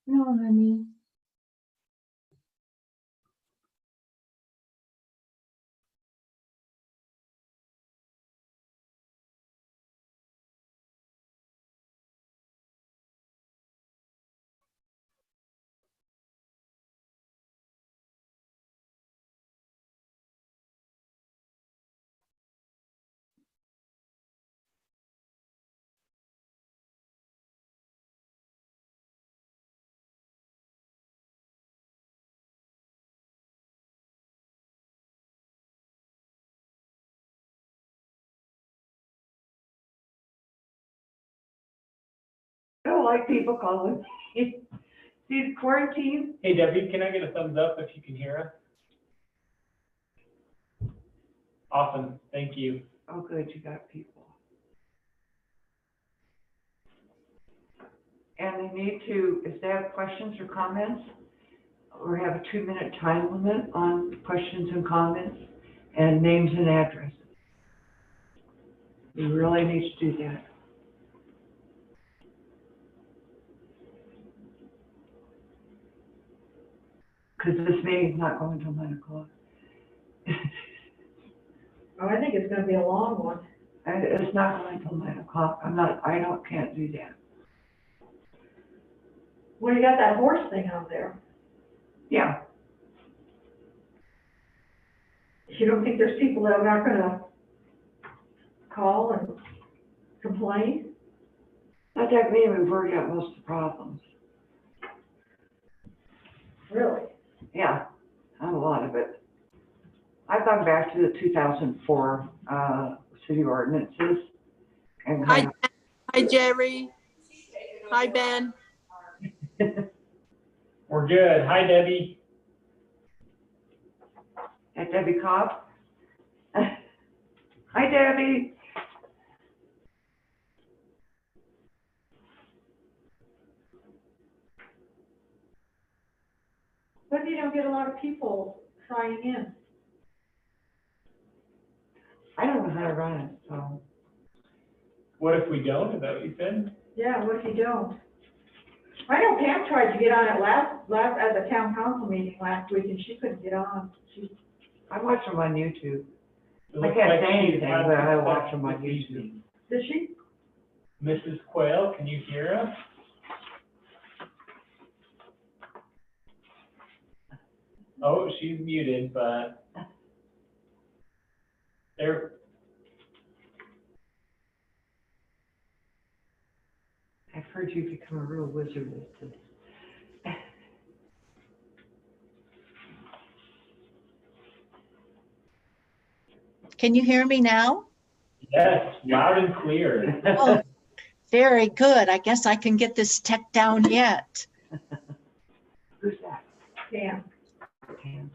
No, honey. I don't like people calling me. See, quarantine, Hey Debbie, can I get a thumbs up if you can hear us? Awesome, thank you. oh good, you got people. And they need to, if they have questions or comments, or have a 2-minute time limit on questions and comments, and names and addresses. We really need to do that. Because this meeting's not going till 9 o'clock. Oh, I think it's gonna be a long one. It's not going till 9 o'clock. Can't do that. Well, you got that horse thing out there. Yeah, You don't think there's people that are not gonna call and complain? not that many, we've already got most of the problems. Really? Yeah, not a lot of it. I've gone back to the 2004 city ordinances and Hi, hi Jerry. Hi, Ben. We're good. Hi Debbie. At Debbie Cobb. Hi, Debbie. What if you don't get a lot of people signing in? I don't know how to run it, so. What if we don't, is that what you said? Yeah, what if you don't? I know Pam tried to get on it last at the town council meeting last week, and she couldn't get on. I watch them on YouTube. It I looks can't like say she's anything, had but I success watch them on this YouTube. evening. Did she? Mrs. Quayle, can you hear us? Oh, she's muted, but there, I've heard you become a real wizard with this. Can you hear me now? yes, loud and clear. Oh, very good. I guess I can get this tech down yet. Who's that? Pam. Pam.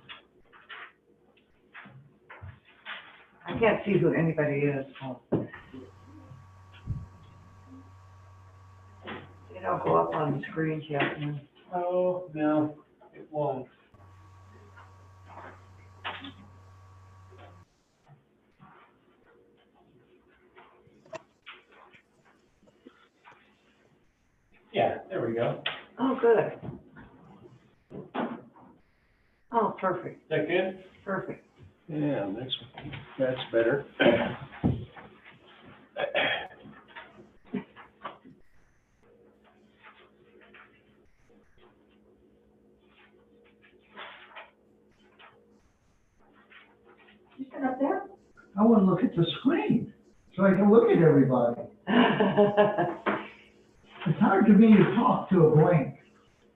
I can't see who anybody is, so. They don't go up on the screens yet. No. Oh, no, it won't. Yeah, there we go. Oh, good. Oh, perfect, Is that good? perfect. Yeah, that's better. You sit up there? I want to look at the screen so I can look at everybody. It's hard to me to talk to a blank.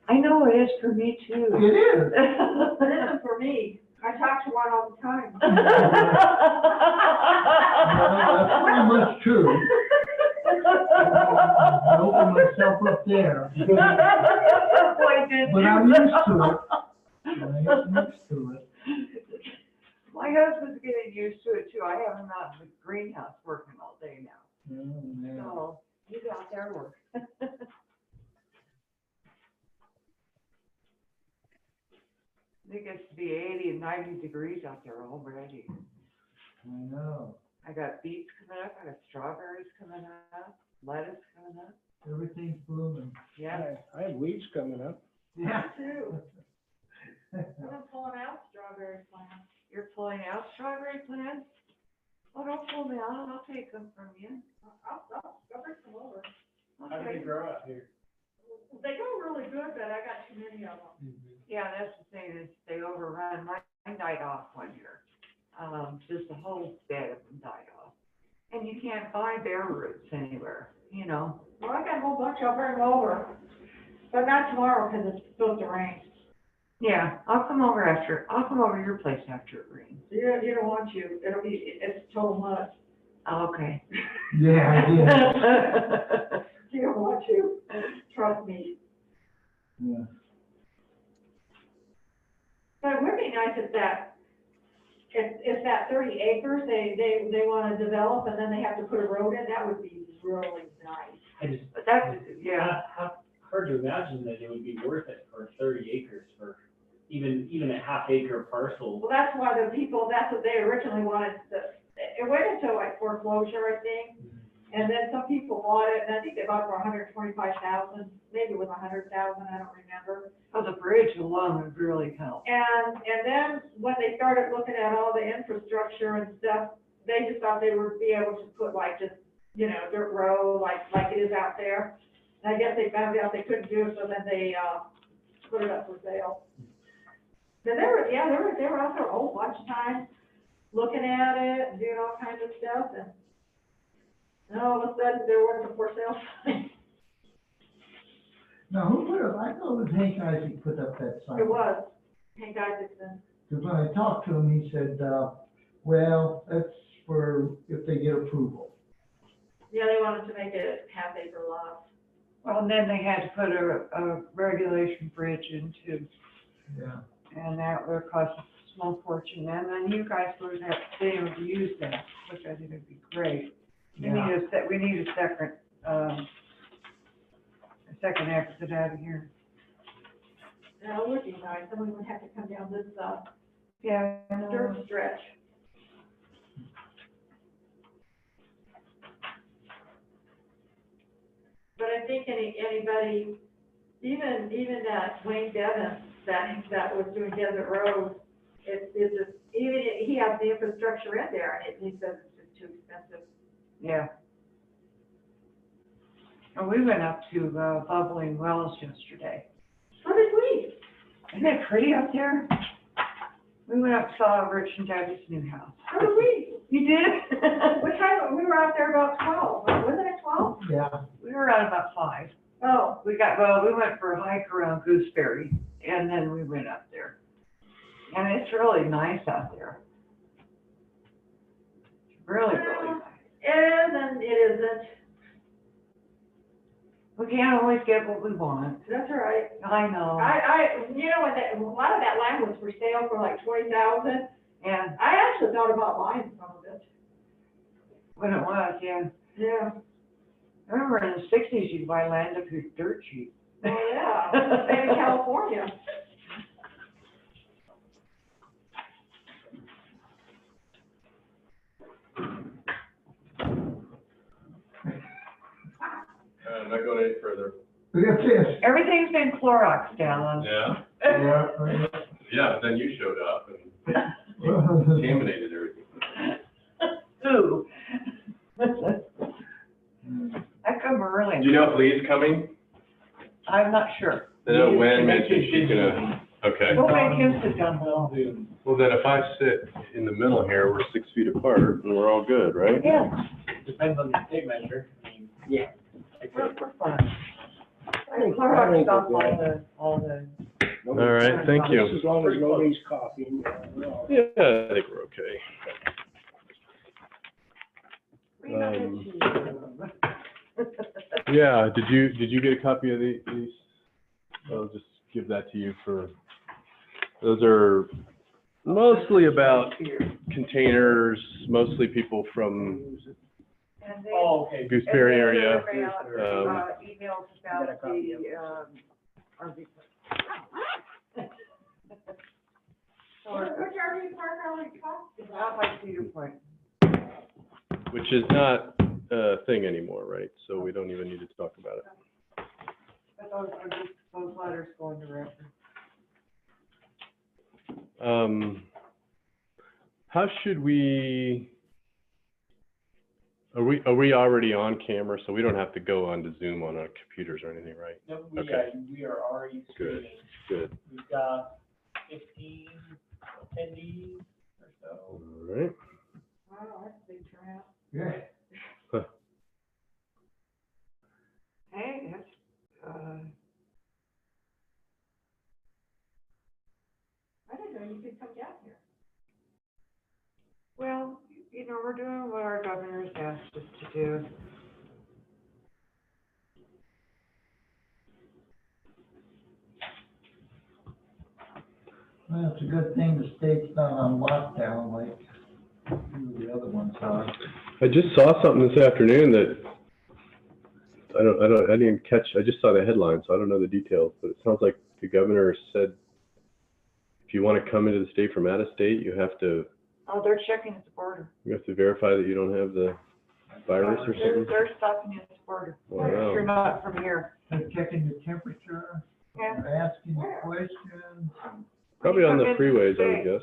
I know, it is for me too. It is. It isn't for me. I talk to one all the time. That's pretty much true. I open myself up there, but I'm used to it. I'm used to it. My husband's getting used to it too. I have him out in the greenhouse working all day now. Oh, man. So he's out there working. It gets to be 80 and 90 degrees out there already. I know. I got beets coming up, I got strawberries coming up, lettuce coming up. Everything's blooming. Yeah. I have leaves coming up. Yeah. Too. I'm pulling out strawberry plants. You're pulling out strawberry plants? Oh, don't pull me out, I'll take them from you. I'll bring some over. How do they Okay. grow out here? They go really good, but I got too many of them. Yeah, that's the thing, is they overrun, mine died off one year. Just the whole bed of them died off. And you can't buy bare roots anywhere, you know? Well, I got a whole bunch, I'll bring them over, but not tomorrow, because it's supposed to rain. Yeah, I'll come over to your place after it rains. You don't want to, it's total mud. Okay. Yeah, I did. You don't want to, trust me. Yeah. But it would be nice if that 30 acres, they want to develop and then they have to put a road in, that would be really nice. I just, But that's, yeah, hard to imagine that it would be worth it for 30 acres for even a half acre parcel. Well, that's why the people, that's what they originally wanted, it went into like foreclosure, I think. And then some people bought it, and I think they bought it for 125,000, maybe it was 100,000, I don't remember. oh, the bridge alone would really help. And then when they started looking at all the infrastructure and stuff, they just thought they would be able to put like just, dirt road like it is out there. And I guess they found out they couldn't do it, so then they, put it up for sale. But they were out there a whole bunch of times, looking at it and doing all kinds of stuff, and all of a sudden there wasn't a for sale sign. Now, who put up, I thought it was Hank Isaac put up that sign. It was, Hank Isaacson. Because when I talked to him, he said, well, that's for if they get approval. Yeah, they wanted to make it half acre lot. Well, and then they had to put a regulation bridge into, Yeah. and that would cost a small fortune. And then you guys would have to be able to use that, which I think would be great. We need a second exit out of here. Now, it would be nice, then we would have to come down this, Yeah, dirt stretch. But I think anybody, even that Wayne Devon, that was doing Desert Road, it's just, even, he has the infrastructure in there, and he says it's just too expensive. yeah. And we went up to Bubbling Wells yesterday. So did we. Isn't it pretty up there? We went up, saw Rich and Debbie's new house. So did we. You did? What time, we were out there about 12, wasn't it 12? Yeah. We were out about 5. Oh, We went for a hike around Gooseberry, and then we went up there. And it's really nice out there. Really, really nice. it is and it isn't. We can't always get what we want. That's all right. I know. When a lot of that land was for sale for like 20,000, And I actually thought about buying some of it. when it was, yeah. Yeah. I remember in the 60s, you'd buy land up here dirt cheap. Oh, yeah, maybe California. I'm not going any further. Look at this. Everything's been Clorox down. Yeah, Yeah. yeah, but then you showed up and contaminated everything. Ooh. I come early. Do you know if Lee's coming? I'm not sure. I know Wen mentioned she's gonna, okay. We'll make him sit down below. Well, then if I sit in the middle here, we're 6 feet apart and we're all good, right? Yeah, Depends on the tape measure. I mean, yeah. I We're could- fine. Clorox off all the. All right, thank you. As long as nobody's coughing, we're all. Yeah, I think we're okay. We know that you- Yeah, did you get a copy of these? I'll just give that to you for, those are mostly about containers, mostly people from And they. Oh, okay. Gooseberry area. And they sent out, emails Got a about copy of the, it. RV. Which RV park are we talking Out about? by Cedar Point. Which is not, thing anymore, right? So we don't even need to talk about it. But those are just, those letters going to record. How should we, are we already on camera, so we don't have to go on to Zoom on our computers or anything, right? No, Okay. we are already Good. streaming. Good. We've got 15 attendees or so. All right. Wow, that's a big turnout. Yeah. Hey, that's, I didn't know you could come down here. well, you know, we're doing what our governor's asked us to do. Well, it's a good thing the state's not on lockdown like some of the other ones are. I just saw something this afternoon that I didn't catch. I just saw the headline, so I don't know the details, but it sounds like the governor said if you want to come into the state from out of state, you have to They're checking at the border. verify that you don't have the virus or something. They're stopping you at the border. Wow. If you're not from here. They're checking the temperature, Yeah. they're asking you questions. Probably on the When you come freeways, into I the would state.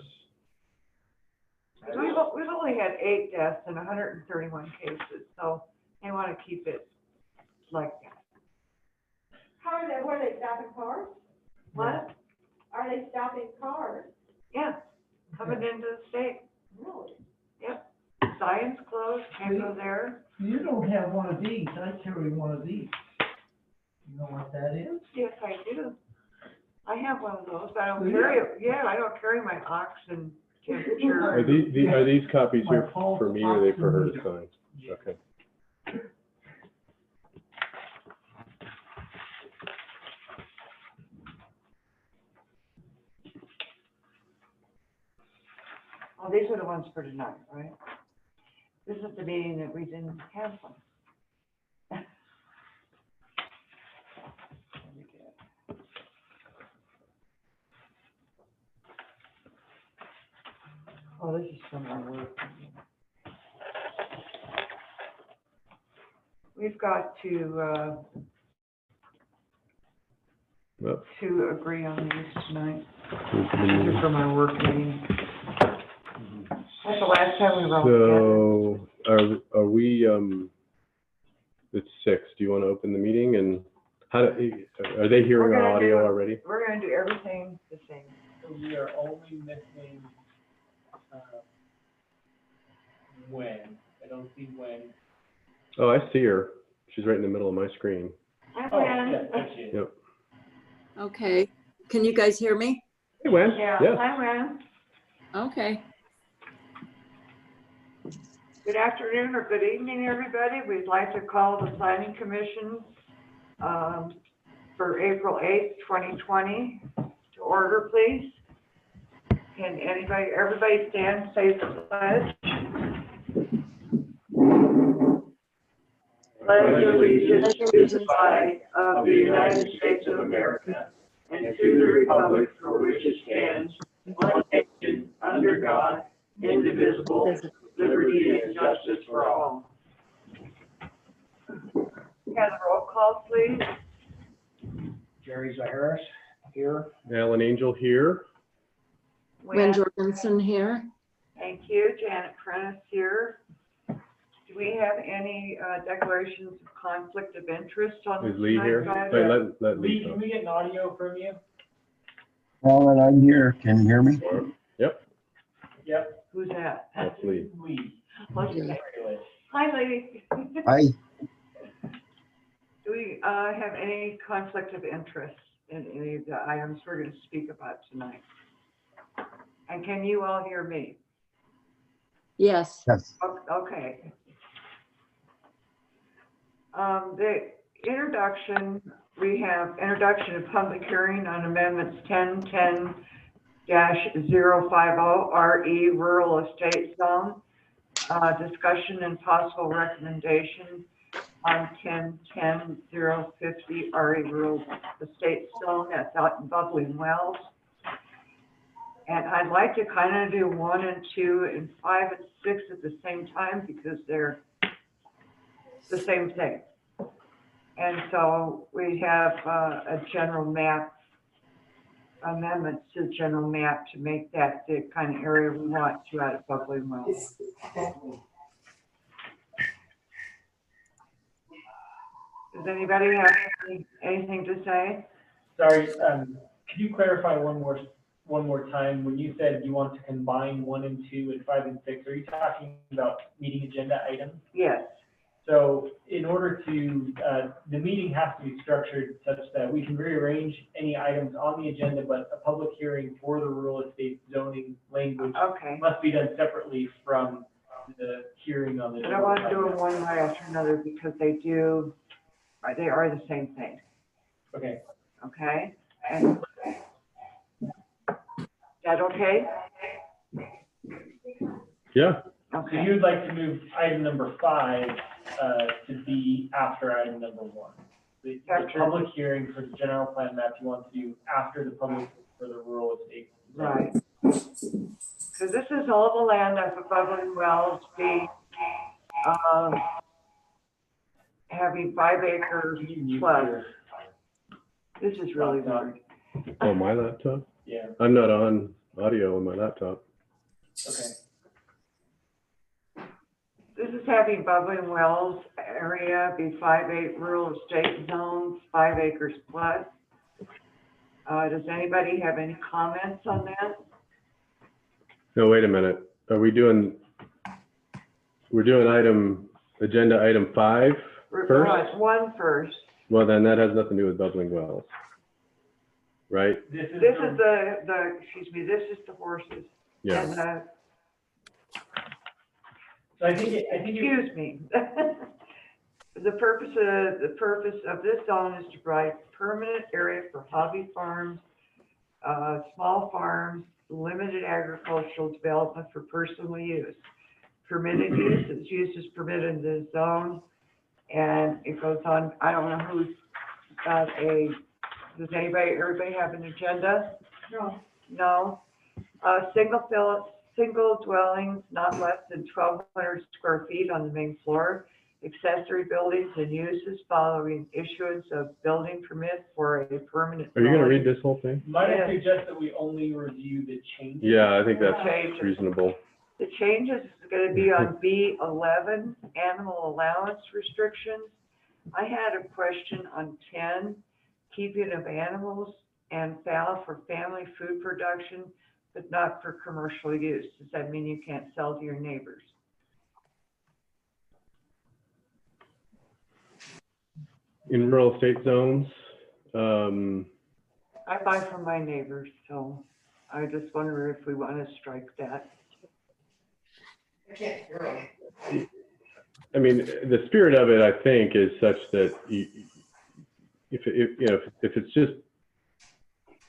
guess. We've only had 8 deaths and 131 cases, so they want to keep it like that. How are they, were they stopping cars? What? Are they stopping cars? Yeah, coming into the state. Really? Yep. Zion's closed, can't go there. You don't have one of these, I carry one of these. You know what that is? Yes, I do. I have one of those. I don't Do you? carry it. Yeah, I don't carry my oxygen temperature. Are these copies here for me or are they for her to sign? Okay. Oh, these are the ones for tonight, right? This is the meeting that we didn't have one. Let me get it. Oh, this is from our work. We've got Well, to agree on these tonight. These mhm. are from our work meeting. That's the last time we were all together. So are we, it's 6. Do you want to open the meeting and are they hearing our audio already? We're gonna do everything the same. So we are only missing, when. I don't see when. Oh, I see her. She's right in the middle of my screen. Hi, Oh, Wen. yeah, there she is. Yep. Okay, can you guys hear me? Hey, Wen. Yeah, Yes. hi, Wen. Okay, Good afternoon or good evening, everybody. We'd like to call the planning commission, for April 8th, 2020 to order, please. Can everybody stand, say the pledge? Pledge allegiance to the flag of the United States of America and to the republic for which it stands, one nation, under God, indivisible, with liberty and justice for all. Have a roll call, please. Jerry Zaharis here. Alan Angel here. Wen Jorgensen here. Thank you. Janet Prentice here. Do we have any declarations of conflict of interest on this Is Lee here? tonight's Wait, item? let Lee, Lee can talk. we get an audio from you? Alan, I'm here. Can you hear me? Yep, Yep. Who's that? that's Lee. Lee. Okay. Really. Hi, Lee. Hi. Do we have any conflict of interest in any of the items we're going to speak about tonight? And can you all hear me? Yes, Yes. Okay. The introduction, we have introduction of public hearing on amendments 1010-050 RE Rural Estate Zone. Discussion and possible recommendation on 1010-050 RE Rural Estate Zone, that's out in Bubbling Wells. And I'd like to kind of do 1 and 2 and 5 and 6 at the same time because they're the same thing. And so we have a general map, amendments to the general map to make that the kind of area we want to out of Bubbling Wells. Does anybody have anything to say? Sorry, could you clarify one more time? When you said you want to combine 1 and 2 and 5 and 6, are you talking about meeting agenda items? Yes. So in order to, the meeting has to be structured such that we can rearrange any items on the agenda, but a public hearing for the rural estate zoning language Okay. must be done separately from the hearing on the. I don't want to do them one right after another because they are the same thing. Okay. Okay? And is that okay? Yeah, So Okay. you'd like to move item number 5 to be after item number 1. The After. public hearing for the general plan map you want to do after the public for the rural estate. Right. So this is all the land of the Bubbling Wells being, having 5 acres Can you mute plus. your- This is really weird. oh, my laptop? Yeah, I'm not on audio on my laptop. okay. This is having Bubbling Wells area be 5 rural estate zones, 5 acres plus. Does anybody have any comments on that? No, wait a minute. Are we doing, we're doing agenda item 5 first? One first. Well, then that has nothing to do with Bubbling Wells. Right? This is the, excuse me, this is the horses. Yeah. And the, So I think excuse me. The purpose of this zone is to provide permanent area for hobby farms, small farms, limited agricultural development for personal use. Permitted use is permitted in the zone, and it goes on. I don't know who's got does everybody have an agenda? No. No. Single dwellings, not less than 1,200 square feet on the main floor. Accessory buildings and uses following issuance of building permit for a permanent. Are you going to dwelling. read this whole thing? might I Yes. suggest that we only review the changes? Yeah, I think that's Changes. reasonable. The changes is going to be on B11, animal allowance restrictions. I had a question on 10, keeping of animals and fowl for family food production, but not for commercial use. Does that mean you can't sell to your neighbors? In rural estate zones, I buy from my neighbors, so I just wonder if we want to strike that. I mean, the spirit of it, I think, is such that if it's just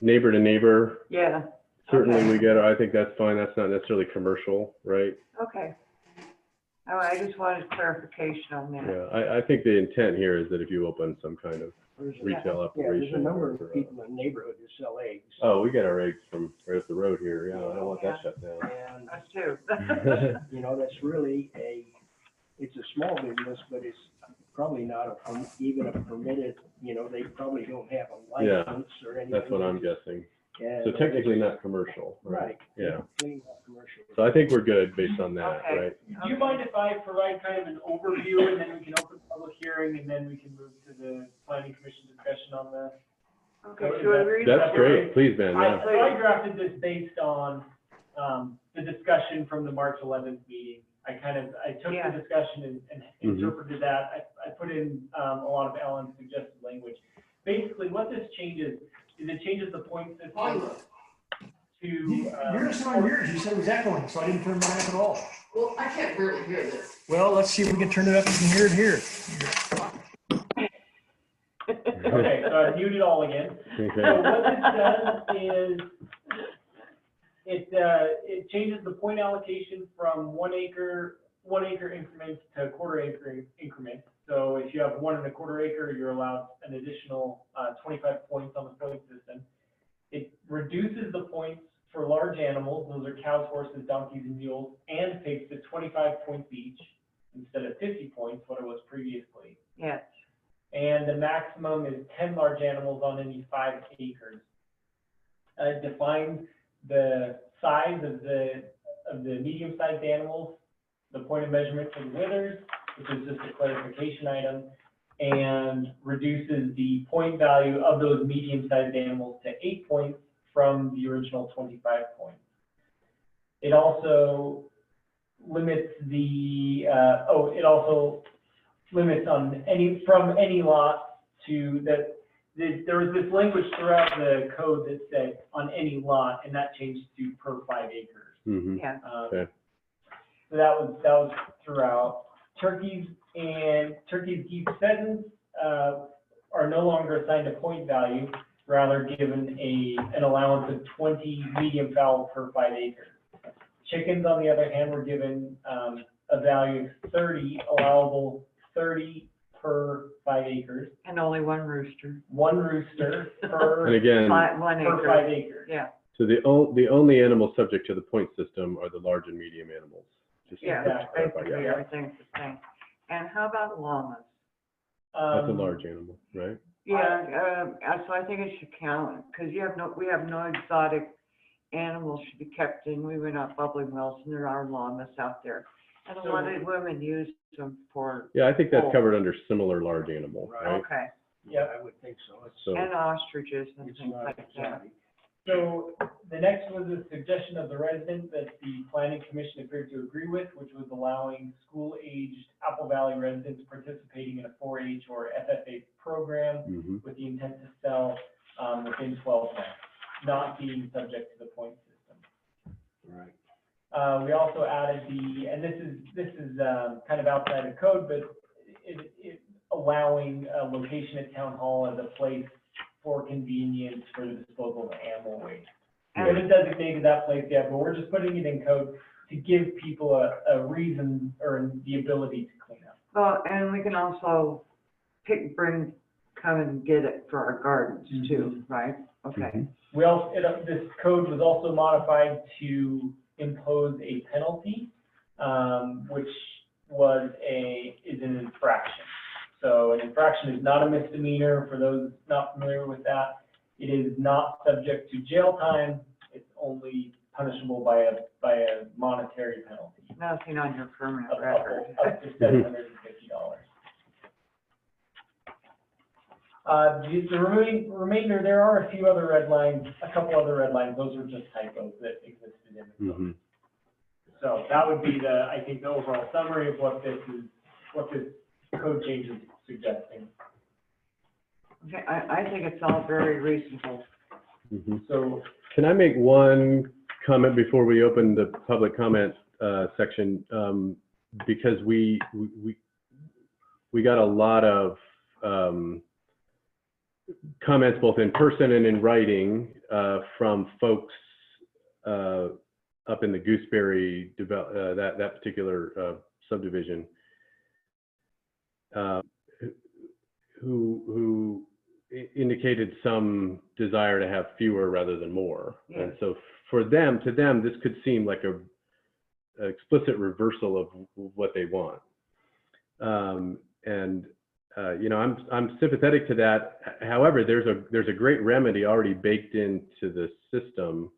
neighbor to neighbor, Yeah, certainly we get, I think that's fine. That's not necessarily commercial, right? okay. Oh, I just wanted clarification on that. Yeah, I think the intent here is that if you open some kind of There's a- retail Yeah, there's a operation. number or, of people in the neighborhood that sell eggs. Oh, we get our eggs from right up the road here. Yeah, I don't want that shut down. And, Us too. you know, that's really it's a small business, but it's probably not even a permitted, you know, they probably don't have a Yeah, license or anything. That's what I'm guessing. And- So technically not commercial, right? Right. Yeah. Technically not commercial. So I think we're good based on that, Okay. right? Do you mind if I provide kind of an overview and then we can open the public hearing and then we can move to the planning commission discussion on the? Okay, should we read? That's great. Please, Ben. Yeah. I drafted this based on, the discussion from the March 11th meeting. I took Yeah. the discussion and Mhm. interpreted that. I put in, a lot of Alan's suggested language. Basically, what this changes is it changes the point system to, Yours on yours, you said it was echoing, so I didn't turn mine up at all. Well, I can't really hear this. Well, let's see if we can turn it up and hear it here. okay, so I muted all again. So Okay. what this does is, it changes the point allocation from 1 acre increments to quarter acre increments. So if you have 1 1/4 acre, you're allowed an additional 25 points on the point system. It reduces the points for large animals, those are cows, horses, donkeys, and mules, and pigs to 25 points each. instead of 50 points, what it was previously. Yes. And the maximum is 10 large animals on any 5 acres. It defines the size of the medium-sized animals, the point of measurement for the withers, which is just a clarification item, and reduces the point value of those medium-sized animals to 8 points from the original 25 points. It also limits the, it also limits on from any lot to that. There was this language throughout the code that said on any lot, and that changed to per 5 acres. Mm-hmm. Yeah. Okay. So that was throughout. Turkeys, geese, pheasants are no longer assigned a point value, rather given an allowance of 20 medium fowl per 5 acres. Chickens, on the other hand, were given a value of 30, allowable 30 per 5 acres. And only one rooster. One rooster And per, again, 1 acre. per 5 acres. Yeah. so the only animals subject to the point system are the large and medium animals. Just Yeah, to Exactly. clarify, basically yeah. everything's the same. And how about llamas? That's a large animal, right? Yeah, so I think it should count, because we have no exotic animals should be kept in. We went out bubbling wells, and there are llamas out there. And a lot of women use them for, Yeah, I think that's Oh. covered under similar large animal, right? okay, Yep. I would think so. So, and ostriches and It's things not like that. exotic. So the next was a suggestion of the resident that the planning commission appeared to agree with, which was allowing school-aged Apple Valley residents participating in a 4-H or FFA program mhm. with the intent to sell within 12 months, not being subject to the point system. Right. We also added and this is kind of outside of code, but it allowing a location at town hall as a place for convenience for the disposal of animal waste. We haven't designated that place yet, but we're just putting it in code to give people a reason or the ability to clean up. Well, and we can also come and get it for our gardens too, right? Okay. Mhm. This code was also modified to impose a penalty, which is an infraction. So an infraction is not a misdemeanor. For those not familiar with that, it is not subject to jail time. It's only punishable by a monetary penalty Nothing on your permanent of record. up to $750. The remainder, there are a couple other red lines. Those are just typos that existed in the code. Mhm. So that would be I think the overall summary of what this code change is suggesting. Okay, I think it's all very reasonable. Mhm. So, Can I make one comment before we open the public comment section? Because we got a lot of comments both in person and in writing from folks up in the Gooseberry that particular subdivision who indicated some desire to have fewer rather than more. Yes. And so to them, this could seem like an explicit reversal of what they want. I'm sympathetic to that. However, there's a great remedy already baked into the system.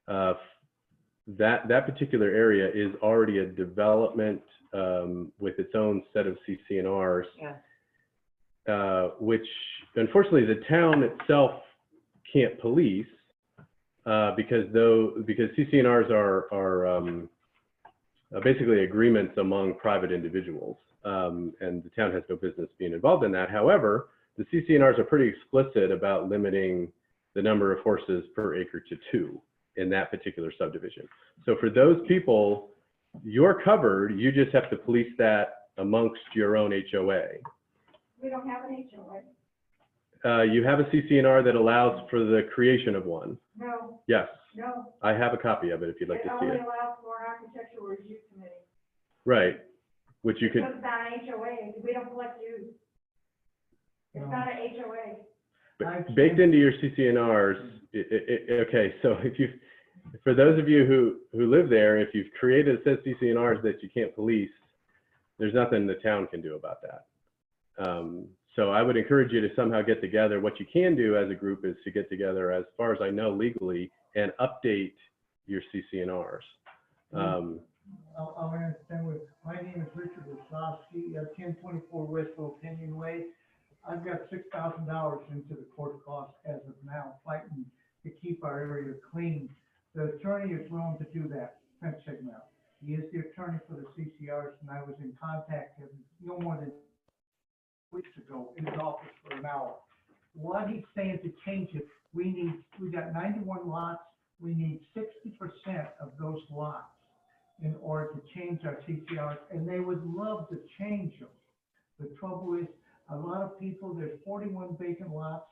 That particular area is already a development with its own set of CC&Rs. Yeah. Which unfortunately the town itself can't police because CC&Rs are basically agreements among private individuals, and the town has no business being involved in that. However, the CC&Rs are pretty explicit about limiting the number of horses per acre to 2 in that particular subdivision. So for those people, you're covered. You just have to police that amongst your own HOA. We don't have an HOA. You have a CC&R that allows for the creation of one. No, Yes, no. I have a copy of it if you'd like It to see only it. allows for an architectural review committee. Right, which you could, It's not an HOA, we don't collect dues. It's not an HOA. but baked into your CC&Rs, okay, so for those of you who live there, if you've created a set of CC&Rs that you can't police, there's nothing the town can do about that. So I would encourage you to somehow get together. What you can do as a group is to get together, as far as I know, legally, and update your CCNRs. I'll understand with, my name is Richard Wasowski, 1024 Westville Canyon Way. I've got $6,000 into the court cost as of now, fighting to keep our area clean. The attorney is willing to do that, fence segment. He is the attorney for the CCRs, and I was in contact with him no more than weeks ago in his office for an hour. What he's saying to change it, we got 91 lots, we need 60% of those lots in order to change our CCRs, and they would love to change them. The trouble is, a lot of people, there's 41 vacant lots,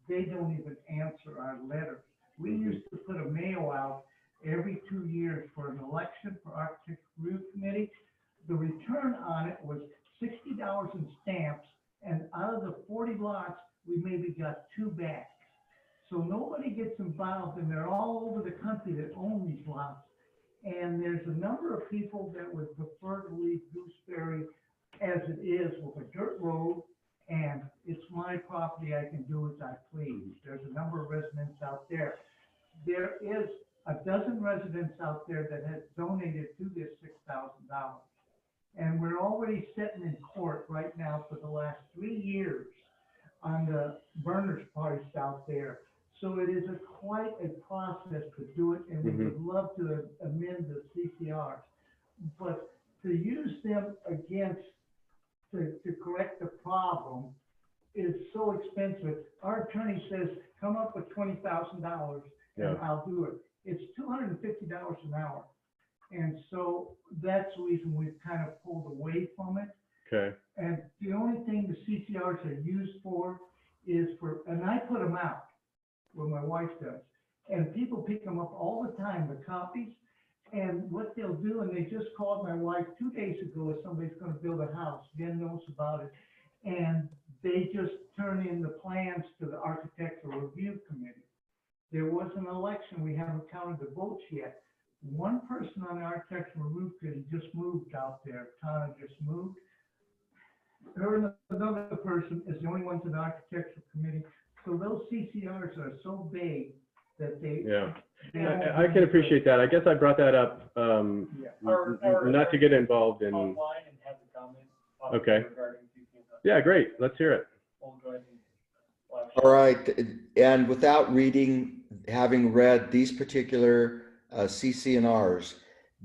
they don't even answer our letters. We used to put a mail out every 2 years for an election for Architecture Review Committee. The return on it was $60 in stamps, and out of the 40 lots, we maybe got 2 back. So nobody gets involved, and they're all over the country that own these lots. And there's a number of people that would prefer to leave Gooseberry as it is with a dirt road, and it's my property, I can do as I please. There's a number of residents out there. There is a dozen residents out there that has donated to this $6,000. And we're already sitting in court right now for the last 3 years on the burners price out there. So it is quite a process to do it, and we would love to amend the CCRs. But to use them against, to correct the problem is so expensive. Our attorney says, come up with $20,000 and I'll do it. It's $250 an hour. And so that's the reason we've kind of pulled away from it. Okay. And the only thing the CCRs are used for is for, and I put them out where my wife does, and people pick them up all the time, the copies. And what they'll do, and they just called my wife 2 days ago, if somebody's going to build a house, Jen knows about it, and they just turn in the plans to the Architectural Review Committee. There was an election, we haven't counted the votes yet. One person on the Architectural Review Committee just moved out there, Tana just moved. Her and another person is the only ones in the Architectural Committee. So those CCRs are so big that they. Yeah, I can appreciate that. I guess I brought that up, not to get involved in. Online and have the comment. Okay. Regarding CCNR. Yeah, great. Let's hear it. We'll go ahead and flash. All right, and without having read these particular CCNRs,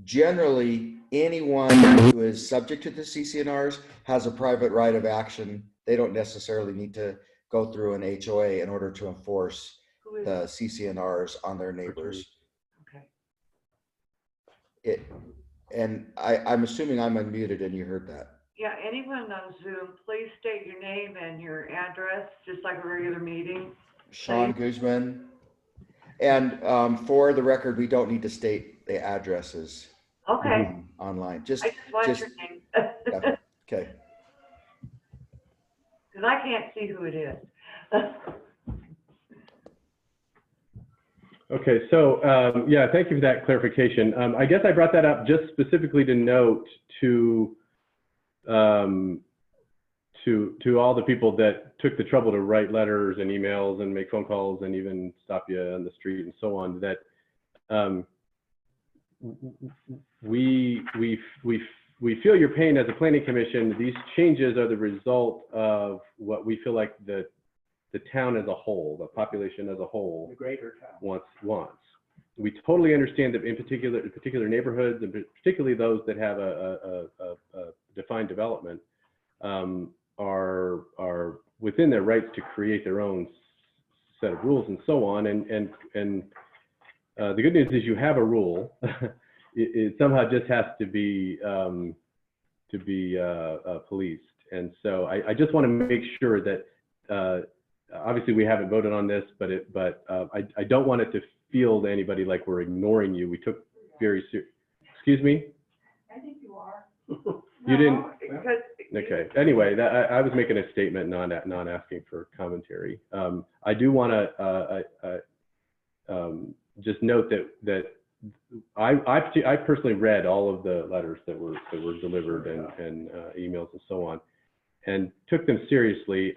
generally anyone who is subject to the CCNRs has a private right of action. They don't necessarily need to go through an HOA in order to enforce the CCNRs on their neighbors. Okay. And I'm assuming I'm unmuted and you heard that. Yeah, anyone on Zoom, please state your name and your address, just like a regular meeting. Sean Guzman. And for the record, we don't need to state the addresses. Okay. Online. I just want your name. Yeah, okay. Because I can't see who it is. Okay, so yeah, thank you for that clarification. I guess I brought that up just specifically to note to all the people that took the trouble to write letters and emails and make phone calls and even stop you on the street and so on, that we feel your pain as a planning commission. These changes are the result of what we feel like the town as a whole, the population as a whole, The greater town. wants. We totally understand that in particular neighborhoods, and particularly those that have a defined development, are within their rights to create their own set of rules and so on. And the good news is you have a rule. it somehow just has to be policed. And so I just want to make sure that obviously we haven't voted on this, but I don't want it to feel to anybody like we're ignoring you. We took very serious. Excuse me? I think you are. You didn't. Because Okay. Anyway, that I was making a statement, not asking for commentary. I do want to just note that I personally read all of the letters that were delivered and emails and so on, and took them seriously.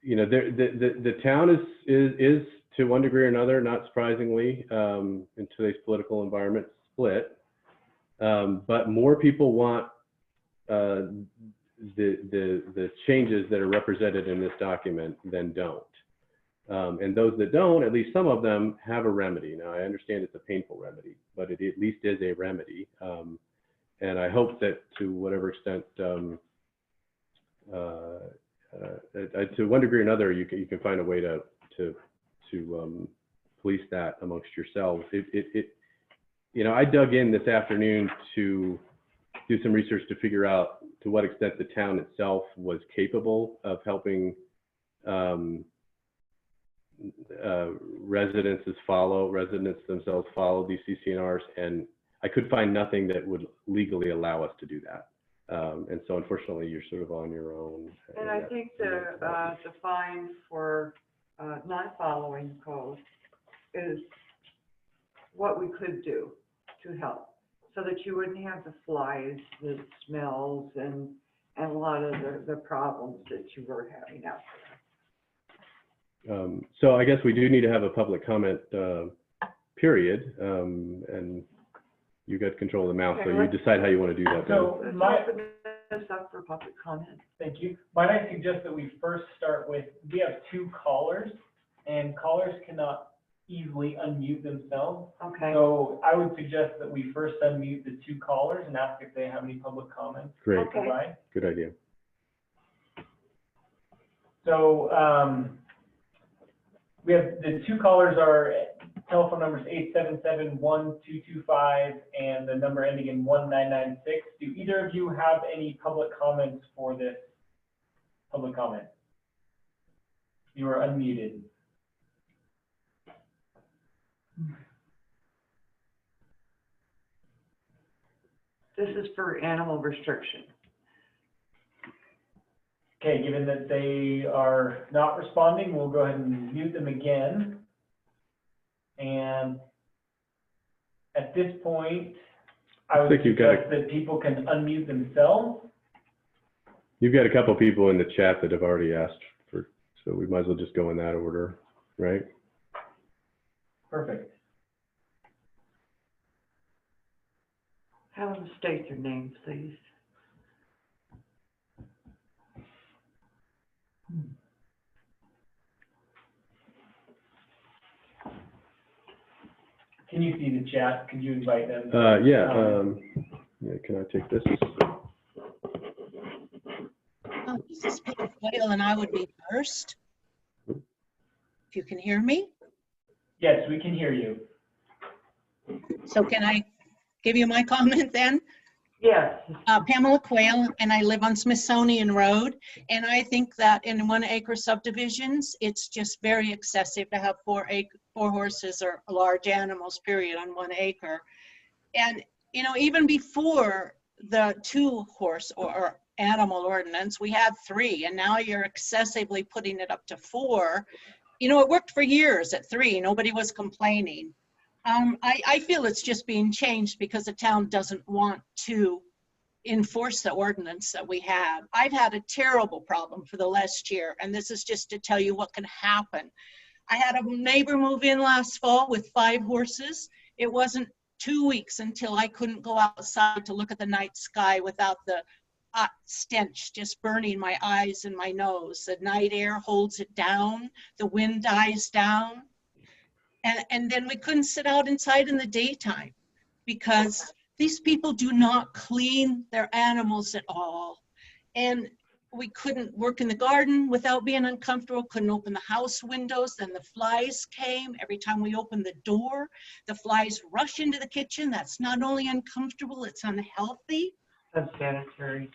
You know, the town is to one degree or another, not surprisingly, in today's political environment, split. But more people want the changes that are represented in this document than don't. And those that don't, at least some of them, have a remedy. Now, I understand it's a painful remedy, but it at least is a remedy. And I hope that to whatever extent, to one degree or another, you can find a way to police that amongst yourselves. You know, I dug in this afternoon to do some research to figure out to what extent the town itself was capable of helping residents themselves follow these CC&Rs, and I could find nothing that would legally allow us to do that. And so unfortunately, you're sort of on your own. And I think the fine for not following the code is what we could do to help, so that you wouldn't have the flies, the smells, and a lot of the problems that you were having out there. So I guess we do need to have a public comment period, and you got control of the mouse, so you decide how you want to do that. So Let's my, open this up for public comment. thank you. Might I suggest that we first start with, we have 2 callers, and callers cannot easily unmute themselves. Okay. So I would suggest that we first unmute the 2 callers and ask if they have any public comments. Great. to provide. Good idea. So we have the 2 callers are telephone numbers 877-1225 and the number ending in 1996. Do either of you have any public comments for this public comment? You are unmuted. This is for animal restriction. Okay, given that they are not responding, we'll go ahead and mute them again. And at this point, I would think you've got suggest that people can unmute themselves. You've got a couple people in the chat that have already asked for, so we might as well just go in that order, right? Perfect. Have them state their names, please. Can you see the chat? Could you invite them? Yeah, can I take this? Oh, this is Pam Quayle, and I would be first. If you can hear me. Yes, we can hear you. So can I give you my comment then? Yes. Pamela Quayle, and I live on Smithsonian Road. And I think that in 1-acre subdivisions, it's just very excessive to have 4 horses or large animals, period, on 1 acre. And, you know, even before the 2-horse or animal ordinance, we had 3, and now you're excessively putting it up to 4. You know, it worked for years at 3. Nobody was complaining. I feel it's just being changed because the town doesn't want to enforce the ordinance that we have. I've had a terrible problem for the last year, and this is just to tell you what can happen. I had a neighbor move in last fall with 5 horses. It wasn't 2 weeks until I couldn't go outside to look at the night sky without the stench just burning my eyes and my nose. The night air holds it down, the wind dies down. And then we couldn't sit out inside in the daytime because these people do not clean their animals at all. And we couldn't work in the garden without being uncomfortable, couldn't open the house windows. Then the flies came. Every time we opened the door, the flies rush into the kitchen. That's not only uncomfortable, it's unhealthy. Unsanitary.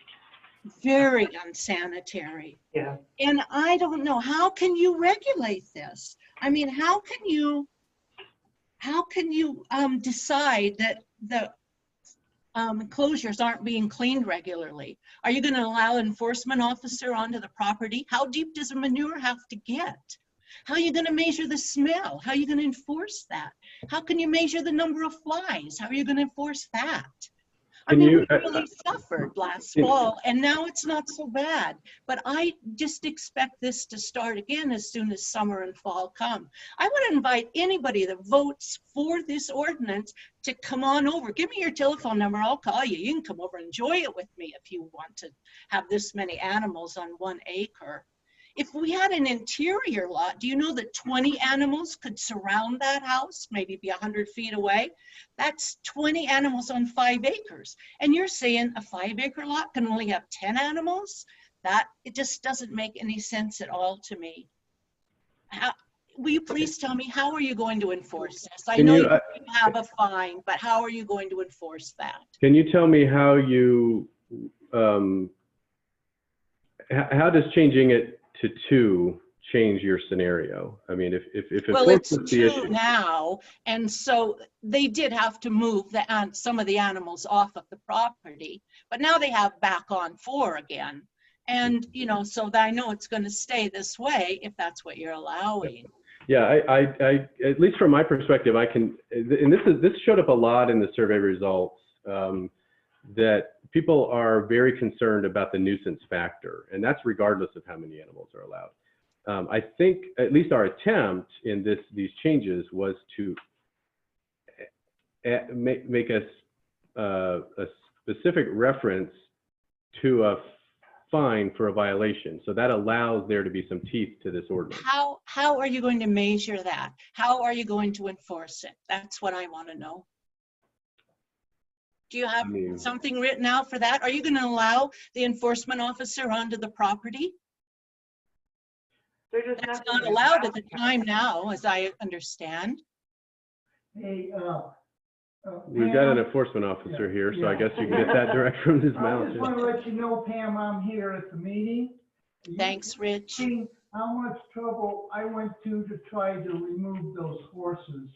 Very unsanitary. Yeah. And I don't know, how can you regulate this? I mean, how can you decide that the enclosures aren't being cleaned regularly? Are you going to allow an enforcement officer onto the property? How deep does the manure have to get? How are you going to measure the smell? How are you going to enforce that? How can you measure the number of flies? How are you going to enforce that? I Can mean, you- we really suffered last fall, and now it's not so bad. But I just expect this to start again as soon as summer and fall come. I want to invite anybody that votes for this ordinance to come on over. Give me your telephone number, I'll call you. You can come over and enjoy it with me if you want to have this many animals on 1 acre. If we had an interior lot, do you know that 20 animals could surround that house, maybe be 100 feet away? That's 20 animals on 5 acres. And you're saying a 5-acre lot can only have 10 animals? It just doesn't make any sense at all to me. Will you please tell me, how are you going to enforce this? I know you have a fine, but how are you going to enforce that? Can you tell me how you, how does changing it to 2 change your scenario? I mean, if Well, it's enforcement's the 2 issue. now, and so they did have to move some of the animals off of the property, but now they have back on 4 again. And, you know, so I know it's going to stay this way if that's what you're allowing. Yeah, I at least from my perspective, I can, and this showed up a lot in the survey results, that people are very concerned about the nuisance factor, and that's regardless of how many animals are allowed. I think at least our attempt in these changes was to make a specific reference to a fine for a violation. So that allows there to be some teeth to this ordinance. How are you going to measure that? How are you going to enforce it? That's what I want to know. Do you have something written out for that? Are you going to allow the enforcement officer onto the property? That's not allowed at the time now, as I understand. Hey, We've got an enforcement officer here, so I guess you can get that direct from his I mouth. just want to let you know, Pam, I'm here at the meeting. Thanks, Rich. Seen how much trouble I went to try to remove those horses.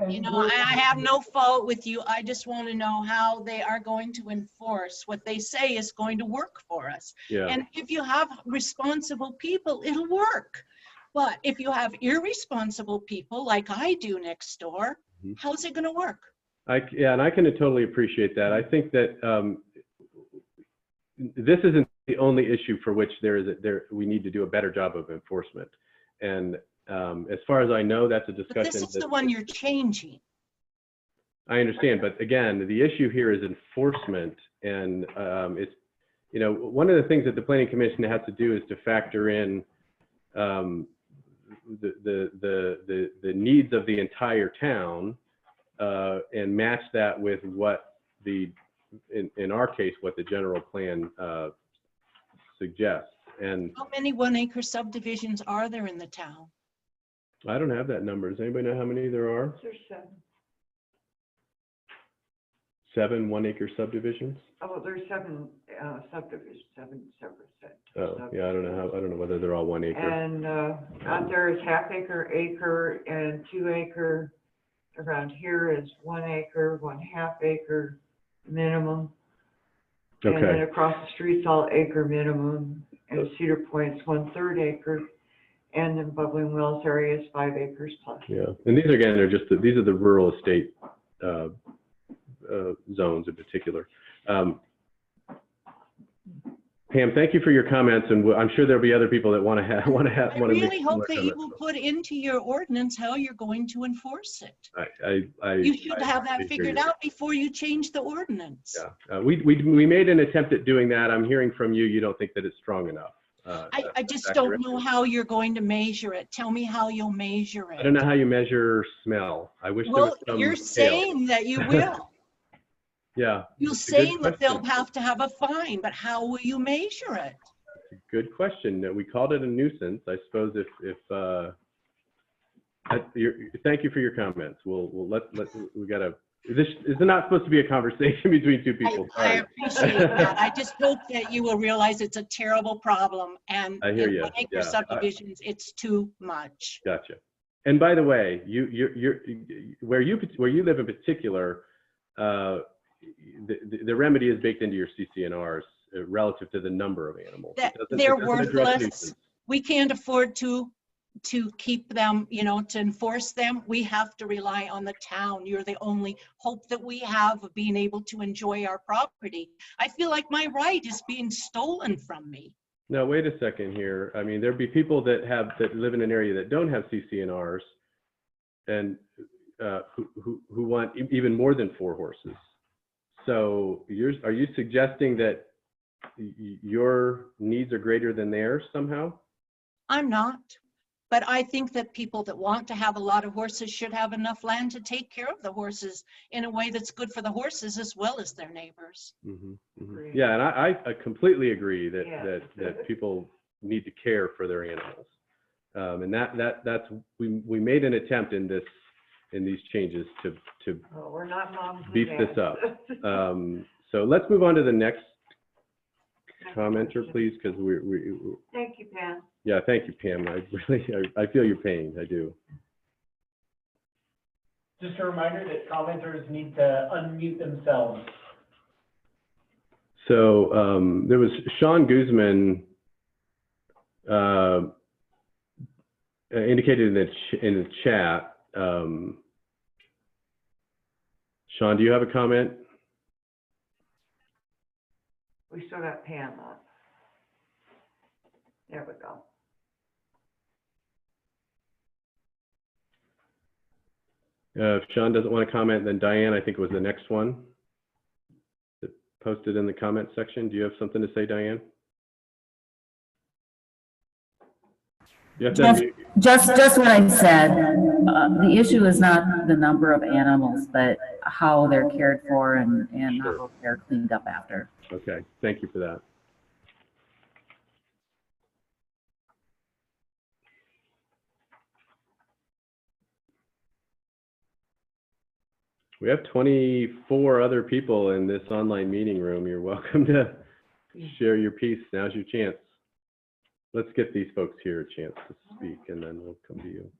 You know, I have no fault with you. I just want to know how they are going to enforce what they say is going to work for us. Yeah. And if you have responsible people, it'll work. But if you have irresponsible people like I do next door, how's it going to work? Yeah, and I can totally appreciate that. I think that this isn't the only issue for which we need to do a better job of enforcement. And as far as I know, that's a discussion. But this is the one you're changing. I understand, but again, the issue here is enforcement, and it's, you know, one of the things that the Planning Commission has to do is to factor in the needs of the entire town and match that with what in our case, what the general plan suggests. And how many 1-acre subdivisions are there in the town? I don't have that number. Does anybody know how many there are? There's 7. 7 1-acre subdivisions? Oh, there's 7 subdivisions, 7 separate sets. Oh, yeah, I don't know whether they're all 1 acre. And out there is half-acre, acre, and 2-acre. Around here is 1 acre, 1/2 acre minimum. And then Okay. across the street's all acre minimum, and Cedar Point's 1/3 acre, and then Bubbling Wells area is 5 acres plus. Yeah, and these again are just these are the rural estate zones in particular. Pam, thank you for your comments, and I'm sure there'll be other people that want to I really make hope that you comments. will put into your ordinance how you're going to enforce it. You should have that figured out before you change the ordinance. Yeah, we made an attempt at doing that. I'm hearing from you, you don't think that it's strong enough. I just don't know how you're going to measure it. Tell me how you'll measure it. I don't know how you measure smell. I wish there was Well, some you're scale. saying that you will. Yeah. You're it's a good saying that they'll question. have to have a fine, but how will you measure it? Good question. We called it a nuisance. I suppose thank you for your comments. We gotta, this is not supposed to be a conversation between two people. I Sorry. appreciate that. I just hope that you will realize it's a terrible problem, and I hear in you. 1-acre Yeah. subdivisions, it's too much. Gotcha. And by the way, where you live in particular, the remedy is baked into your CCNRs relative to the number of animals. That It doesn't they're address worthless. nuisance. we can't afford to keep them, you know, to enforce them. We have to rely on the town. You're the only hope that we have of being able to enjoy our property. I feel like my right is being stolen from me. No, wait a second here. I mean, there'd be people that live in an area that don't have CCNRs and who want even more than 4 horses. So are you suggesting that your needs are greater than theirs somehow? I'm not. But I think that people that want to have a lot of horses should have enough land to take care of the horses in a way that's good for the horses as well as their neighbors. Yeah, and I completely agree that, Yeah. that people need to care for their animals. And that's, we made an attempt in these changes to Well, we're not moms and beef this dads. up. So let's move on to the next commenter, please, because we Thank you, Pam. yeah, thank you, Pam. I feel your pain. I do. Just a reminder that commenters need to unmute themselves. So there was Sean Guzman indicated in the chat. Sean, do you have a comment? We still got Pam up. There we go. If Sean doesn't want to comment, then Diane, I think, was the next one that posted in the comment section. Do you have something to say, Diane? You have to unmute. Just what I said. The issue is not the number of animals, but how they're cared for and how they're cleaned up after. Okay, thank you for that. We have 24 other people in this online meeting room. You're welcome to share your piece. Now's your chance. Let's get these folks here a chance to speak, and then we'll come to you.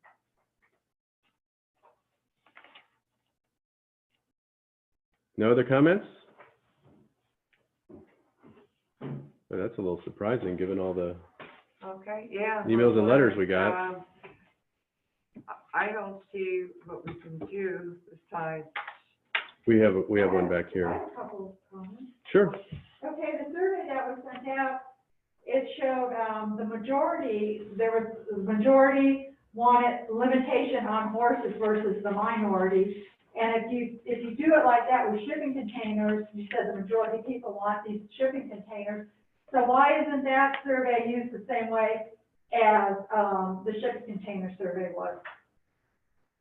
No other comments? Well, that's a little surprising, given all the Okay, yeah. emails and letters we got. I don't see what we can do besides. We have one back I here. have a couple of comments. Sure. Okay, the survey that was sent out, it showed, the majority wanted limitation on horses versus the minority. And if you do it like that with shipping containers, you said the majority of people want these shipping containers. So why isn't that survey used the same way as, the shipping container survey was?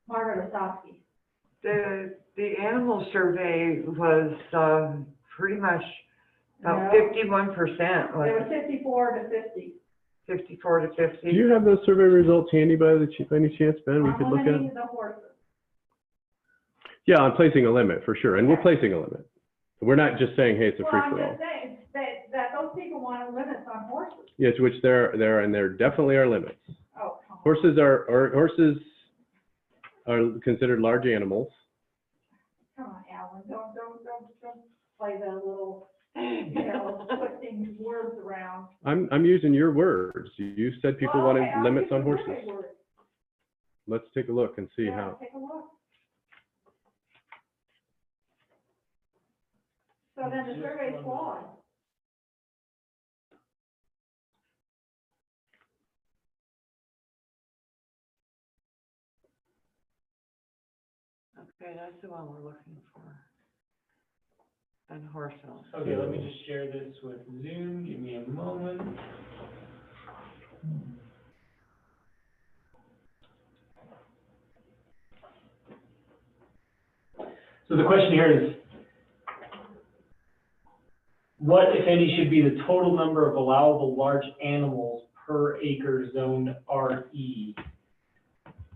Margaret Osofsky. The animal survey was, pretty much about No. 51%, It was was 54 to 50. 54 to 50. Do you have those survey results handy by any chance, Ben? We On could look at limiting it. the horses. Yeah, on placing a limit for sure, and we're placing a limit. We're not just saying, hey, it's a Well, free I'm for all. just saying that those people wanted limits on horses. Yeah, to which there definitely are limits. Oh, come on. Horses are considered large animals. Come on, Alan, don't play that little, twisting words around. I'm using your words. You said people Well, wanted okay, I'll limits use on the horses. survey words. Let's take a look and see Yeah, how. take a look. So then the survey's flawed. Okay, that's the one we're looking for. And horse owners. Okay, let me just share this with Zoom. Give me a moment. So the question here is, what, if any, should be the total number of allowable large animals per acre zone RE?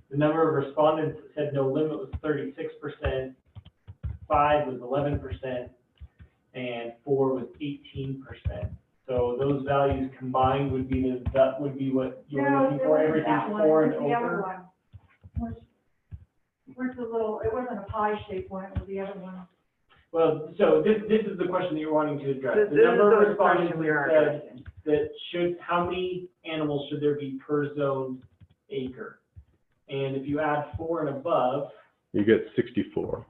The number of respondents that said no limit was 36%, 5 was 11%, and 4 was 18%. So those values combined would be what you're No, looking it for, wasn't everything that one. 4 and It was the other over? one. Where's the little, it wasn't a pie-shaped one, it was the other one. Well, so this is the question that you're wanting to address. This The number is of the respondents question we are that said addressing. that how many animals should there be per zoned acre? And if you add 4 and above, You get 64.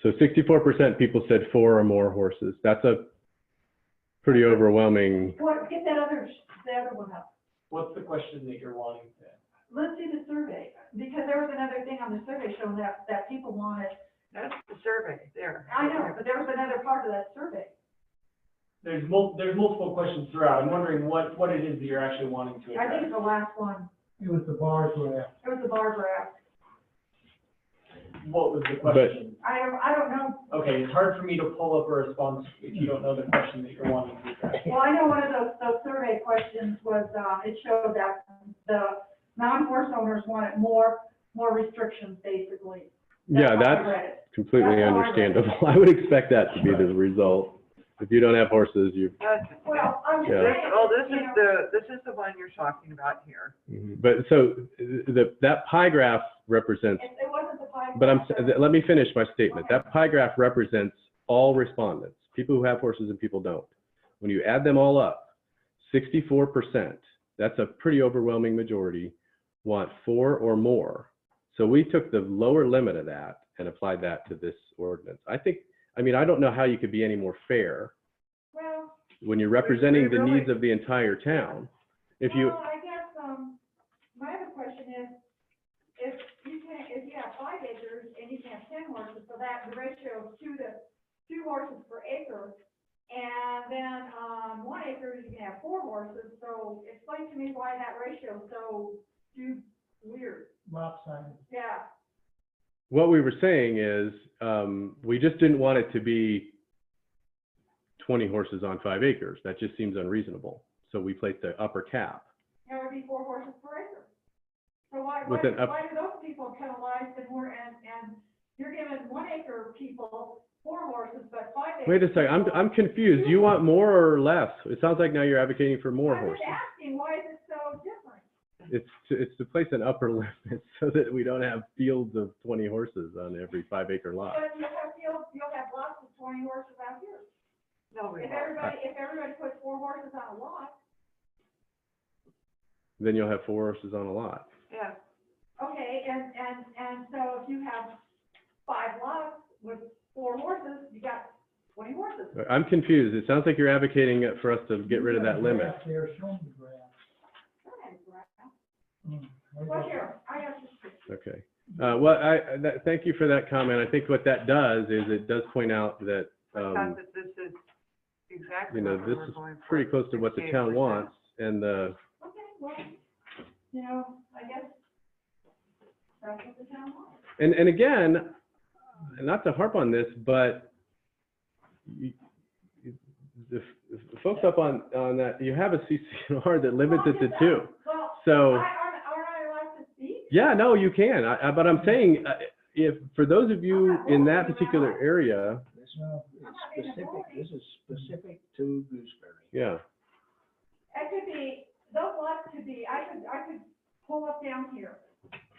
So 64% people said 4 or more horses. That's a pretty overwhelming. What, get the other one up. what's the question that you're wanting to? Let's see the survey, because there was another thing on the survey showing that people wanted. That's the survey there. I know, but there was another part of that survey. There's multiple questions throughout. I'm wondering what it is that you're actually wanting to I think address. it's the last one. It was the bars were at. It was the bar graph. What was the question? I don't know. Okay, it's hard for me to pull up a response if you don't know the question that you're wanting to address. Well, I know one of those survey questions was, it showed that the non-horse owners wanted more restrictions, basically. Yeah, how I that's read it. completely That's how I read it. understandable. I would expect that to be the result. If you don't have horses, you. Well, I'm just Yeah. saying. This is the one you're talking about here. But so that pie graph represents. It wasn't the pie. But graph. let me finish my statement. Okay. That pie graph represents all respondents, people who have horses and people don't. When you add them all up, 64%, that's a pretty overwhelming majority, want 4 or more. So we took the lower limit of that and applied that to this ordinance. I don't know how you could be any more fair Well, when you're representing the really- needs of the entire town. If you, well, I guess, my other question is, if you have 5 acres and you can have 10 horses, so that the ratio is 2 horses per acre. And then on 1 acre, you can have 4 horses, so explain to me why that ratio is so weird. Lopsided. Yeah, what we were saying is, we just didn't want it to be 20 horses on 5 acres. That just seems unreasonable. So we placed the upper cap. there would be 4 horses per acre. So why With an up- do those people penalize and you're giving 1 acre people 4 horses, but 5 acres? Wait a second, I'm confused. Do you want more or less? It sounds like now you're advocating for more I'm horses. just asking, why is it so different? It's to place an upper limit so that we don't have fields of 20 horses on every 5-acre lot. But you'll have lots of 20 horses out here. No, we If everybody puts 4 horses on a lot, Then you'll have 4 horses on a lot. Yeah. okay, and so if you have 5 lots with 4 horses, you got 20 horses. I'm confused. It sounds like you're advocating for us to get rid of that limit. They're showing the graph. Well, here, I have to. Okay. Thank you for that comment. I think what that does is it does point out that, I thought that this is exactly what we this were is going for. pretty close to what the town 68%. wants. And Okay, well, I guess that's what the town wants. And again, not to harp on this, but the folks up on that, you have a CCNR that limits it to 2. Well, So, aren't I allowed to speak? yeah, no, you can. But I'm saying, if for those of you in that particular area, This is specific, this is specific to Gooseberry. yeah. It could be, those lots could be, I could pull up down here,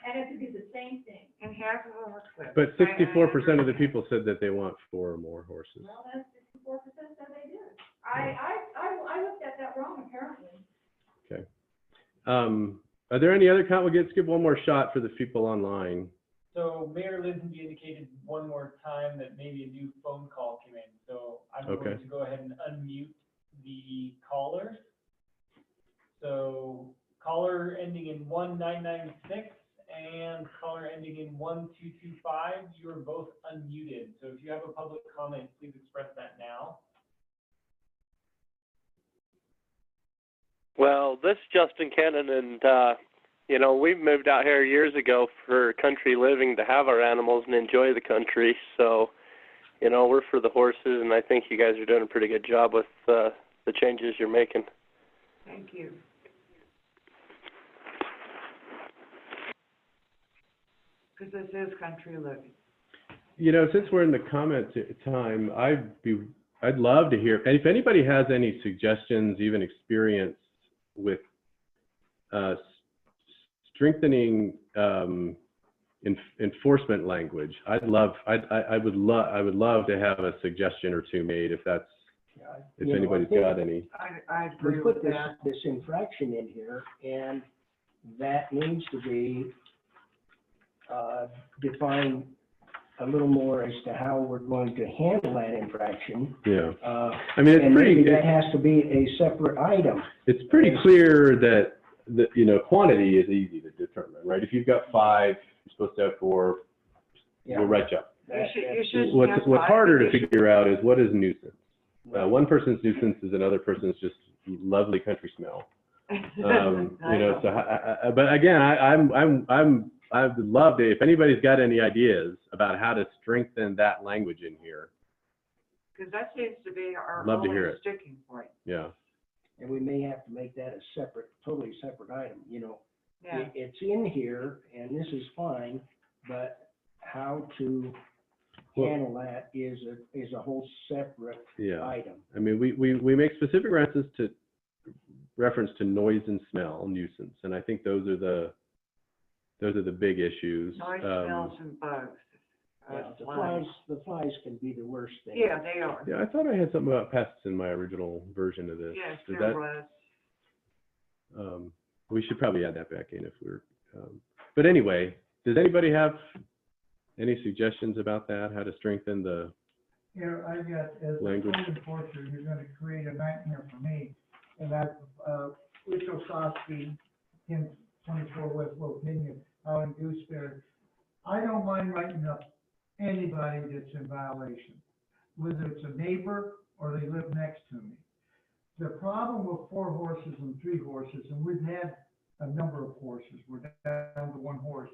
and it could be the same thing. And half of them are clipped. But I 64% of the agree. people said that they want 4 or more horses. Well, then 64% said they did. I looked at that wrong, apparently. Okay. Are there any other comments? We'll skip one more shot for the people online. So Mayor Lindsay indicated one more time that maybe a new phone call came in. So I'm Okay. going to go ahead and unmute the callers. So caller ending in 1996 and caller ending in 1225, you are both unmuted. So if you have a public comment, please express that now. Well, this is Justin Cannon, and we moved out here years ago for country living to have our animals and enjoy the country. So, we're for the horses, and I think you guys are doing a pretty good job with the changes you're making. Thank you. Because this is country living. Since we're in the comment time, I'd love to hear, and if anybody has any suggestions, even experience with strengthening enforcement language, I would love to have a suggestion or two made if that's if You know, I anybody's think got any. I We agree put with this, that. this infraction in here, and that needs to be defined a little more as to how we're going to handle that infraction. Yeah. I mean, it's And pretty, maybe that has to be a separate item. it's pretty clear that, you know, quantity is easy to determine, right? If you've got 5, you're supposed to have 4, you'll write you up. You should What's have harder to five, you figure out is what is nuisance. One person's nuisance is another person's just lovely country smell. should- You know, so, but again, I would love to, if anybody's got any ideas about how to strengthen that language in here, Because that seems to be our Love to only hear it. sticking point. yeah. And we may have to make that a separate, totally separate item, you know. Yeah. It's in here, and this is fine, but how to handle that is a whole separate Yeah. item. I mean, we make specific reference to noise and smell, nuisance, and I think those are the big issues. Noise, smells, and bugs. Yeah, the Flies. flies can be the worst thing. Yeah, they are. Yeah, I thought I had something about pests in my original version of this. Yes, Does there that- was. We should probably add that back in if we're, but anyway, does anybody have any suggestions about that, how to strengthen the, Here, I got, as a Language. code enforcer, you're gonna create a nightmare for me. And that's, Rich Osowski, 1024 West Lothian, out in Gooseberry. I don't mind writing up anybody that's in violation, whether it's a neighbor or they live next to me. The problem with 4 horses and 3 horses, and we've had a number of horses, we're down to 1 horse,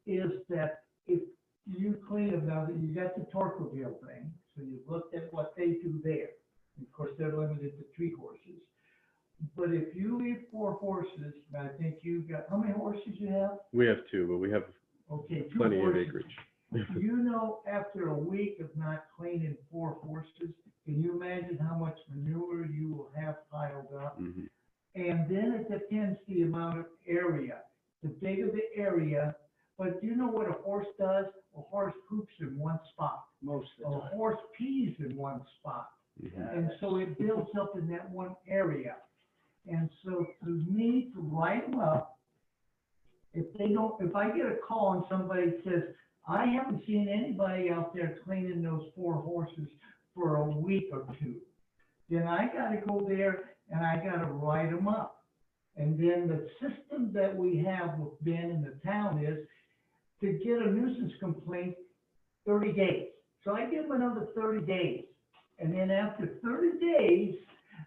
is that if you clean them, now that you got the Torqueville thing, so you looked at what they do there. Of course, they're limited to 3 horses. But if you leave 4 horses, and I think you've got, how many horses you have? we have 2, but we have Okay, 2 plenty of horses. acreage. You know, after a week of not cleaning 4 horses, can you imagine how much manure you will have piled up? Mhm. And then it depends the amount of area. The bigger the area, but do you know what a horse does? A horse poops in one spot. Most A of the time. horse pees in one spot. Mhm. And so it builds up in that one area. And so to me, to write them up, if I get a call and somebody says, I haven't seen anybody out there cleaning those 4 horses for a week or 2, then I gotta go there and I gotta write them up. And then the system that we have with Ben in the town is to get a nuisance complaint 30 days. So I give them another 30 days. And then after 30 days,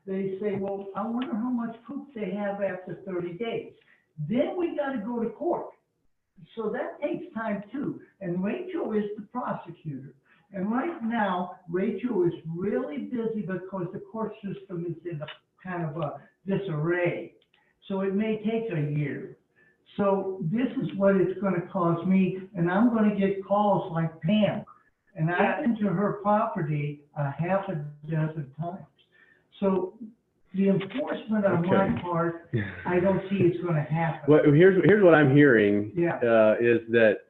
they say, well, I wonder how much poop they have after 30 days. Then we gotta go to court. So that takes time too. And Rachel is the prosecutor. And right now, Rachel is really busy because the court system is in a kind of a disarray. So it may take a year. So this is what it's gonna cost me, and I'm gonna get calls like Pam. And I've been to her property a half a dozen times. So the enforcement on my Okay. part, I don't see it's gonna happen. Well, here's what I'm hearing, Yeah. is that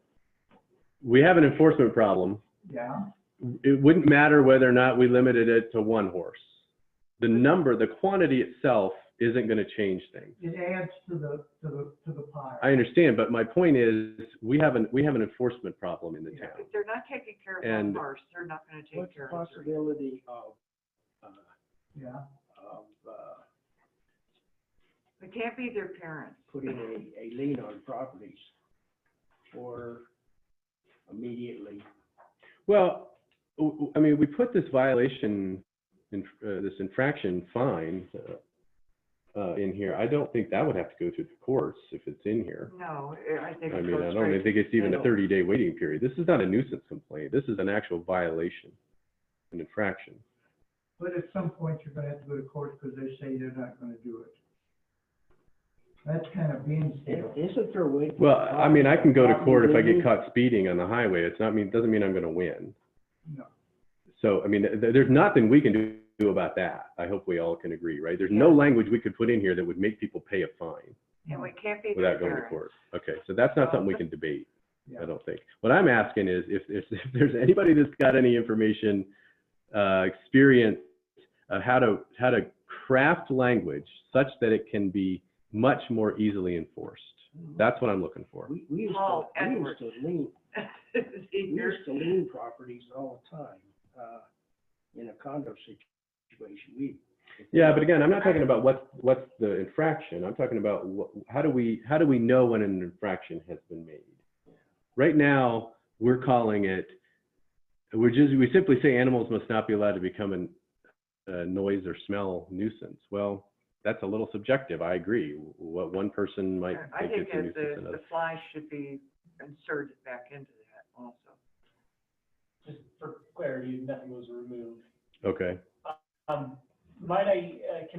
we have an enforcement problem. Yeah, It wouldn't matter whether or not we limited it to 1 horse. The quantity itself isn't going to change things. it adds to the pile. I understand, but my point is, we have an enforcement problem in the town. If they're not taking care of And- one horse, they're not gonna take What's the care of it. possibility of, Yeah, They can't be their parents. putting a lien on properties or immediately? Well, I mean, we put this violation, this infraction fine in here. I don't think that would have to go through the courts if it's in here. No, I think. I it mean, goes I don't straight- even think it's even a No. 30-day waiting period. This is not a nuisance complaint. This is an actual violation, an infraction. but at some point, you're gonna have to go to court because they say they're not gonna do it. That's kind of Ben's deal. Isn't there a way? Well, I mean, I can go to court if I get Property caught speeding on the highway. It's not doesn't mean I'm going to win. No. So, I mean, there's nothing we can do about that. I hope we all can agree, right? There's no language we could put in here that would make people pay a fine And we can't be their without going to parents. court. Okay, so that's not something we can debate, Yeah. I don't think. What I'm asking is if there's anybody that's got any information, experience how to craft language such that it can be much more easily enforced. That's what I'm looking for. We used Paul to Edwards. lien, we used to lien properties all the time, in a condo situation. Yeah, but again, I'm not talking about what's the infraction. I'm talking about how do we know when an infraction has been made? Right now, we're calling it, we simply say animals must not be allowed to become a noise or smell nuisance. Well, that's a little subjective. I agree. What one person might I think think it's a nuisance. the another. flies should be inserted back into that also. Just for clarity, nothing was removed. Okay. Can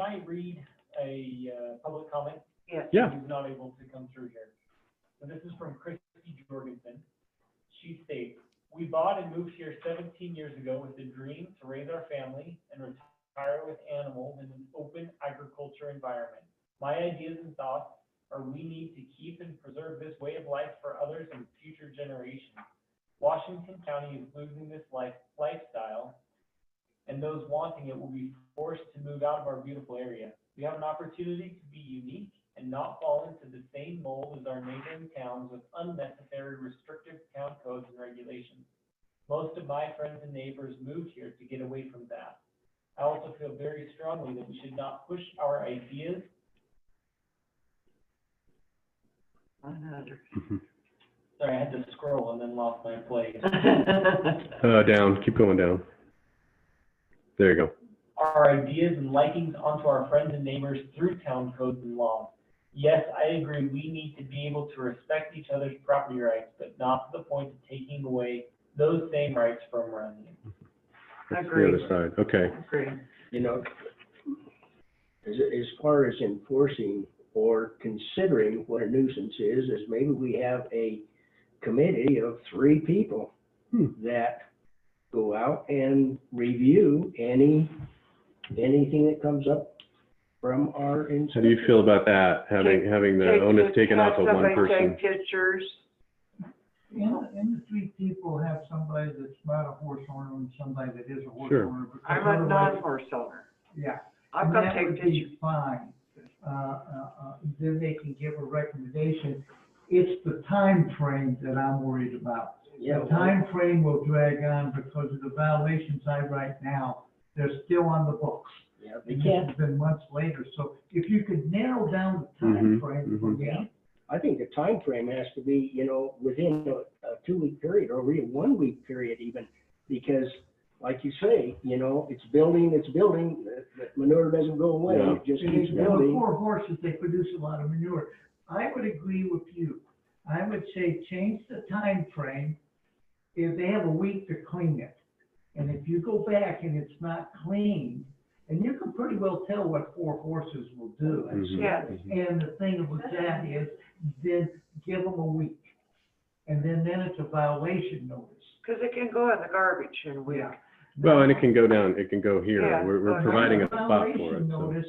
I read a public comment? Yes. Yeah. Who's not able to come through here. So this is from Christy Jorgensen. She states, "We bought and moved here 17 years ago with the dream to raise our family and retire with animals in an open agriculture environment. My ideas and thoughts are we need to keep and preserve this way of life for others and future generations. Washington County is losing this lifestyle, and those wanting it will be forced to move out of our beautiful area. We have an opportunity to be unique and not fall into the same mold as our neighboring towns with unnecessary restrictive town codes and regulations. Most of my friends and neighbors moved here to get away from that. I also feel very strongly that we should not push our ideas." Sorry, I had to scroll and then lost my place. Down. Keep going down. There you go. "Our ideas and likings onto our friends and neighbors through town codes and laws. Yes, I agree, we need to be able to respect each other's property rights, but not to the point of taking away those same rights from residents." That's Agreed. the other side. Okay. Agree. You know, as far as enforcing or considering what a nuisance is maybe we have a committee of 3 people that go out and review anything that comes up from our How do inspection. you feel about that? Having the onus taken off of one Somebody person? take pictures. In the 3 people, have somebody that's not a horse owner and somebody that is a horse Sure. owner. because I'm a otherwise- non-horse owner. Yeah. I've And got that to take would be pictures. fine. Then they can give a recommendation. It's the time frame that I'm worried about. Yeah, The time frame will drag on because of the violations I write now. They're still on the books. yeah, they And can't. this has been months later. So if you could narrow down the time frame for me, I think the time frame has to be, within a 2-week period or even 1-week period even, because like you say, it's building, the manure doesn't go away, Yeah. it just and keeps these building. poor horses, they produce a lot of manure. I would agree with you. I would say change the time frame. If they have a week to clean it, and if you go back and it's not cleaned, and you can pretty well tell what 4 horses will do. Yeah. And the thing with that is, then give them a week. And then it's a violation notice. Because it can go in the garbage in a week. Yeah. Well, and it can go down, it can go here. Yeah. We're providing a spot for it. Violation So. notice,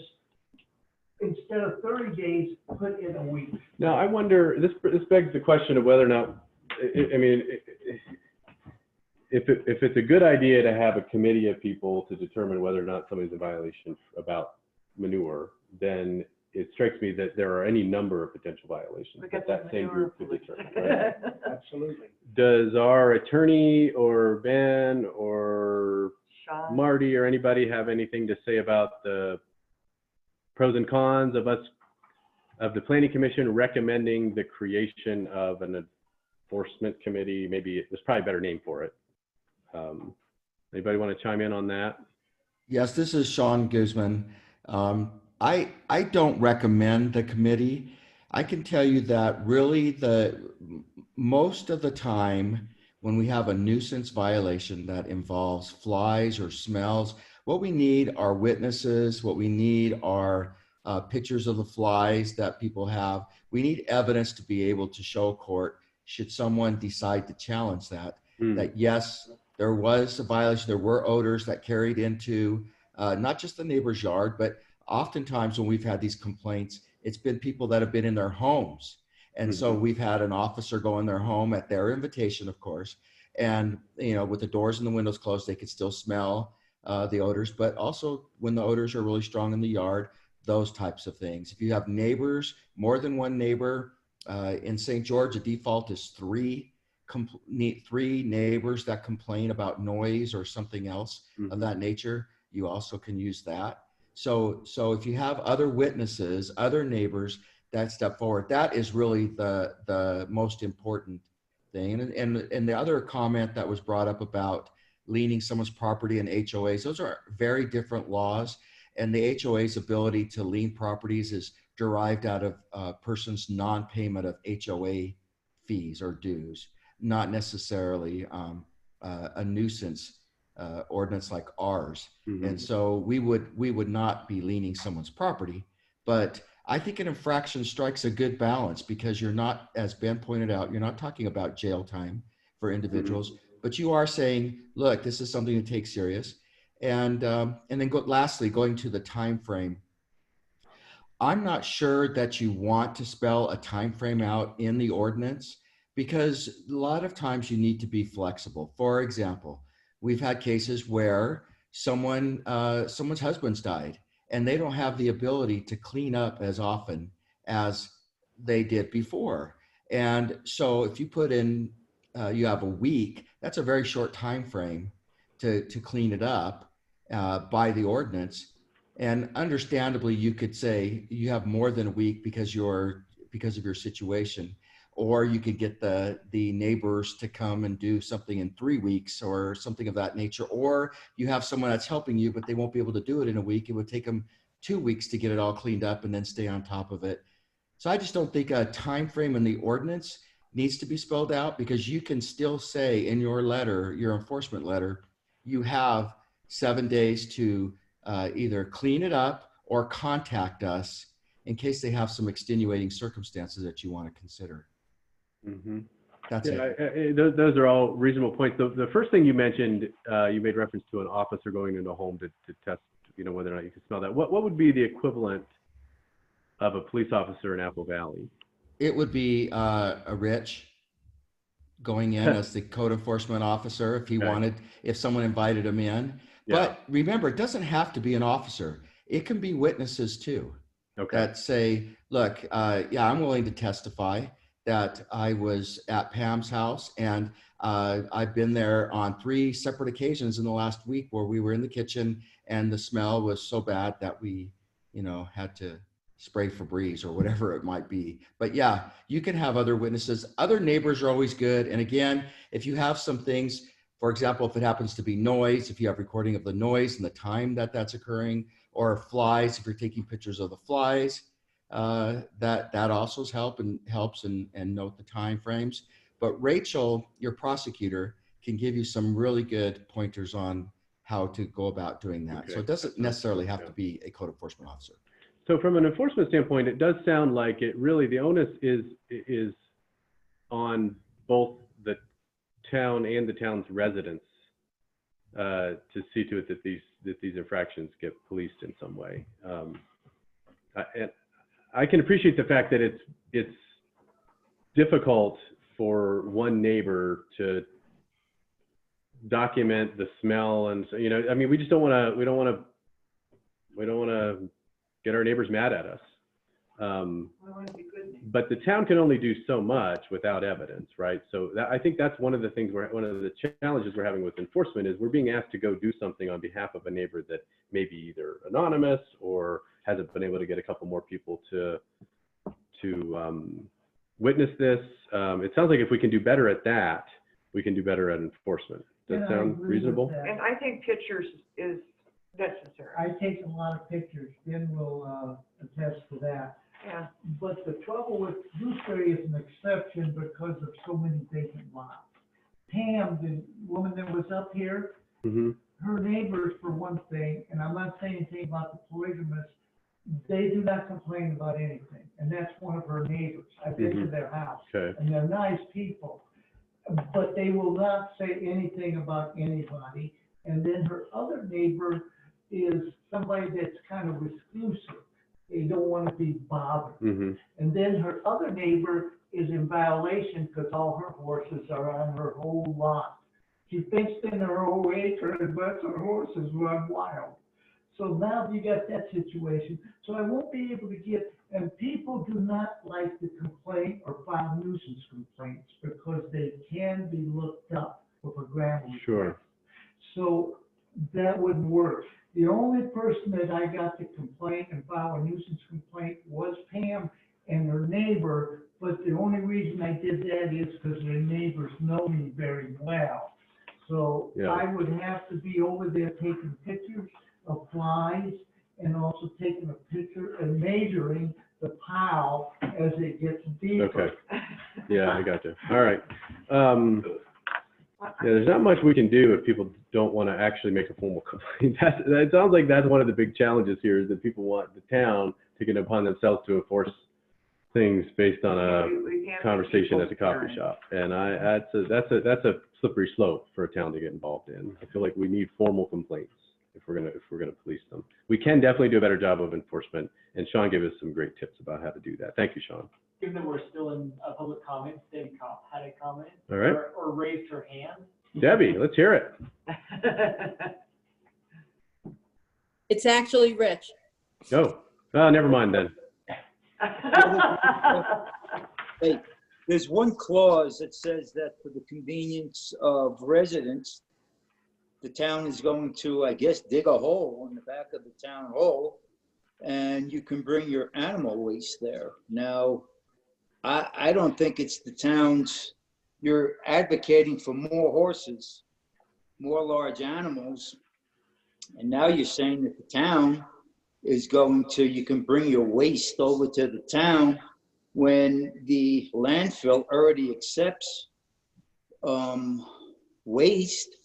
instead of 30 days, put in a week. Now, I wonder, this begs the question of whether or not, I mean, if it's a good idea to have a committee of people to determine whether or not somebody's in violation about manure, then it strikes me that there are any number of potential violations We that got that the same manure group could police. determine. Right? Absolutely. Does our attorney or Ben or Sean? Marty or anybody have anything to say about the pros and cons of the planning commission recommending the creation of an enforcement committee? Maybe there's probably a better name for it. Anybody want to chime in on that? Yes, this is Sean Guzman. I don't recommend the committee. I can tell you that really most of the time when we have a nuisance violation that involves flies or smells, what we need are witnesses, what we need are pictures of the flies that people have. We need evidence to be able to show court, should someone decide to challenge that, that yes, there was a violation, there were odors that carried into not just the neighbor's yard, but oftentimes when we've had these complaints, it's been people that have been in their homes. And so we've had an officer go in their home at their invitation, of course, and with the doors and the windows closed, they could still smell the odors, but also when the odors are really strong in the yard, those types of things. If you have neighbors, more than one neighbor, in St. George, the default is three neighbors that complain about noise or something else of that nature. You also can use that. So if you have other witnesses, other neighbors that step forward, that is really the most important thing. And the other comment that was brought up about leaning someone's property and HOAs, those are very different laws. And the HOA's ability to lien properties is derived out of a person's non-payment of HOA fees or dues, not necessarily a nuisance ordinance like ours. And so we would not be liening someone's property, but I think an infraction strikes a good balance, because you're not, as Ben pointed out, you're not talking about jail time for individuals, but you are saying, look, this is something to take serious. And then lastly, going to the time frame. I'm not sure that you want to spell a time frame out in the ordinance, because a lot of times you need to be flexible. For example, we've had cases where someone's husband's died, and they don't have the ability to clean up as often as they did before. And so if you put in, you have a week, that's a very short time frame to clean it up by the ordinance. And understandably, you could say you have more than a week because of your situation, or you could get the neighbors to come and do something in 3 weeks or something of that nature, or you have someone that's helping you, but they won't be able to do it in a week. It would take them 2 weeks to get it all cleaned up and then stay on top of it. So I just don't think a time frame in the ordinance needs to be spelled out, because you can still say in your letter, your enforcement letter, you have 7 days to either clean it up or contact us in case they have some extenuating circumstances that you want to consider. That's it. Those are all reasonable points. The first thing you mentioned, you made reference to an officer going into a home to test, whether or not you can smell that. What would be the equivalent of a police officer in Apple Valley? It would be a Rich going in as the code enforcement officer if he wanted, if someone invited him in. But remember, it doesn't have to be an officer. It can be witnesses too. That say, look, I'm willing to testify that I was at Pam's house, and I've been there on 3 separate occasions in the last week where we were in the kitchen and the smell was so bad that we, had to spray Febreze or whatever it might be. But yeah, you can have other witnesses. Other neighbors are always good. And again, if you have some things, for example, if it happens to be noise, if you have recording of the noise and the time that that's occurring, or flies, if you're taking pictures of the flies, that also helps and note the time frames. But Rachel, your prosecutor, can give you some really good pointers on how to go about doing that. So it doesn't necessarily have to be a code enforcement officer. So from an enforcement standpoint, it does sound like it really, the onus is on both the town and the town's residents to see to it that these infractions get policed in some way. And I can appreciate the fact that it's difficult for one neighbor to document the smell, and so, I mean, we don't want to get our neighbors mad at us. But the town can only do so much without evidence, right? So I think that's one of the things one of the challenges we're having with enforcement is we're being asked to go do something on behalf of a neighbor that may be either anonymous or hasn't been able to get a couple more people to witness this. It sounds like if we can do better at that, we can do better at enforcement. Does that sound reasonable? And I think pictures is necessary. I take a lot of pictures. Ben will attest to that. Yeah. But the trouble with Gooseberry is an exception because of so many vacant lots. Pam, the woman that was up here, her neighbors, for one thing, and I'm not saying anything about the polygamists, they do not complain about anything. And that's one of her neighbors. I've been to their house. And they're nice people. But they will not say anything about anybody. And then her other neighbor is somebody that's kind of exclusive. They don't want to be bothered. And then her other neighbor is in violation because all her horses are on her whole lot. She fenced in her whole acre and lets her horses run wild. So now you got that situation. So I won't be able to get, and people do not like to complain or file nuisance complaints because they can be looked up with a gravel. Sure. So that wouldn't work. The only person that I got to complain and file a nuisance complaint was Pam and her neighbor, but the only reason I did that is because their neighbors know me very well. So Yeah. I would have to be over there taking pictures of flies and also taking a picture and measuring the pile as it gets deeper. Okay. Yeah, I got you. All right. Yeah, there's not much we can do if people don't want to actually make a formal complaint. That sounds like that's one of the big challenges here, is that people want the town taking it upon themselves to enforce things based on a conversation at the coffee shop. And that's a slippery slope for a town to get involved in. I feel like we need formal complaints if we're gonna police them. We can definitely do a better job of enforcement, and Sean gave us some great tips about how to do that. Thank you, Sean. Given that we're still in public comment, Debbie had a comment. All right. Or raised her hand. Debbie, let's hear it. It's actually Rich. Go. Oh, never mind then. Hey, there's one clause that says that for the convenience of residents, the town is going to, I guess, dig a hole in the back of the town hall, and you can bring your animal waste there. Now, I don't think it's the town's, you're advocating for more horses, more large animals, and now you're saying that the town is going to, you can bring your waste over to the town when the landfill already accepts waste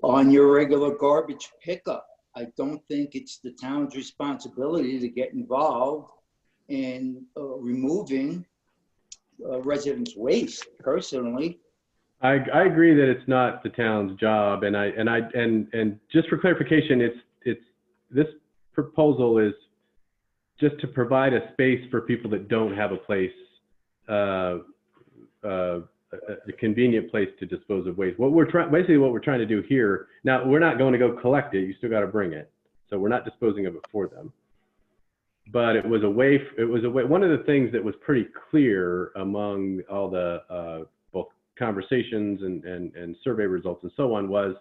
on your regular garbage pickup. I don't think it's the town's responsibility to get involved in removing residents' waste, personally. I agree that it's not the town's job, and just for clarification, it's this proposal is just to provide a space for people that don't have a place, a convenient place to dispose of waste. Basically what we're trying to do here, now we're not going to go collect it, you still got to bring it. So we're not disposing of it for them. But it was a way, one of the things that was pretty clear among all the both conversations and survey results and so on was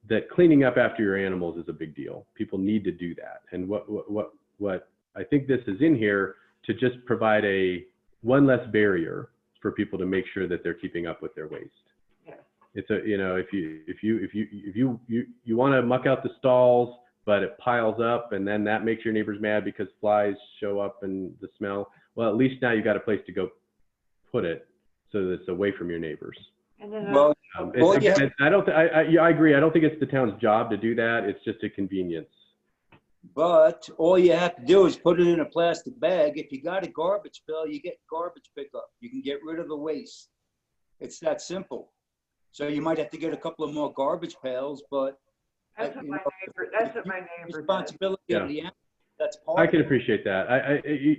that cleaning up after your animals is a big deal. People need to do that. And what I think this is in here to just provide one less barrier for people to make sure that they're keeping up with their waste. Yeah. It's if you want to muck out the stalls, but it piles up and then that makes your neighbors mad because flies show up and the smell. Well, at least now you got a place to go put it so that it's away from your neighbors. And then, I agree. I don't think it's the town's job to do that. It's just a convenience. But all you have to do is put it in a plastic bag. If you got a garbage bill, you get garbage pickup. You can get rid of the waste. It's that simple. So you might have to get a couple of more garbage pails, but that's what my neighbor responsibility does. of the animal. That's part I can appreciate that.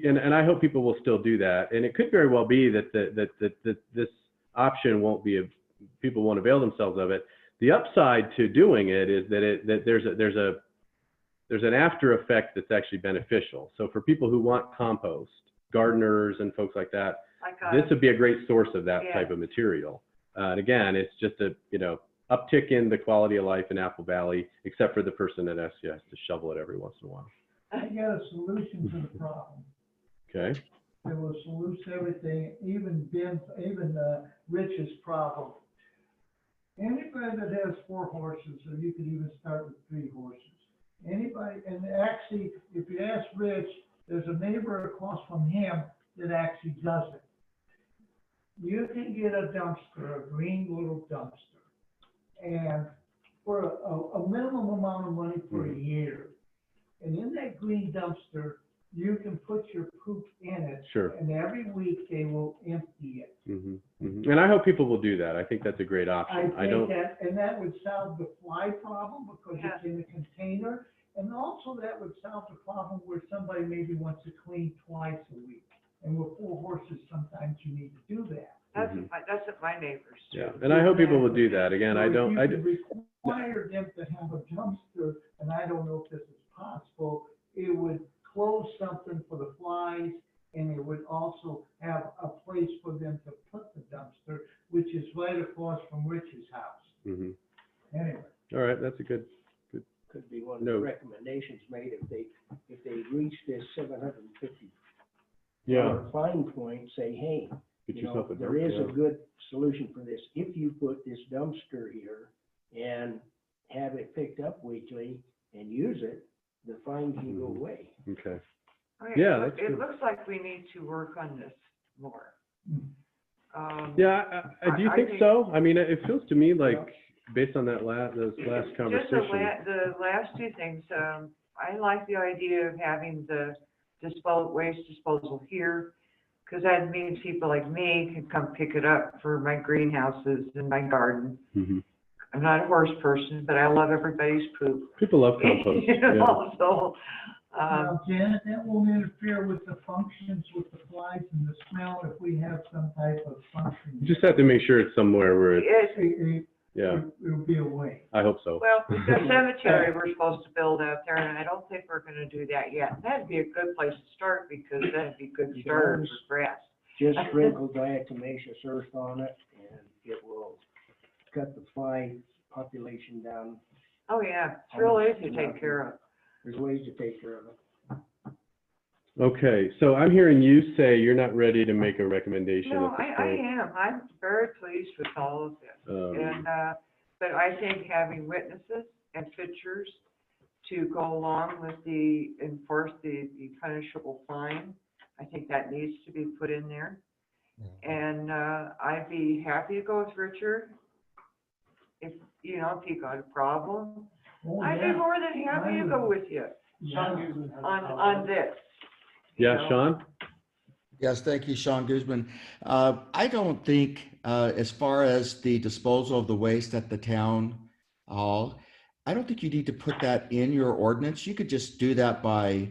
And I hope people will still do that. And it could very well be that this option won't be people won't avail themselves of it. The upside to doing it is that there's an after effect that's actually beneficial. So for people who want compost, gardeners and folks like that, this would be a great source of that type of material. And again, it's just a uptick in the quality of life in Apple Valley, except for the person that actually has to shovel it every once in a while. I got a solution to the problem. Okay. It will solution everything, even Rich's problem. Anybody that has 4 horses, or you could even start with 3 horses. Anybody, and actually, if you ask Rich, there's a neighbor across from him that actually does it. You can get a dumpster, a green little dumpster, and for a minimum amount of money for a year. And in that green dumpster, you can put your poop in it. Sure. And every week they will empty it. Mm-hmm. Mm-hmm. And I hope people will do that. I think that's a great option. That would solve the fly problem because it's in a container. And also that would solve the problem where somebody maybe wants to clean twice a week. And with 4 horses, sometimes you need to do that. That's, Mhm. that's what my neighbors do. Yeah, and I hope people will do that. Again, I don't, Or if you could require them to have a dumpster, and I don't know if this is possible, it would close something for the flies, and it would also have a place for them to put the dumpster, which is right across from Rich's house. Mhm. Anyway. All right, that's a good, Could be one of the No. recommendations made if they reach this $750 yeah, fine point, say, hey, get you know, yourself a there is a dump, good solution for this. If you put this dumpster here and have it picked up weekly and use it, the fine can go Mhm. away. yeah. Okay. Okay, Yeah, so that's it good. looks like we need to work on this more. Yeah, do you I think think- so? I mean, it feels to me like, based on that those last Just conversations. the last two things, I like the idea of having the waste disposal here, because that means people like me can come pick it up for my greenhouses and my garden. Mhm. I'm not a horse person, but I love everybody's poop. People love compost, You yeah. know, so, Now, Janet, that won't interfere with the functions, with the flies and the smell if we have some type of function. You just have to make sure it's somewhere where it's, it, yeah, It'll be away. I hope so. well, the cemetery we're supposed to build out there, and I don't think we're gonna do that yet. That'd be a good place to start, because that'd be good starter for grass. Just sprinkle diatomaceous earth on it and it will cut the fly population down. Oh, yeah, it's real easy to take care of. There's ways to take care of it. Okay, so I'm hearing you say you're not ready to make a recommendation No, at this I point. am. I'm very pleased with all of this. And, but I think having witnesses and pictures to go along with enforce the punishable fine, I think that needs to be put in there. And, I'd be happy to go with Richard. If, you he got a problem, Oh, I'd be yeah. more than happy to go with you Yeah. on this. Yeah, Sean? Yes, thank you, Sean Guzman. I don't think, as far as the disposal of the waste at the town hall, I don't think you need to put that in your ordinance. You could just do that by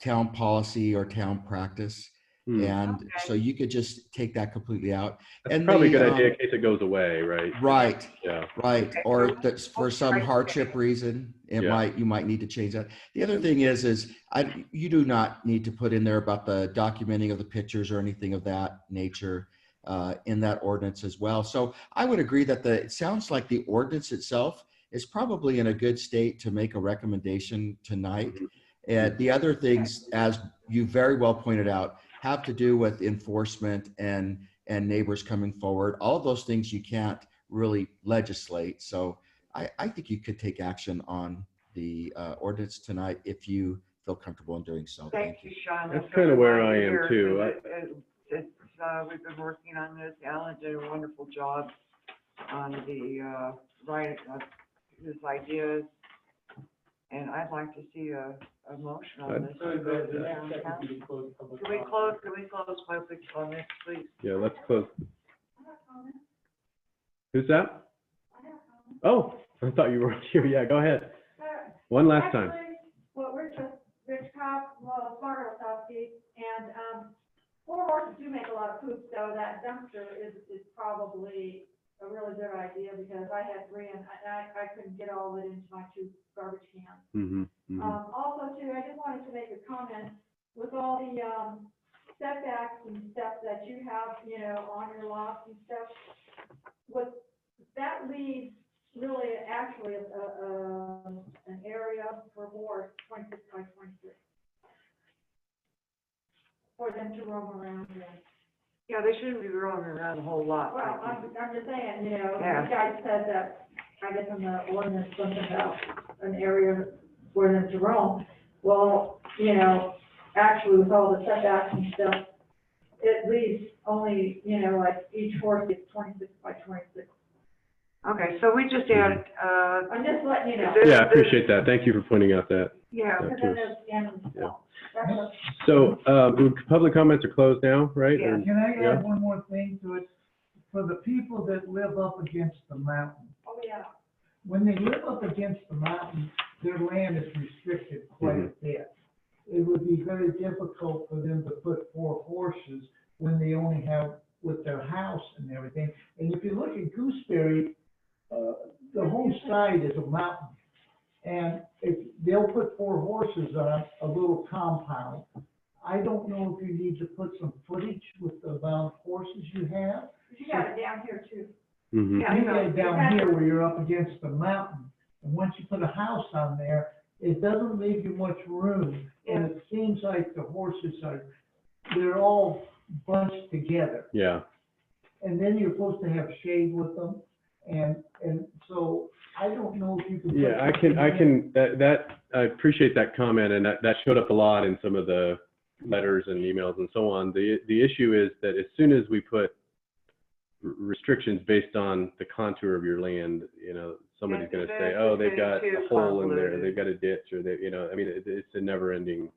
town policy or town practice. And so you could just take that completely out. That's And probably a the, good idea in case it goes away, right? Right. Yeah. Right, or that's for some hardship reason, Yeah. you might need to change that. The other thing is you do not need to put in there about the documenting of the pictures or anything of that nature in that ordinance as well. So I would agree that it sounds like the ordinance itself is probably in a good state to make a recommendation tonight. And the other things, as you very well pointed out, have to do with enforcement and neighbors coming forward. All of those things you can't really legislate. So I think you could take action on the ordinance tonight if you feel comfortable in doing so. Thank you, Sean. That's kind of where I am Here, too. 'cause we've been working on this. Alan did a wonderful job on the, writing of his ideas. And I'd like to see a motion on this. So the next step would be to close public Can we comment. close public comments, please? Yeah, let's close. Who's that? Oh, I thought you were here. Yeah, go ahead. One last time. Actually, well, Rich Cobb, well, Margaret Osowski, and, 4 horses do make a lot of poop, so that dumpster is probably a really good idea, because I had 3 and I couldn't get all of it into my 2 garbage cans. Mm-hmm. Also too, I just wanted to make a comment with all the, setbacks and stuff that you have, on your lots and stuff. That leaves really actually an area for more 26 by 26. For them to roam around in. Yeah, they shouldn't be roaming around a whole lot. Well, I'm just saying, you Yeah. guys said that, I guess in the ordinance, something about an area for them to roam. Well, actually with all the setbacks and stuff, it leaves only, like each horse gets 26 by 26. Okay, so we just added, I'm just letting you know. Yeah, I appreciate that. Thank you for pointing out that. Yeah. Because then there's the end of the Yeah. That's So, public comments are closed now, right? Or- Can I yeah? add one more thing to it? For the people that live up against the mountain, Oh, yeah. when they live up against the mountain, their land is restricted quite a bit. It would be very difficult for them to put 4 horses when they only have with their house and everything. And if you look at Gooseberry, the whole side is a mountain. And if, they'll put 4 horses on a little compound. I don't know if you need to put some footage with the amount of horses you have. You got it down here too. Mhm. Yeah, You got it down here where you're up against the mountain, and once you put a house on there, it doesn't leave you much room. And it seems like the horses they're all bunched together. Yeah. And then you're supposed to have shade with them, and so I don't know if you can. Yeah, I can, I appreciate that comment, and that showed up a lot in some of the letters and emails and so on. The issue is that as soon as we put restrictions based on the contour of your land, you know, somebody's going to say, oh, they've got a hole in there, they've got a ditch, or they, you know, I mean, it's a never ending.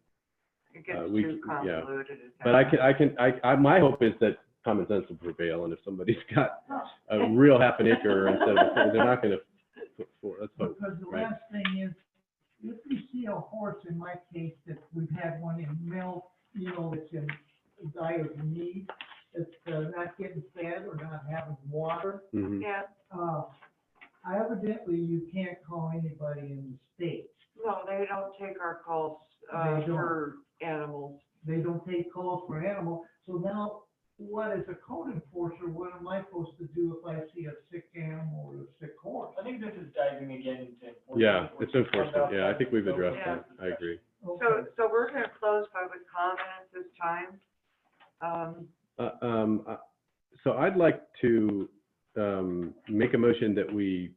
It gets too convoluted. But my hope is that common sense will prevail, and if somebody's got a real half an acre instead of, they're not going to put 4, let's hope, Because the right? last thing is, if you see a horse, in my case, that we've had one in milk, you know, it's in dire need, it's not getting fed or not having water. Mhm. Yeah, Evidently, you can't call anybody in the state. no, they don't take our calls, They don't. for animals. They don't take calls for animal. So now, what as a code enforcer, what am I supposed to do if I see a sick animal or a sick horse? I think this is diving again into enforcement. Yeah, it's enforcement. Yeah, I think we've addressed Yeah. that. I agree. Okay. So we're gonna close public comment at this time. So I'd like to make a motion that we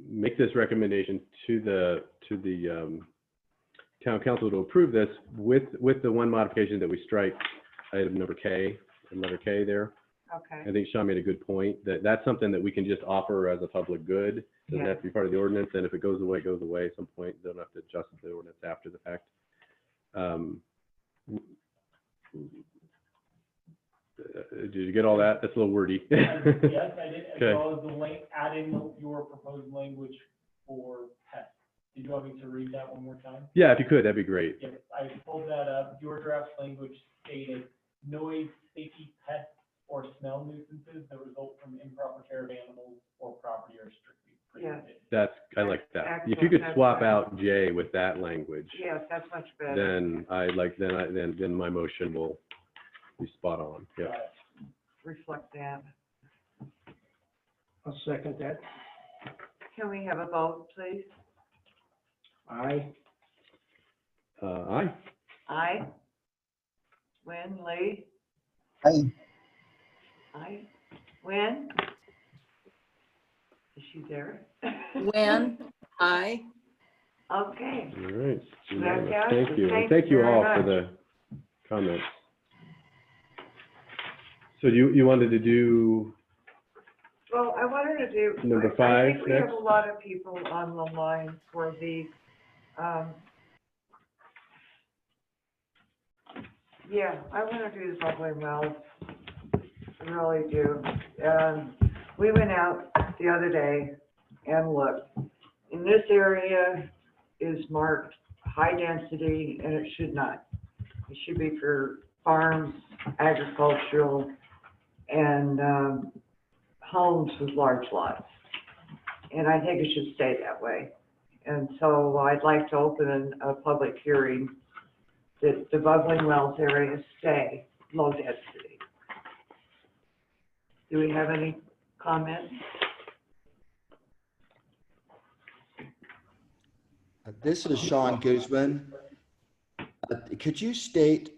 make this recommendation to the town council to approve this with the one modification that we strike item number K, and letter K there. Okay. I think Sean made a good point, that that's something that we can just offer as a public good. Doesn't have to be part of the ordinance, and if it goes away, it goes away at some point. Don't have to adjust the ordinance after the fact. Did you get all that? That's a little wordy. Yes, I did, as Okay. well as the link, adding your proposed language for pests. Did you want me to read that one more time? Yeah, if you could, that'd be great. Yes, I pulled that up. Your draft language stated noise, safety, pest, or smell nuisances that result from improper care of animals or property are strictly prohibited. I like that. If you Excellent, could that's swap right. out J with that language, Yes, that's much better. then then my motion will be spot on. Yeah. Reflect that. I'll second that. Can we have a vote, please? Aye. Aye. Aye. Win, Lee? Aye. Aye. Win? Is she there? When, aye. Okay. All right. Fantastic. Thank you. And Thank thank you you very all for much. the comments. So you wanted to do, Well, I wanted to do. Number I 5 think we have next? a lot of people on the line for the, yeah, I want to do the bubbling wells. I really do. We went out the other day and looked. And this area is marked high density, and it should not. It should be for farms, agricultural, and homes with large lots. And I think it should stay that way. And so I'd like to open a public hearing that the bubbling wells area stay low density. Do we have any comments? This is Sean Guzman. Could you state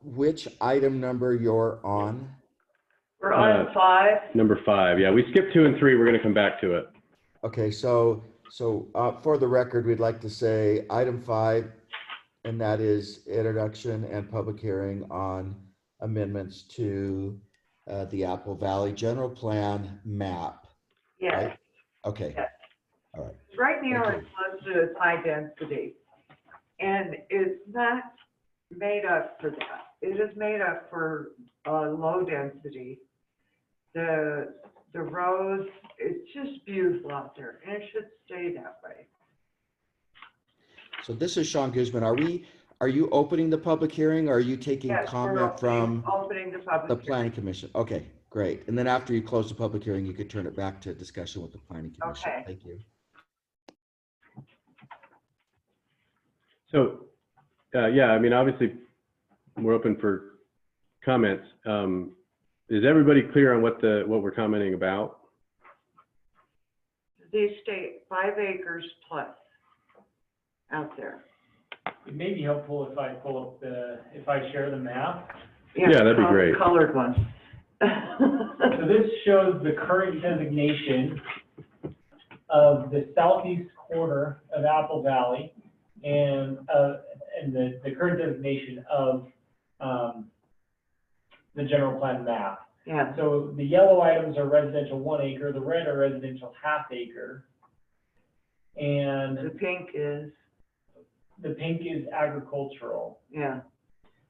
which item number you're on? We're on 5. number 5. Yeah, we skipped 2 and 3. We're going to come back to it. Okay, so for the record, we'd like to say item 5, and that is introduction and public hearing on amendments to the Apple Valley General Plan map. Yes. Right? Okay. Yes. All right. Right now, Thank it's listed as high density, and it's not made up for that. It is made up for low density. The roads, it's just beautiful out there, and it should stay that way. So this is Sean Guzman. are you opening the public hearing or are you taking Yes, we're comment from opening the the public. planning commission? Okay, great. And then after you close the public hearing, you could turn it back to discussion with the planning commission. Okay. Thank you. So, yeah, I mean, obviously, we're open for comments. Is everybody clear on what we're commenting about? These state 5 acres plus out there. It may be helpful if I if I share the map. Yeah, that'd be great. Colored one. So this shows the current designation of the southeast corner of Apple Valley and the current designation of the general plan map. Yeah. So the yellow items are residential 1 acre, the red are residential ½ acre. And The pink is, agricultural. yeah.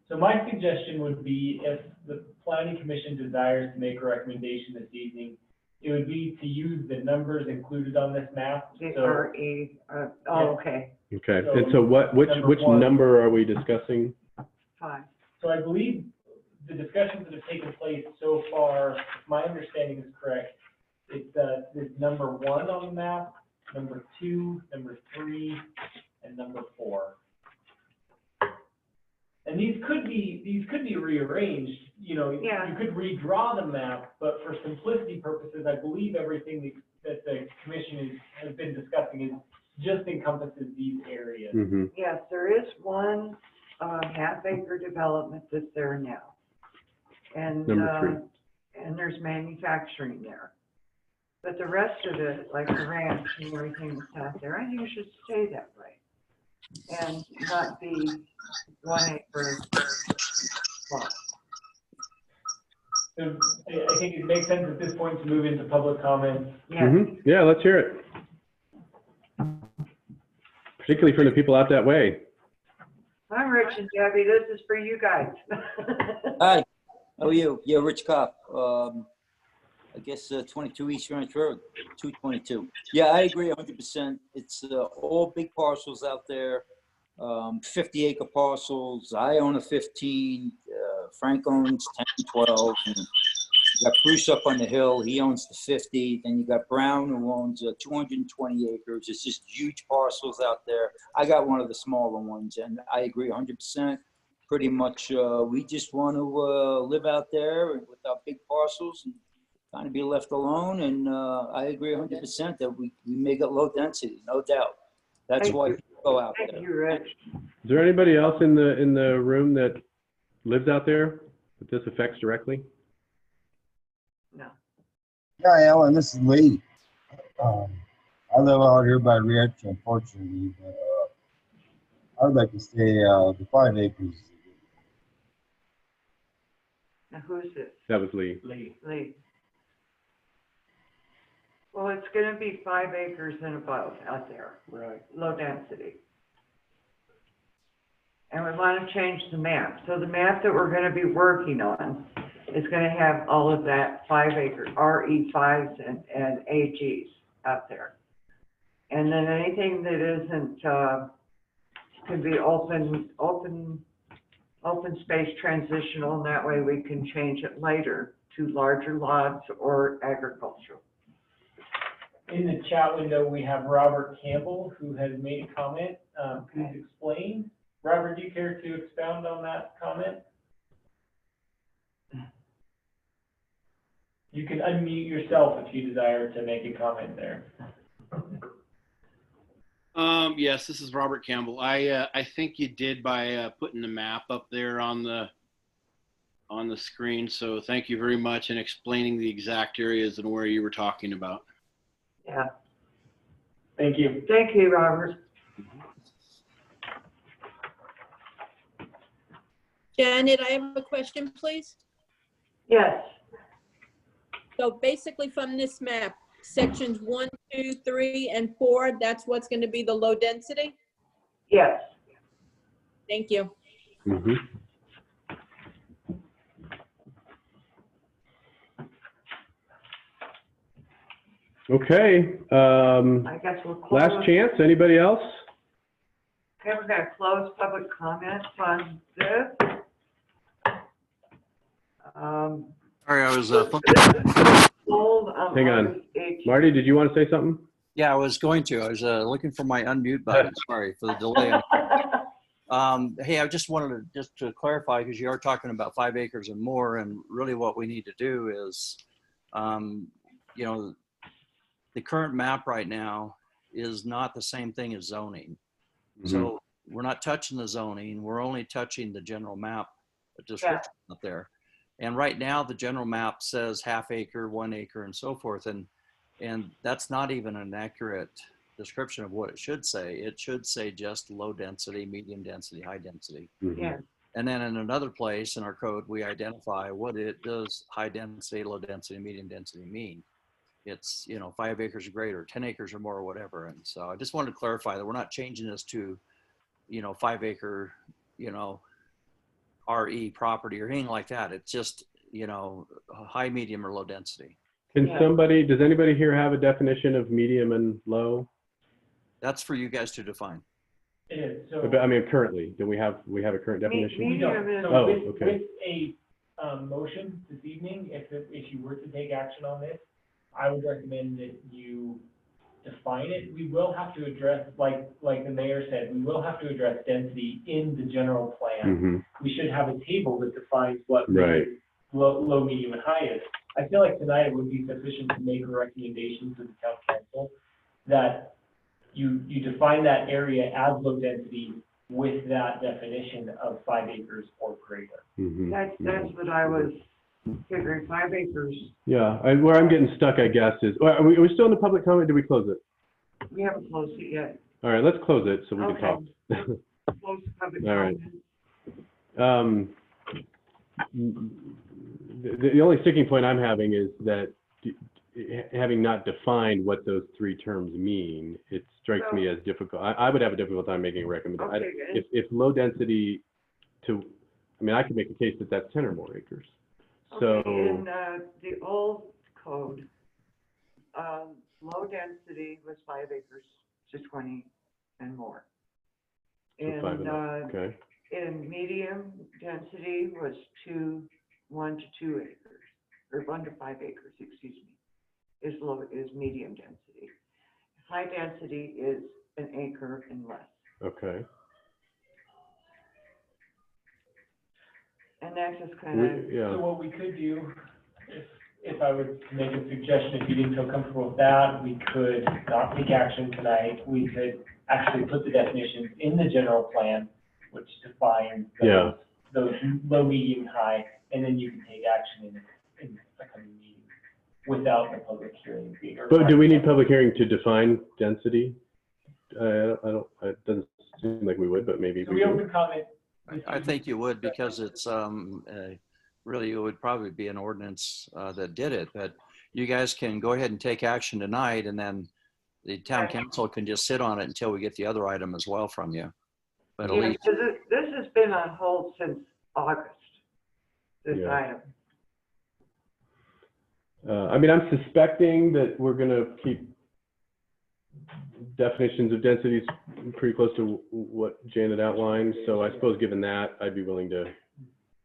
So my suggestion would be if the planning commission desires to make a recommendation this evening, it would be to use the numbers included on this map. The So, RE, yeah. okay, Okay, and so which Number 1. number are we discussing? 5. So I believe the discussions that have taken place so far, if my understanding is correct, it's number 1 on the map, number 2, number 3, and number 4. And these could be rearranged, you know, Yeah. you could redraw the map, but for simplicity purposes, I believe everything that the commission has been discussing is just encompasses these areas. Mm-hmm. Yes, there is one ½ acre development that's there now. And, Number 3. and there's manufacturing there. But the rest of it, like the ranch and everything that's out there, I think it should stay that way. And not be 1 acre lot. So I think it makes sense at this point to move into public comments. Yeah, Mm-hmm. Yeah, let's hear it. Particularly from the people out that way. I'm Rich and Debbie, this is for you guys. Hi, how are you? Yeah, Rich Kopp. I guess 22 East Ranch Road, 222. Yeah, I agree 100%. It's all big parcels out there, 50-acre parcels. I own a 15. Frank owns 10, 12. And you got Bruce up on the hill. He owns the 50. Then you got Brown who owns 220 acres. It's just huge parcels out there. I got one of the smaller ones, and I agree 100%. Pretty much, we just want to live out there with our big parcels and kind of be left alone. And I agree 100% that we make it low density, no doubt. That's Thank why you. people go out Thank there. you, Rich. Is there anybody else in the room that lives out there that this affects directly? No. Hi, Ellen, this is Lee. I live out here by Rich, unfortunately, but I would like to stay the 5 acres. Now, who's this? That was Lee. Lee. Well, it's gonna be 5 acres and above out there. Right. Low density. And we want to change the map. So the map that we're going to be working on is going to have all of that 5 acre RE5s and AGs out there. And then anything that isn't, can be open space transitional, and that way we can change it later to larger lots or agricultural. In the chat window, we have Robert Campbell, who has made a comment. Please explain. Robert, do you care to expound on that comment? You can unmute yourself if you desire to make a comment there. Yes, this is Robert Campbell. I think you did by putting the map up there on the screen. So thank you very much and explaining the exact areas and where you were talking about. Yeah. Thank you. Thank you, Robert. Janet, I have a question, please. Yes. So basically from this map, sections 1, 2, 3, and 4, that's what's going to be the low density? Yes. Thank you. Mm-hmm. Okay, I guess we'll close. last chance, anybody else? Okay, we're gonna close public comments on this. Sorry, I was, Hold Hang on. Marty, did you want to say something? yeah, I was going to. I was looking for my unmute button. Sorry for the delay. Hey, I just wanted to clarify, because you are talking about 5 acres and more, and really what we need to do is, you know, the current map right now is not the same thing as zoning. So we're not touching the zoning. We're only touching the general map description up there. And right now, the general map says ½ acre, 1 acre, and so forth. And that's not even an accurate description of what it should say. It should say just low density, medium density, high density. Yeah. And then in another place in our code, we identify what it does high density, low density, medium density mean. It's, you know, 5 acres or greater, 10 acres or more, or whatever. And so I just wanted to clarify that we're not changing this to, you know, 5 acre, you know, RE property or anything like that. It's just, you know, high, medium, or low density. Can somebody, does anybody here have a definition of medium and low? That's for you guys to define. It is, so. I mean, currently, do we have a current definition? We don't. So Oh, with, okay. with a motion this evening, if you were to take action on this, I would recommend that you define it. We will have to address, like the mayor said, we will have to address density in the general plan. We should have a table that defines what low, medium, and high is. I feel like tonight it would be sufficient to make a recommendation to the town council that you define that area as low density with that definition of 5 acres or greater. That's what I was figuring, 5 acres. Yeah, where I'm getting stuck, I guess, is, are we still in the public comment? Did we close it? We haven't closed it yet. All right, let's close it so we can talk. Close the public All right. comment. The only sticking point I'm having is that having not defined what those 3 terms mean, it strikes me as difficult. I would have a difficult time making a recommendation. Okay, If low density I mean, I could make a case that that's 10 or more acres. So in the old code, low density was 5 acres to 20 and more. And okay. in medium density was 1 to 2 acres, or 1 to 5 acres, excuse me, is medium density. High density is an acre and less. Okay. And that's just kind of. So what we could do, if I would make a suggestion, if you didn't feel comfortable with that, we could not take action tonight. We could actually put the definitions in the general plan, which defines those low, medium, high, and then you can take action in the coming meeting without the public hearing being. But do we need public hearing to define density? I don't, it doesn't seem like we would, but maybe we open comment. I think you would, because it's really, it would probably be an ordinance that did it, but you guys can go ahead and take action tonight, and then the town council can just sit on it until we get the other item as well from you. But at least this has been on hold since August, this item. I mean, I'm suspecting that we're going to keep definitions of densities pretty close to what Janet outlined. So I suppose given that, I'd be willing to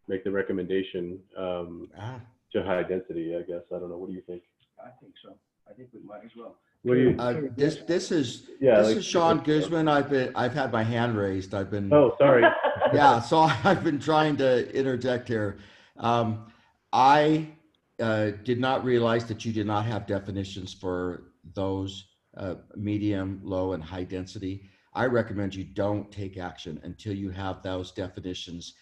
make the recommendation to high density, I guess. I don't know. What do you think? I think so. I think we might as well. What do you? This is Sean Guzman. I've had my hand raised. I've been. Oh, sorry. Yeah, so I've been trying to interject here. I did not realize that you did not have definitions for those medium, low, and high density. I recommend you don't take action until you have those definitions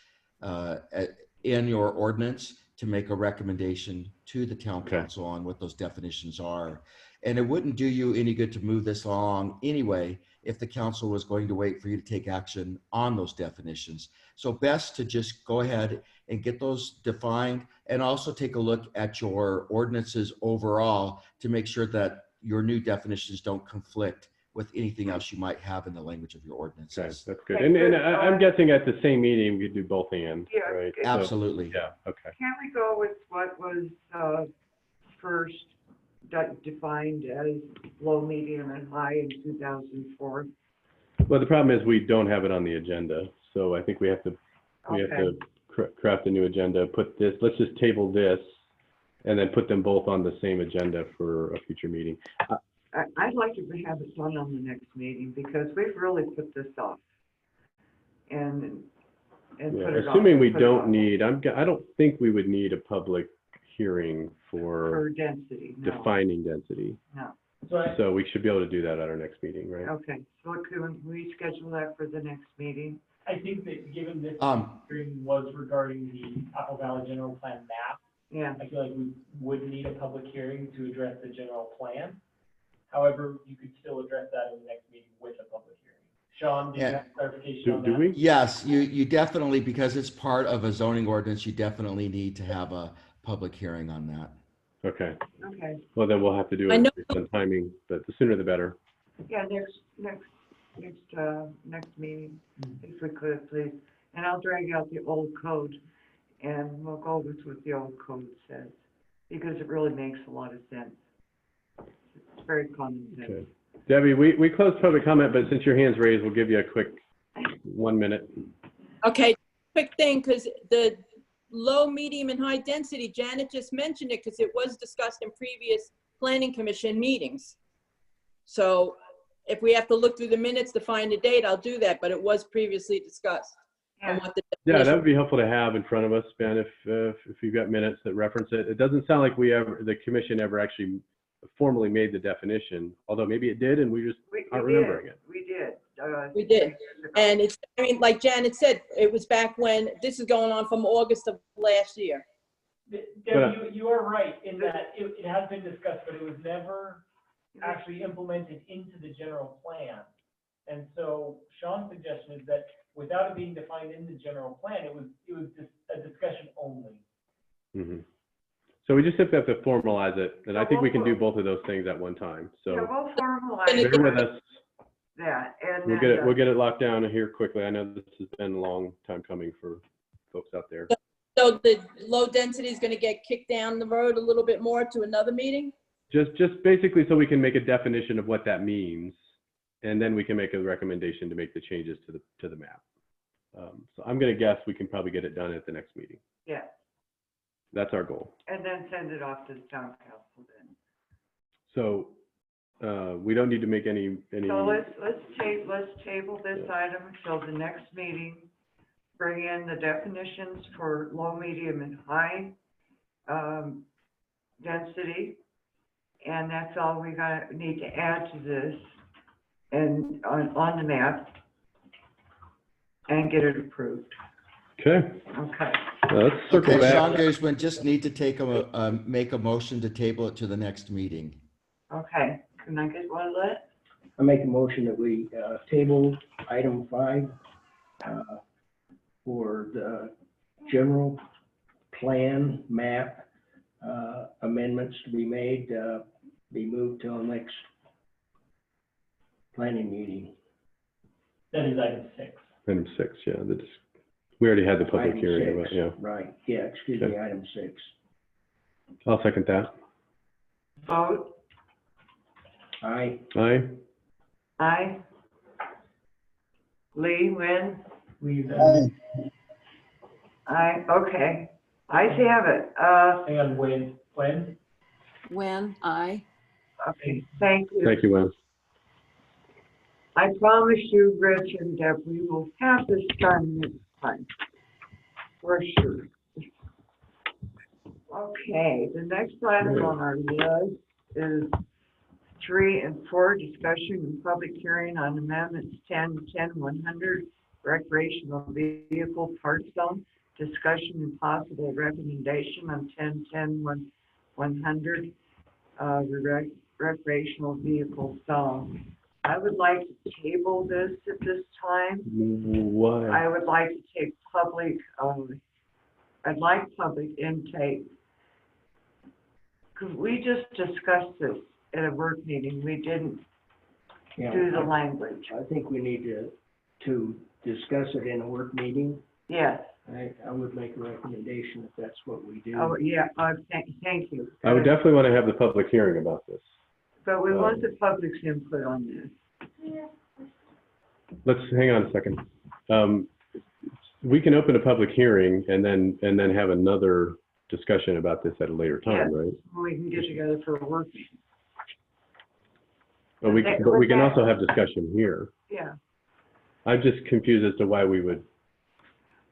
in your ordinance to make a recommendation to the town council on what those definitions are. And it wouldn't do you any good to move this along anyway if the council was going to wait for you to take action on those definitions. So best to just go ahead and get those defined, and also take a look at your ordinances overall to make sure that your new definitions don't conflict with anything else you might have in the language of your ordinances. Okay, that's good. And I'm guessing at the same meeting, we could do both and, right? Absolutely. So, yeah, okay. Can't we go with what was first defined as low, medium, and high in 2004? Well, the problem is we don't have it on the agenda, so I think we have to craft a new agenda, put this, let's just table this, and then put them both on the same agenda for a future meeting. I'd like to have it done on the next meeting because we've really put this off. And Yeah, put it off. assuming we put it don't off need, I don't think we would need a public hearing For for density, no. defining density. No. So we should be able to do that at our next meeting, right? Okay, so can we schedule that for the next meeting? I think that given this hearing was regarding the Apple Valley General Plan map, Yeah. I feel like we would need a public hearing to address the general plan. However, you could still address that in the next meeting with a public hearing. Sean, do you have clarification on that? Yes, you definitely, because it's part of a zoning ordinance, you definitely need to have a public hearing on that. Okay. Okay. Well, then we'll have to do I it know- based on timing, but the sooner the better. Yeah, next meeting, if we could, please. And I'll drag out the old code and we'll go with what the old code says, because it really makes a lot of sense. It's very common sense. Okay. Debbie, we closed public comment, but since your hand's raised, we'll give you a quick 1 minute. Okay, quick thing, because the low, medium, and high density, Janet just mentioned it because it was discussed in previous planning commission meetings. So if we have to look through the minutes to find a date, I'll do that, but it was previously discussed. on what the Yeah, that definition- would be helpful to have in front of us, Ben, if you've got minutes that reference it. It doesn't sound like the commission ever actually formally made the definition, although maybe it did and we just aren't remembering it. We did. We did. And it's, I mean, like Janet said, it was back when, this is going on from August of last year. Debbie, you are right in that it has been discussed, but it was never actually implemented into the general plan. And so Sean's suggestion is that without it being defined in the general plan, it was just a discussion only. Mm-hmm. So we just have to formalize it, and I think we can do both of those things at one time. Yeah, So we'll formalize bear with us. that, and We'll get it locked down here quickly. I know this has been a long time coming for folks out there. So the low density is going to get kicked down the road a little bit more to another meeting? Just basically so we can make a definition of what that means, and then we can make a recommendation to make the changes to the map. So I'm going to guess we can probably get it done at the next meeting. Yeah, That's our goal. and then send it off to the town council then. So we don't need to make any. So let's table this item until the next meeting. Bring in the definitions for low, medium, and high density. And that's all we need to add to this and on the map and get it approved. Okay. Okay. Let's circle Okay, back. Sean Guzman, just need to make a motion to table it to the next meeting. Okay. Can I get one of that? I make a motion that we table item 5 for the general plan map amendments to be made, be moved till next planning meeting. That is item 6. Item 6, yeah. We already had the public Item hearing, 6, but yeah. right, yeah, excuse me, Okay. item 6. I'll second that. Vote. Aye. Aye. Aye. Lee, Win? Aye, okay. I have it. Hang on, when? When, I. Okay, thank you. Thank you, Wes. I promise you, Rich and Deb, we will have this done next time, for sure. Okay, the next item on our list is 3 and 4, discussion and public hearing on amendments 10, 100, recreational vehicle park zone, discussion and possible recommendation on 10, 100, the recreational vehicle zone. I would like to table this at this time. Why? I would like to take public, I'd like public intake. Because we just discussed this at a work meeting. We didn't Yeah, do the language. I think we need to discuss it in a work meeting. Yes. I would make a recommendation if that's what we do. Oh, yeah, thank you. I would definitely want to have the public hearing about this. But we want the public's input on this. let's hang on a second. We can open a public hearing and then have another discussion about this at a later time, right? We can get together for a work meeting. But we can also have discussion here. Yeah. I'm just confused as to why we would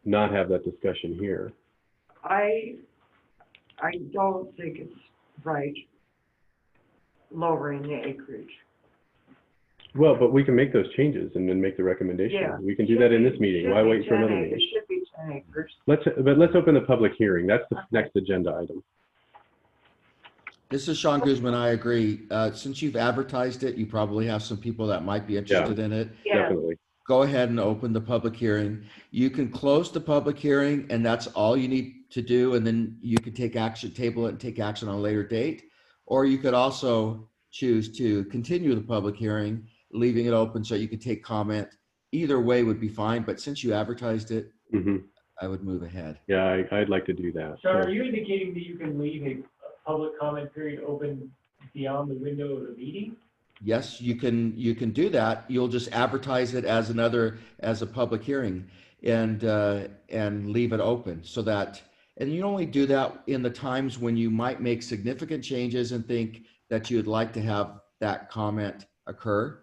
not have that discussion here. I don't think it's right lowering the acreage. Well, but we can make those changes and then make the recommendation. Yeah. We can do that in this meeting. Why wait for another meeting? It should be 10 acres. Let's open the public hearing. That's the next agenda item. This is Sean Guzman. I agree. Since you've advertised it, you probably have some people that might be interested in it. Yeah. Definitely. Go ahead and open the public hearing. You can close the public hearing and that's all you need to do. And then you can take action, table it and take action on a later date. Or you could also choose to continue the public hearing, leaving it open so you could take comment. Either way would be fine. But since you advertised it, I would move ahead. Yeah, I'd like to do that. So are you indicating that you can leave a public comment period open beyond the window of the meeting? Yes, you can do that. You'll just advertise it as a public hearing and leave it open so that, and you only do that in the times when you might make significant changes and think that you'd like to have that comment occur.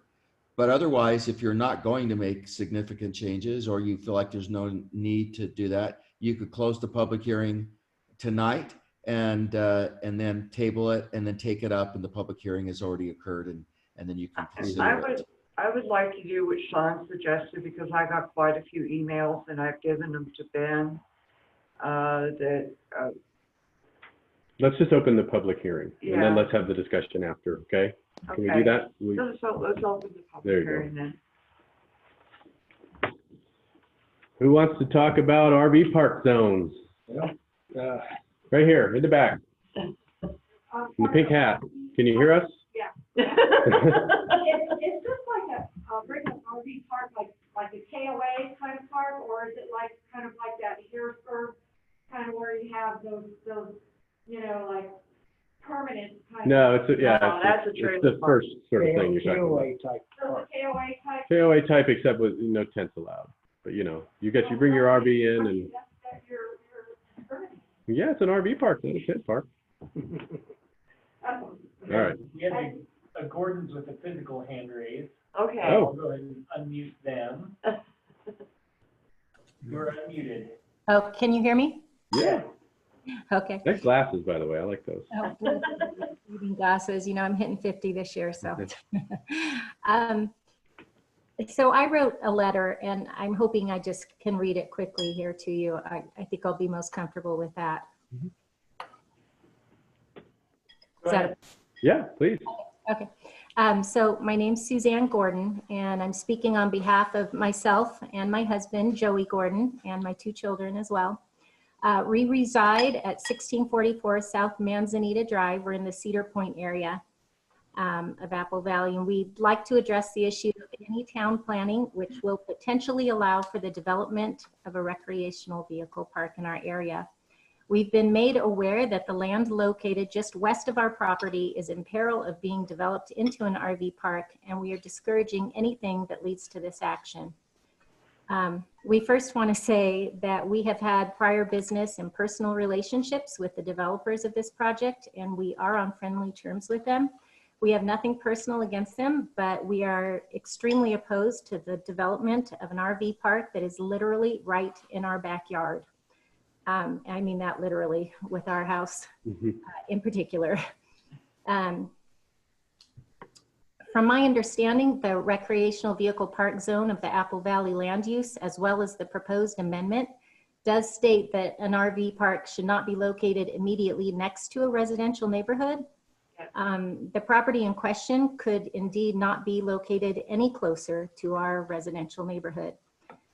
But otherwise, if you're not going to make significant changes or you feel like there's no need to do that, you could close the public hearing tonight and then table it and then take it up and the public hearing has already occured and then you can consider it. I would like to do what Sean suggested because I got quite a few emails and I've given them to Ben. Let's just open the public hearing and Yeah. then let's have the discussion after, okay? Can we do that? Let's open the public There you go. hearing then. Who wants to talk about RV park zones? Right here, in the back, in the pink hat. Can you hear us? Yeah. It's just like a regular RV park, like a KOA kind of park, or is it like, kind of like that Harrisburg, kind of where you have those, like permanent kind of? No, it's that's a it's the first sort of thing you're talking about. KOA type. So it's a KOA type? KOA type, except with no tents allowed. But you bring your RV in and, That's your permanent. yeah, it's an RV park, not a tent park. All right. We have a Gordon's with a physical hand raised. Okay. I'll go ahead and unmute them. You're unmuted. Oh, can you hear me? Yeah. Okay. Nice glasses, by the way. I like those. Oh, reading glasses, I'm hitting 50 this year, so. So I wrote a letter and I'm hoping I just can read it quickly here to you. I think I'll be most comfortable with that. Is that Yeah, please. okay? So my name's Suzanne Gordon and I'm speaking on behalf of myself and my husband, Joey Gordon, and my 2 children as well. We reside at 1644 South Manzanita Drive. We're in the Cedar Point area of Apple Valley, and we'd like to address the issue of any town planning which will potentially allow for the development of a recreational vehicle park in our area. We've been made aware that the land located just west of our property is in peril of being developed into an RV park, and we are discouraging anything that leads to this action. We first want to say that we have had prior business and personal relationships with the developers of this project, and we are on friendly terms with them. We have nothing personal against them, but we are extremely opposed to the development of an RV park that is literally right in our backyard. I mean that literally, with our house in particular. From my understanding, the recreational vehicle park zone of the Apple Valley land use, as well as the proposed amendment, does state that an RV park should not be located immediately next to a residential neighborhood. The property in question could indeed not be located any closer to our residential neighborhood.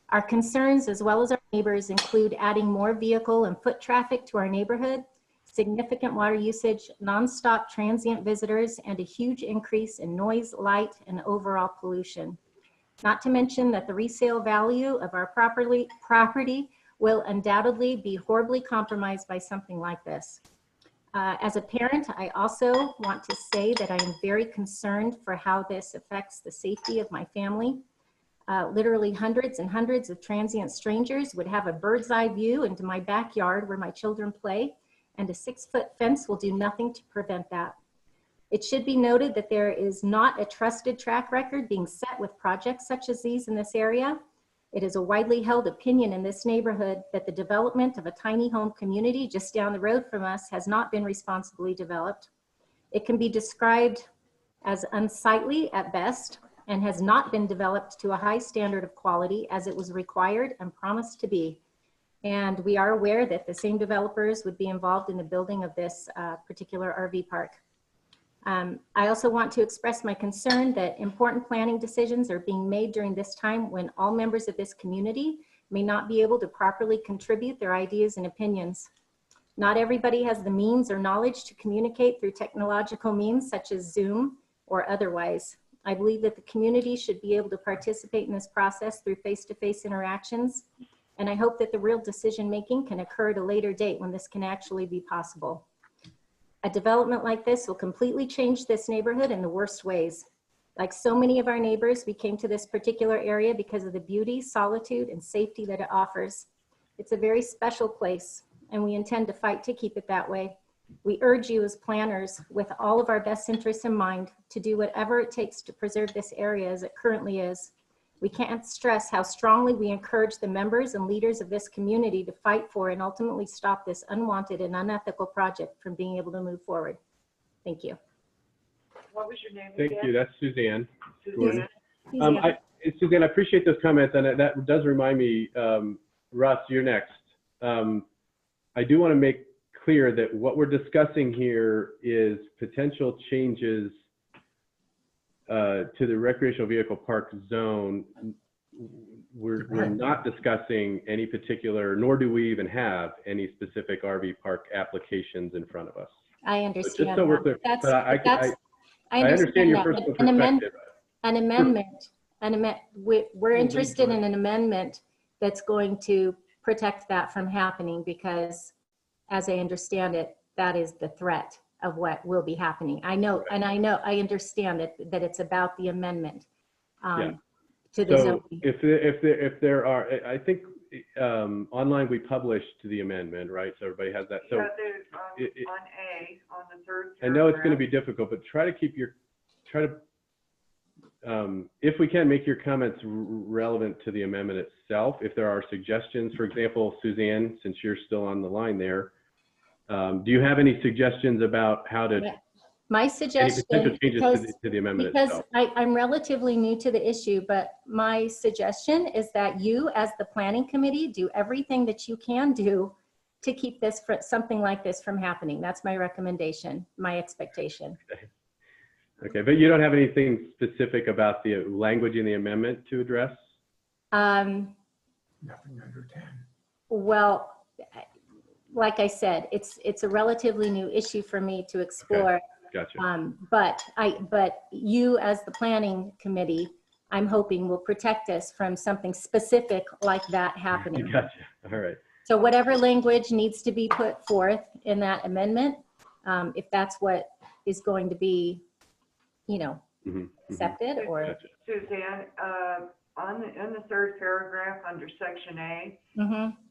Our concerns, as well as our neighbors, include adding more vehicle and foot traffic to our neighborhood, significant water usage, nonstop transient visitors, and a huge increase in noise, light, and overall pollution. Not to mention that the resale value of our property will undoubtedly be horribly compromised by something like this. As a parent, I also want to say that I am very concerned for how this affects the safety of my family. Literally hundreds and hundreds of transient strangers would have a bird's eye view into my backyard where my children play, and a 6-foot fence will do nothing to prevent that. It should be noted that there is not a trusted track record being set with projects such as these in this area. It is a widely held opinion in this neighborhood that the development of a tiny home community just down the road from us has not been responsibly developed. It can be described as unsightly at best and has not been developed to a high standard of quality as it was required and promised to be. And we are aware that the same developers would be involved in the building of this particular RV park. I also want to express my concern that important planning decisions are being made during this time when all members of this community may not be able to properly contribute their ideas and opinions. Not everybody has the means or knowledge to communicate through technological means such as Zoom or otherwise. I believe that the community should be able to participate in this process through face-to-face interactions, and I hope that the real decision-making can occur at a later date when this can actually be possible. A development like this will completely change this neighborhood in the worst ways. Like so many of our neighbors, we came to this particular area because of the beauty, solitude, and safety that it offers. It's a very special place, and we intend to fight to keep it that way. We urge you as planners, with all of our best interests in mind, to do whatever it takes to preserve this area as it currently is. We can't stress how strongly we encourage the members and leaders of this community to fight for and ultimately stop this unwanted and unethical project from being able to move forward. Thank you. What was your name Thank again? you. That's Suzanne. Suzanne. Suzanne, I appreciate those comments, and that does remind me, Russ, you're next. I do want to make clear that what we're discussing here is potential changes to the recreational vehicle park zone. We're not discussing any particular, nor do we even have any specific RV park applications in front of us. I understand. So just so we're clear, but I understand your personal perspective. An amendment, we're interested in an amendment that's going to protect that from happening, because as I understand it, that is the threat of what will be happening. I know, and I understand that it's about the amendment to the zoning. If there are, I think online we published the amendment, right? So everybody has that. So on A, on the third I know it's paragraph. going to be difficult, but try to if we can, make your comments relevant to the amendment itself. If there are suggestions, for example, Suzanne, since you're still on the line there, do you have any suggestions about how to, my suggestion, any potential changes to the amendment itself? I'm relatively new to the issue, but my suggestion is that you, as the planning committee, do everything that you can do to keep this, something like this from happening. That's my recommendation, my expectation. Okay, but you don't have anything specific about the language in the amendment to address? Nothing under 10. Well, like I said, it's a relatively new issue for me to explore. Okay. Gotcha. But you, as the planning committee, I'm hoping will protect us from something specific like that happening. Gotcha. All right. So whatever language needs to be put forth in that amendment, if that's what is going to be, accepted or. Gotcha. Suzanne, in the third paragraph under section A,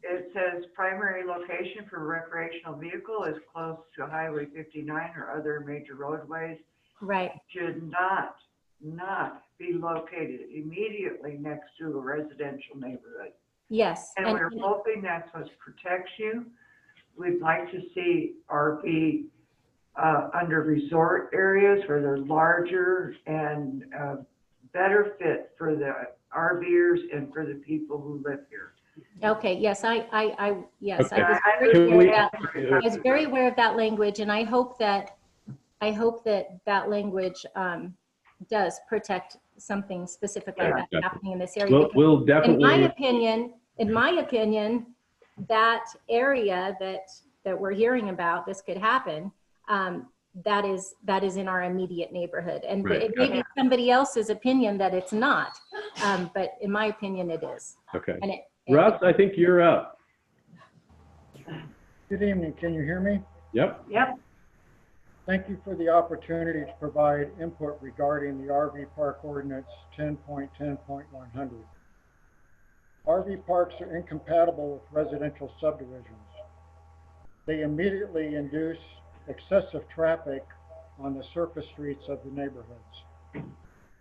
it says primary location for recreational vehicle is close to Highway 59 or other major roadways. Right. Should not be located immediately next to a residential neighborhood. Yes. And we're hoping that's what protects you. We'd like to see RV under resort areas where they're larger and better fit for the RVers and for the people who live here. Okay, yes, yes, Okay. I was very aware of that language, and I hope that that language does protect something specific like that happening in this area. We'll definitely. In my opinion, that area that we're hearing about, this could happen. That is in our immediate neighborhood, and Right. it may be somebody else's opinion that it's not, but in my opinion, it is. Okay. And Russ, I think you're up. Good evening, can you hear me? Yep. Yep. Thank you for the opportunity to provide input regarding the RV Park Ordinance 10.10.100. RV parks are incompatible with residential subdivisions. They immediately induce excessive traffic on the surface streets of the neighborhoods,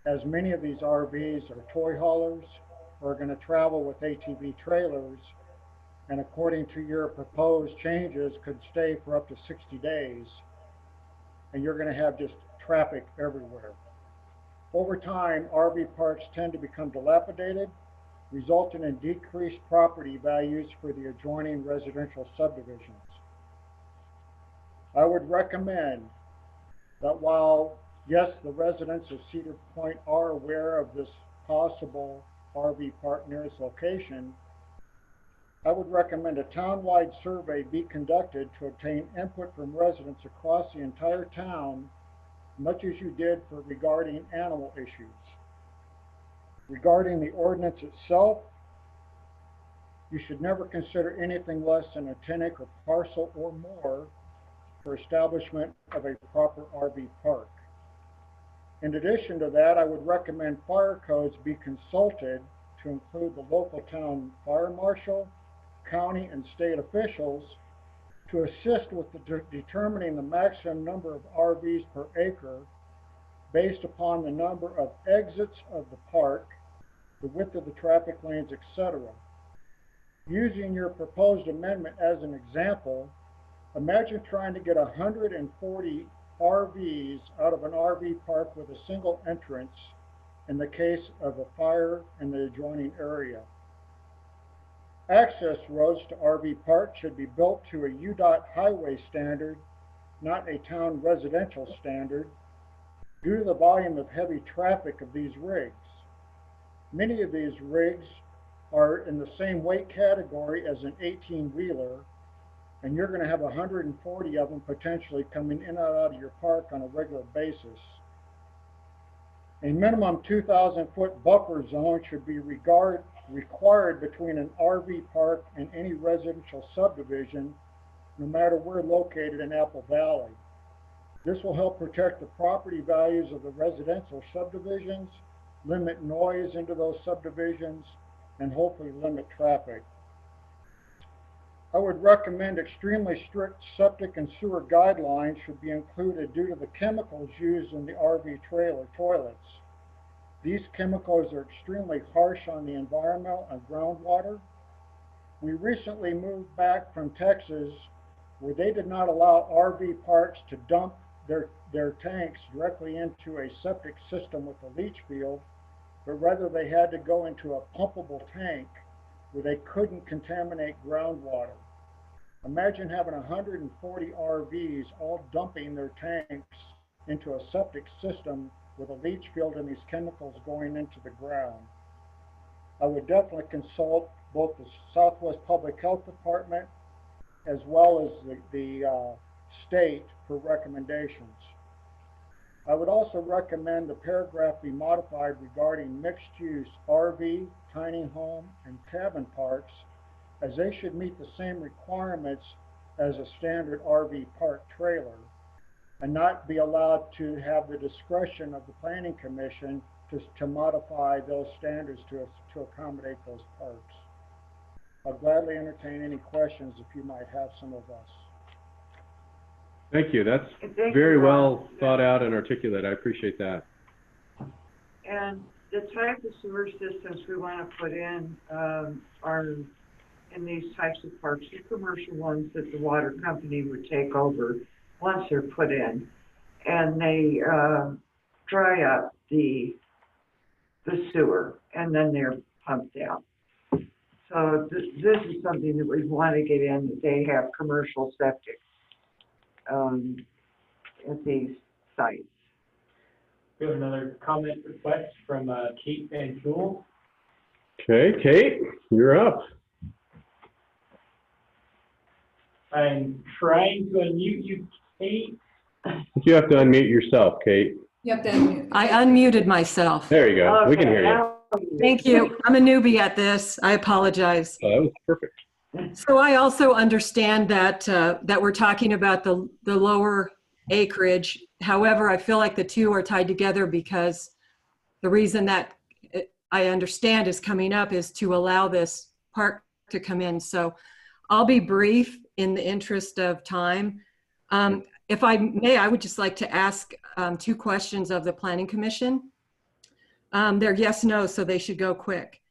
as many of these RVs are toy haulers or are going to travel with ATV trailers, and according to your proposed changes, could stay for up to 60 days, and you're going to have just traffic everywhere. Over time, RV parks tend to become dilapidated, resulting in decreased property values for the adjoining residential subdivisions. I would recommend that while, yes, the residents of Cedar Point are aware of this possible RV park near its location, I would recommend a town-wide survey be conducted to obtain input from residents across the entire town, much as you did for regarding animal issues. Regarding the ordinance itself, you should never consider anything less than a 10-acre parcel or more for establishment of a proper RV park. In addition to that, I would recommend fire codes be consulted to include the local town fire marshal, county and state officials to assist with determining the maximum number of RVs per acre based upon the number of exits of the park, the width of the traffic lanes, etc. Using your proposed amendment as an example, imagine trying to get 140 RVs out of an RV park with a single entrance in the case of a fire in the adjoining area. Access roads to RV parks should be built to a UDOT highway standard, not a town residential standard, due to the volume of heavy traffic of these rigs. Many of these rigs are in the same weight category as an 18-wheeler, and you're going to have 140 of them potentially coming in and out of your park on a regular basis. A minimum 2,000-foot buffer zone should be required between an RV park and any residential subdivision, no matter where located in Apple Valley. This will help protect the property values of the residential subdivisions, limit noise into those subdivisions, and hopefully limit traffic. I would recommend extremely strict septic and sewer guidelines should be included due to the chemicals used in the RV trailer toilets. These chemicals are extremely harsh on the environment and groundwater. We recently moved back from Texas, where they did not allow RV parks to dump their tanks directly into a septic system with a leach field, but rather they had to go into a pumpable tank where they couldn't contaminate groundwater. Imagine having 140 RVs all dumping their tanks into a septic system with a leach field and these chemicals going into the ground. I would definitely consult both the Southwest Public Health Department as well as the state for recommendations. I would also recommend the paragraph be modified regarding mixed-use RV, tiny home, and cabin parks, as they should meet the same requirements as a standard RV park trailer, and not be allowed to have the discretion of the Planning Commission to modify those standards to accommodate those parks. I'll gladly entertain any questions if you might have some of us. Thank you. That's Thank very you, well Ron. thought out and articulate. I appreciate that. And the type of sewer systems we want to put in are in these types of parks, the commercial ones that the water company would take over once they're put in, and they dry up the sewer, and then they're pumped out. So this is something that we want to get in, that they have commercial septic at these sites. We have another comment request from Kate Van Kuel. Okay, Kate, you're up. I'm trying to unmute you, Kate. You have to unmute yourself, Kate. You have to unmute. I unmuted myself. There you go. We can hear you. Thank you. I'm a newbie at this. I apologize. Oh, that was perfect. So I also understand that that we're talking about the lower acreage. However, I feel like the two are tied together because the reason that I understand is coming up is to allow this park to come in. So I'll be brief in the interest of time. If I may, I would just like to ask 2 questions of the Planning Commission. They're yes, no, so they should go quick.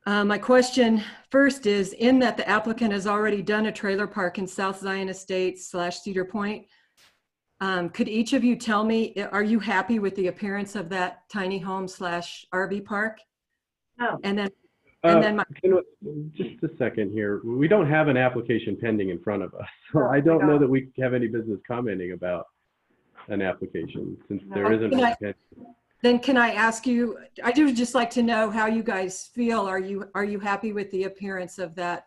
My question first is, in that the applicant has already done a trailer park in South Zion Estates / Cedar Point, could each of you tell me, are you happy with the appearance of that tiny home / RV park? No. And then just a second here. We don't have an application pending in front of us, so I don't know that we have any business commenting about an application since there isn't. Then can I ask you, I do just like to know how you guys feel. Are you happy with the appearance of that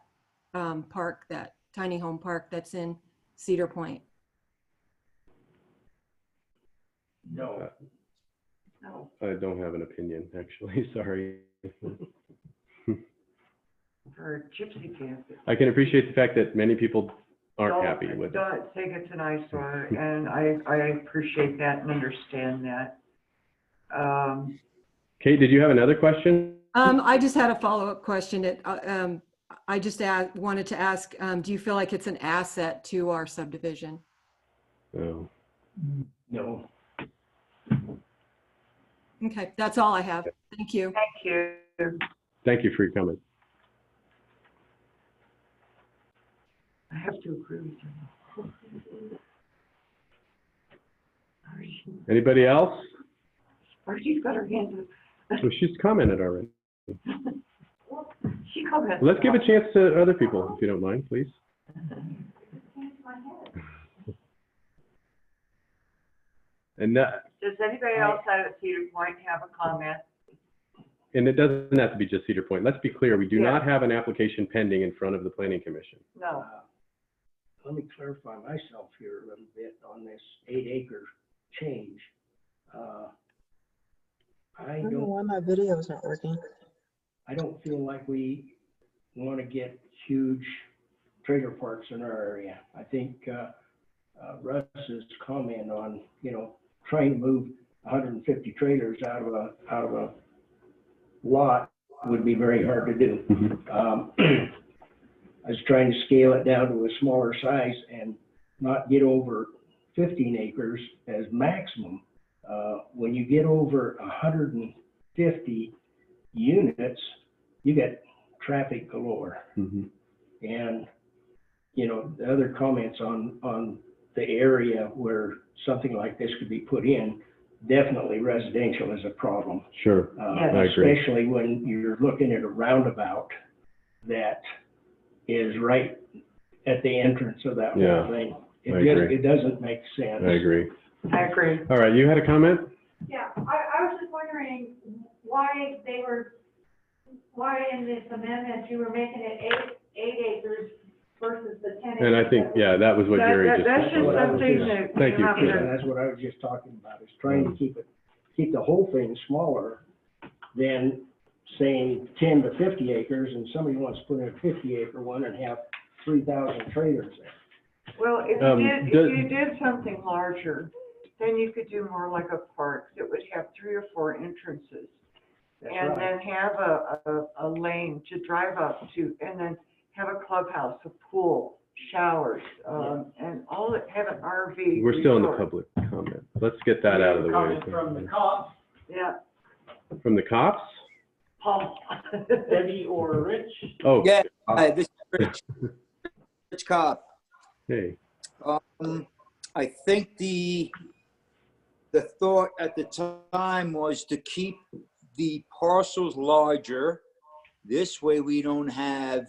park, that tiny home park that's in Cedar Point? No. No. I don't have an opinion, actually. Sorry. For Gypsy Camp. I can appreciate the fact that many people aren't happy with it. Don't think it's an eyesore, and I appreciate that and understand that. Kate, did you have another question? I just had a follow-up question. I just wanted to ask, do you feel like it's an asset to our subdivision? No. No. Okay, that's all I have. Thank you. Thank you. Thank you for your comment. I have to agree with you. Anybody else? Archie's got her hand up. Well, she's commented already. She commented. Let's give a chance to other people, if you don't mind, please. And Does anybody else out of Cedar Point have a comment? and it doesn't have to be just Cedar Point. Let's be clear, we do Yeah. not have an application pending in front of the Planning Commission. No. Let me clarify myself here a little bit on this 8-acre change. I don't know don't, why my video is not working. I don't feel like we want to get huge trailer parks in our area. I think Russ's comment on, trying to move 150 trailers out of a lot would be very hard to do. I was trying to scale it down to a smaller size and not get over 15 acres as maximum. When you get over 150 units, you get traffic galore. And, the other comments on the area where something like this could be put in, definitely residential is a problem. Sure, I agree. Especially when you're looking at a roundabout that is right at the entrance of that Yeah, whole thing. I agree. It doesn't make sense. I agree. I agree. All right, you had a comment? Yeah, I was just wondering why in this amendment you were making it 8 acres versus the 10 acres. And I think, yeah, that was what Jerry just. That's just something that. Thank you. And that's what I was just talking about, is trying to keep the whole thing smaller than saying 10 to 50 acres, and somebody wants to put in a 50-acre one and have 3,000 trailers there. Well, if you did something larger, then you could do more like a park that would have 3 or 4 entrances. That's And right. then have a lane to drive up to, and then have a clubhouse, a pool, showers, and all that, have an RV. We're still in the resort. public comment. Let's get that out of the way. Comment from the cops, Yeah, From the cops? Paul. Debbie or Rich. Oh. Yeah, hi, this is Rich. Rich Cobb. Hey. I think the thought at the time was to keep the parcels larger. This way we don't have,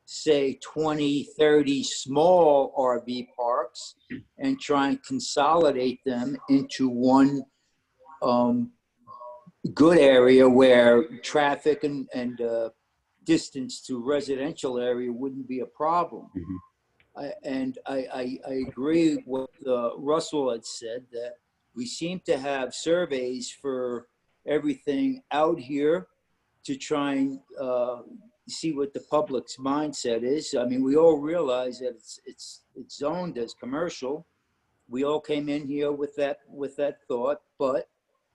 say, 20, 30 small RV parks and try and consolidate them into one good area where traffic and distance to residential area wouldn't be a problem. I agree with what Russell had said, that we seem to have surveys for everything out here to try and see what the public's mindset is. I mean, we all realize that it's zoned as commercial, we all came in here with that thought, but,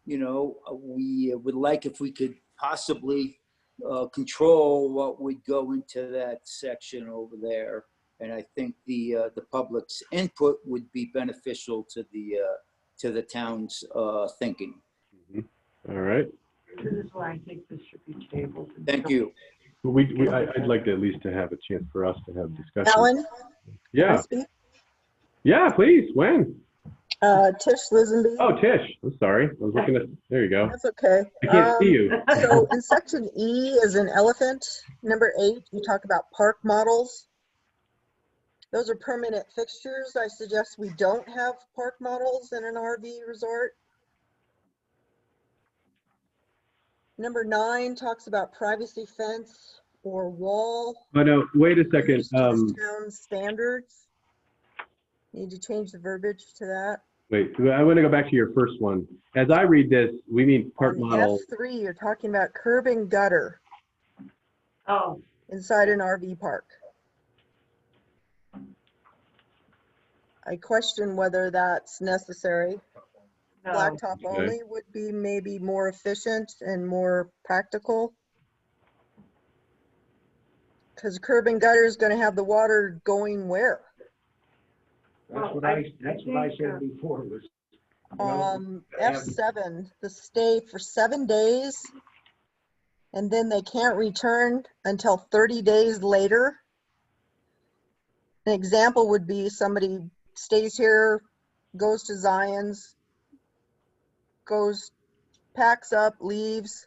you know, we would like if we could possibly control what would go into that section over there. And I think the public's input would be beneficial to the town's thinking. All right. This is why I think this should be tabled. Thank you. I'd like to at least to have a chance for us to have discussion. Alan? Yeah. Can I speak? Yeah, please. When? Tish Lisenby. Oh, Tish. I'm sorry. I was looking at, there you go. That's okay. I can't see you. So in section E as in elephant, number 8, you talk about park models. Those are permanent fixtures. I suggest we don't have park models in an RV resort. Number 9 talks about privacy fence or wall. Oh, no, wait a second. Town standards. Need to change the verbiage to that. Wait, I want to go back to your first one. As I read this, we mean park On model. F3, you're talking about curb and gutter. Oh. Inside an RV park. I question whether that's necessary. No. Blacktop Okay. only would be maybe more efficient and more practical. Because curb and gutter is going to have the water going where? That's what I said before was. F7, the stay for 7 days, and then they can't return until 30 days later. An example would be somebody stays here, goes to Zion's, packs up, leaves,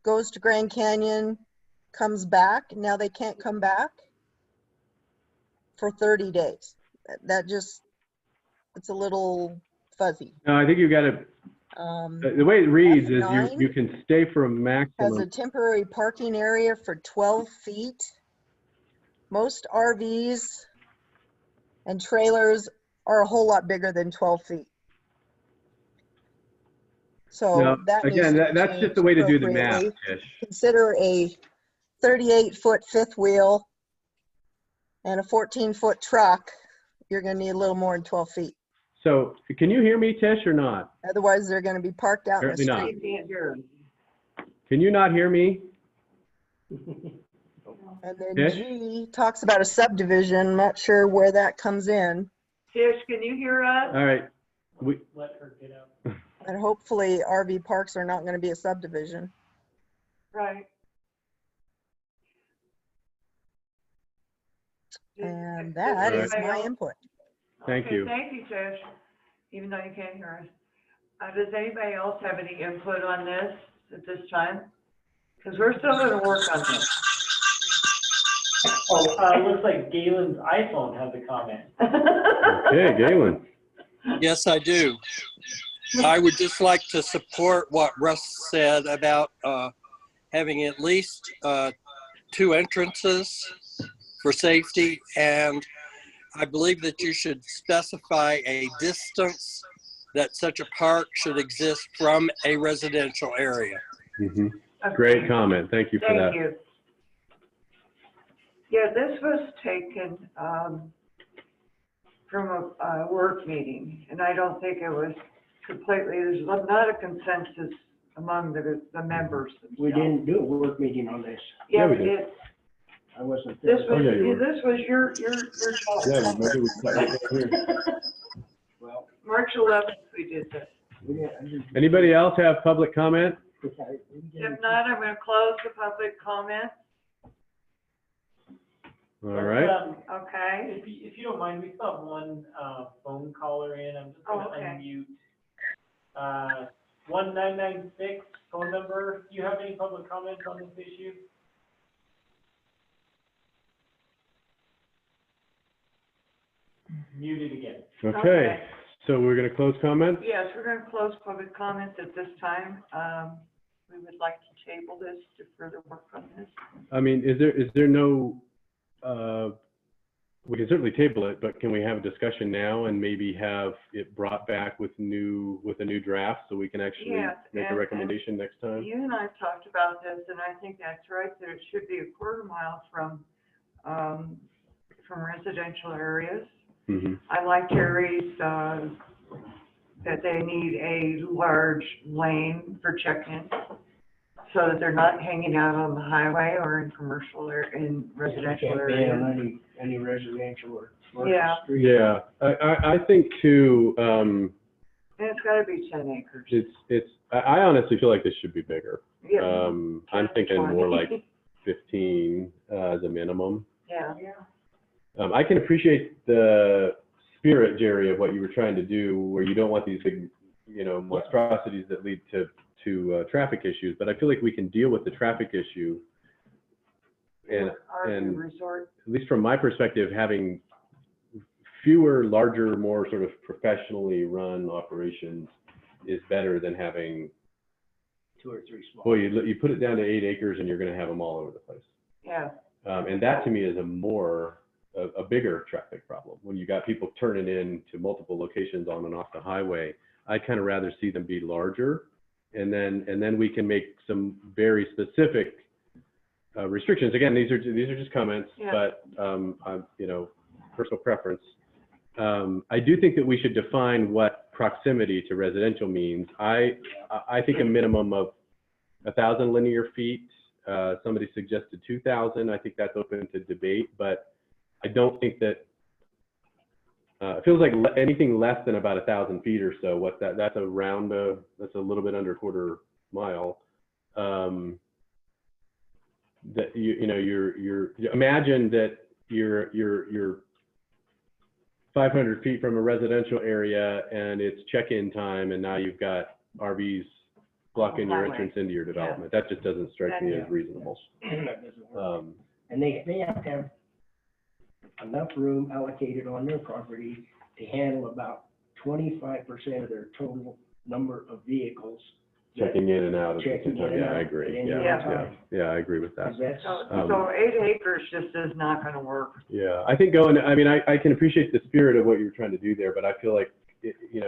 goes to Grand Canyon, comes back. Now they can't come back for 30 days. That just, it's a little fuzzy. No, I think you got to, the way it reads is F9 you can stay for a has a maximum. temporary parking area for 12 feet. Most RVs and trailers are a whole lot bigger than 12 feet. So No, that needs again, to be that's just changed the way to do the math, appropriately. Tish. Consider a 38-foot fifth wheel and a 14-foot truck. You're going to need a little more than 12 feet. So can you hear me, Tish, or not? Otherwise, they're going to be parked out in the Apparently not. street. Can't hear. Can you not hear me? And then Tish? G talks about a subdivision. I'm not sure where that comes in. Tish, can you hear us? All right. Let her get out. And hopefully RV parks are not going to be a subdivision. Right. And that is anybody my else? input. Thank Okay, you. Thank you, Tish, even though you can't hear us. Does anybody else have any input on this at this time? Because we're still going to work on this. Oh, looks like Galen's iPhone has a comment. Okay, Galen. Yes, I do. I would just like to support what Russ said about having at least 2 entrances for safety, and I believe that you should specify a distance that such a park should exist from a residential area. Mm-hmm. Great comment. Thank you for that. Thank you. Yeah, this was taken from a work meeting, and I don't think it was completely, there's not a consensus among the members. We didn't do a work meeting on this. Yeah, we we did. did. I wasn't This there. was, this was your fault. Yeah, maybe we cut it here. Well, March 11th, we did this. Anybody else have public comment? If not, I'm going to close the public comment. All right. Okay. If you don't mind, we still have one phone caller in. I'm just going to okay. unmute. 1996 phone number. Do you have any public comments on this issue? Muted again. Okay. So we're going to close comments? Yes, we're going to close public comments at this time. We would like to table this to further work on this. I mean, is there no, we can certainly table it, but can we have a discussion now and maybe have it brought back with a new draft so we can actually Yes, make a recommendation next time? You and I have talked about this, and I think that's right, that it should be a quarter mile from residential areas. Mhm. I like Terry's, that they need a large lane for check-in, so that they're not hanging out on the highway or in commercial or in residential Can't be on areas. any residential or Yeah. commercial street. Yeah, I think too, And it's gotta be 10 acres. I honestly feel like this should be bigger. Yeah. I'm thinking more 20. like 15 as a minimum. Yeah. I can appreciate the spirit, Jerry, of what you were trying to do, where you don't want these big, monstrosities that lead to traffic issues. But I feel like we can deal with the traffic issue, and Resort. at least from my perspective, having fewer, larger, more sort of professionally run operations is better than having 2 or 3 small. Boy, you put it down to 8 acres and you're going to have them all over the place. Yeah. And that to me is a bigger traffic problem. When you got people turning in to multiple locations on and off the highway, I'd kind of rather see them be larger, and then we can make some very specific restrictions. Again, these are just comments, Yeah. but personal preference. I do think that we should define what proximity to residential means. I think a minimum of 1,000 linear feet. Somebody suggested 2,000. I think that's open to debate, but I don't think that it feels like anything less than about 1,000 feet or so. What's that? That's around that's a little bit under a quarter mile. That you're imagine that you're 500 feet from a residential area and it's check-in time, and now you've got RVs blocking your entrance into your development. That just doesn't strike me as reasonable. And they have to have enough room allocated on their property to handle about 25% of their total number of vehicles. Checking in and out. Checking in and Yeah, out I agree. at any Yeah, time. yeah, I agree with that. So 8 acres just is not gonna work. Yeah, I think I can appreciate the spirit of what you're trying to do there, but I feel like,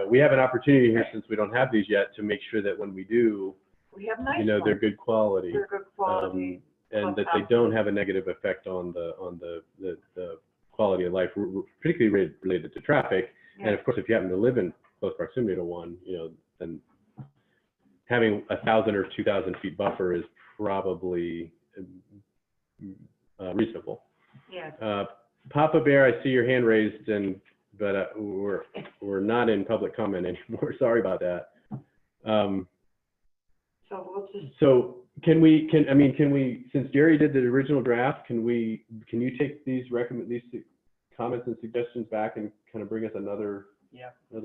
we have an opportunity here, since we don't have these yet, to make sure that when we do, We have nice they're ones. good quality. They're good quality. And that they don't have a negative effect on the quality of life, particularly related to traffic. And of course, if you happen to live in close proximity to one, then having 1,000 or 2,000 feet buffer is probably reasonable. Yeah. Papa Bear, I see your hand raised, but we're not in public comment anymore. Sorry about that. So we'll just. So can we, since Jerry did the original draft, can you take these comments and suggestions back and kind of bring us another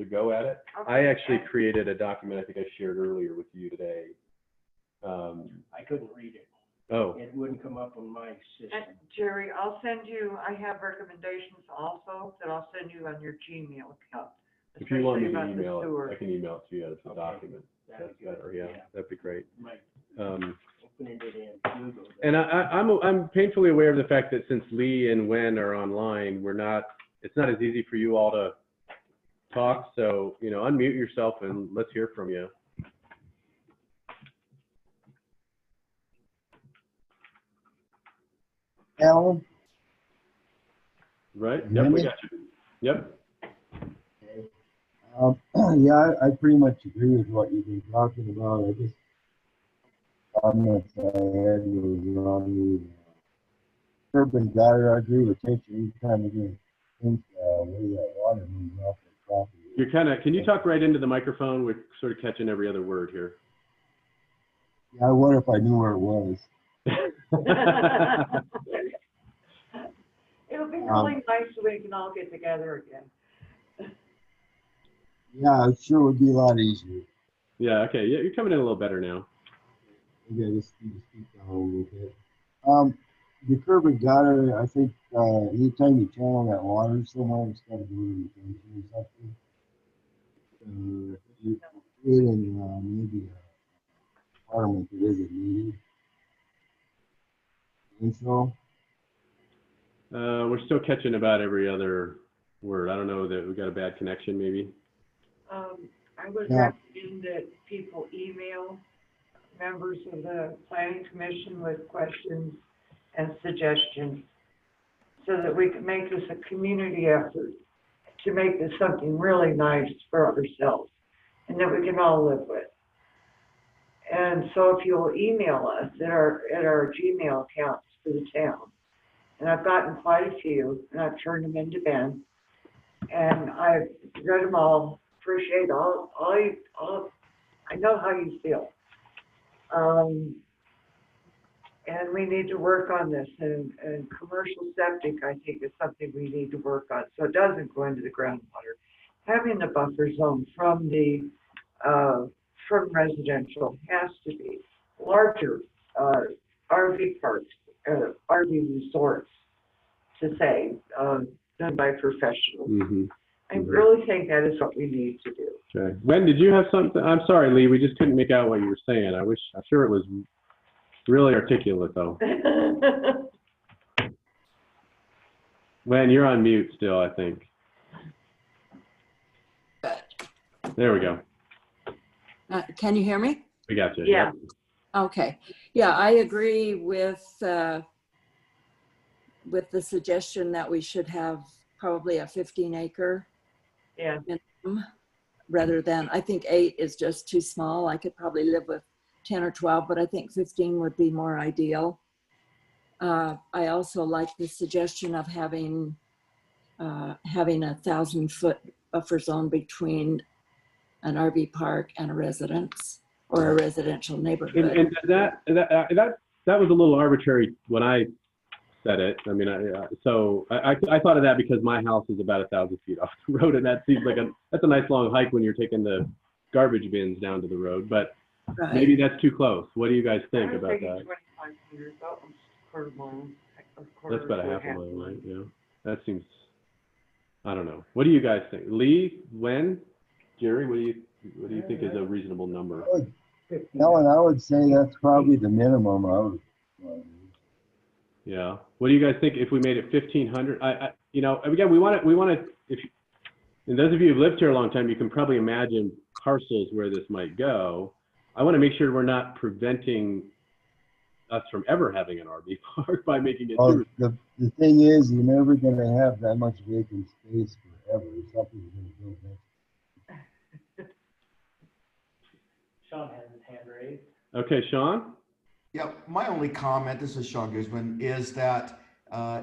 go at it? Okay. I actually created a document I think I shared earlier with you today. I couldn't read it. Oh. It wouldn't come up on my system. And Jerry, I'll send you, I have recommendations also that I'll send you on your Gmail account. If you want me especially to about the email sewer. it, I can email it to you as a document. That'd That's be good. better, yeah, that'd be great. Right. Um, Opening it in Google. And I'm painfully aware of the fact that since Lee and Wen are online, it's not as easy for you all to talk. So, unmute yourself and let's hear from you. Alan? Right? Yep, we got you. Yep. Yeah, I pretty much agree with what you've been talking about. I just comments I had was on the curb and gutter. I agree with Mitch. He's kind of going to think where that water moves off the property. Can you talk right into the microphone? We're sort of catching every other word here. Yeah, I wonder if I knew where it was. It'll be really nice so we can all get together again. Yeah, it sure would be a lot easier. Yeah, okay. Yeah, you're coming in a little better now. Okay, just speak down a little bit. The curb and gutter, I think anytime you channel that water somewhere, it's got to go to retention or something. You create maybe a department that isn't needed. And so, We're still catching about every other word. I don't know that we got a bad connection, maybe. I would recommend that people email members of the planning commission with questions and suggestions so that we can make this a community effort to make this something really nice for ourselves and that we can all live with. And so if you'll email us at our Gmail accounts for the town, and I've gotten quite a few, and I've turned them into Ben, and I've read them all, appreciate all, I know how you feel. And we need to work on this, and commercial septic, I think, is something we need to work on, so it doesn't go into the groundwater. Having the buffer zone from the, from residential has to be larger, RV parks, RV resorts, to say, done by professionals. Mm-hmm. I really think that is what we need to do. Okay. Wen, did you have something? I'm sorry, Lee, we just couldn't make out what you were saying. I'm sure it was really articulate, though. Wen, you're on mute still, I think. There we go. Can you hear me? We got you. Yeah. Yep. Okay. Yeah, I agree with the suggestion that we should have probably a 15-acre Yeah. minimum rather than, I think 8 is just too small. I could probably live with 10 or 12, but I think 15 would be more ideal. I also like the suggestion of having a 1,000-foot buffer zone between an RV park and a residence or a residential neighborhood. And that was a little arbitrary when I said it. I mean, I thought of that because my house is about 1,000 feet off the road, and that seems like that's a nice long hike when you're taking the garbage bins down to the road. But Right. maybe that's too close. What do you guys think I was about thinking that? 2,500, that was quarter mile. That's about a half a mile, right? Yeah. That seems. I don't know. What do you guys think? Lee, Wen, Jerry, what do you think is a reasonable number? Ellen, I would say that's probably the minimum I would. Yeah. What do you guys think if we made it 1,500? You know, again, we want to, and those of you who've lived here a long time, you can probably imagine parcels where this might go. I want to make sure we're not preventing us from ever having an RV park by making it Oh, too. the thing is, you're never going to have that much vacant space forever. Something's going to build next. Sean has his hand raised. Okay, Sean? Yeah, my only comment, this is Sean Guzman, is that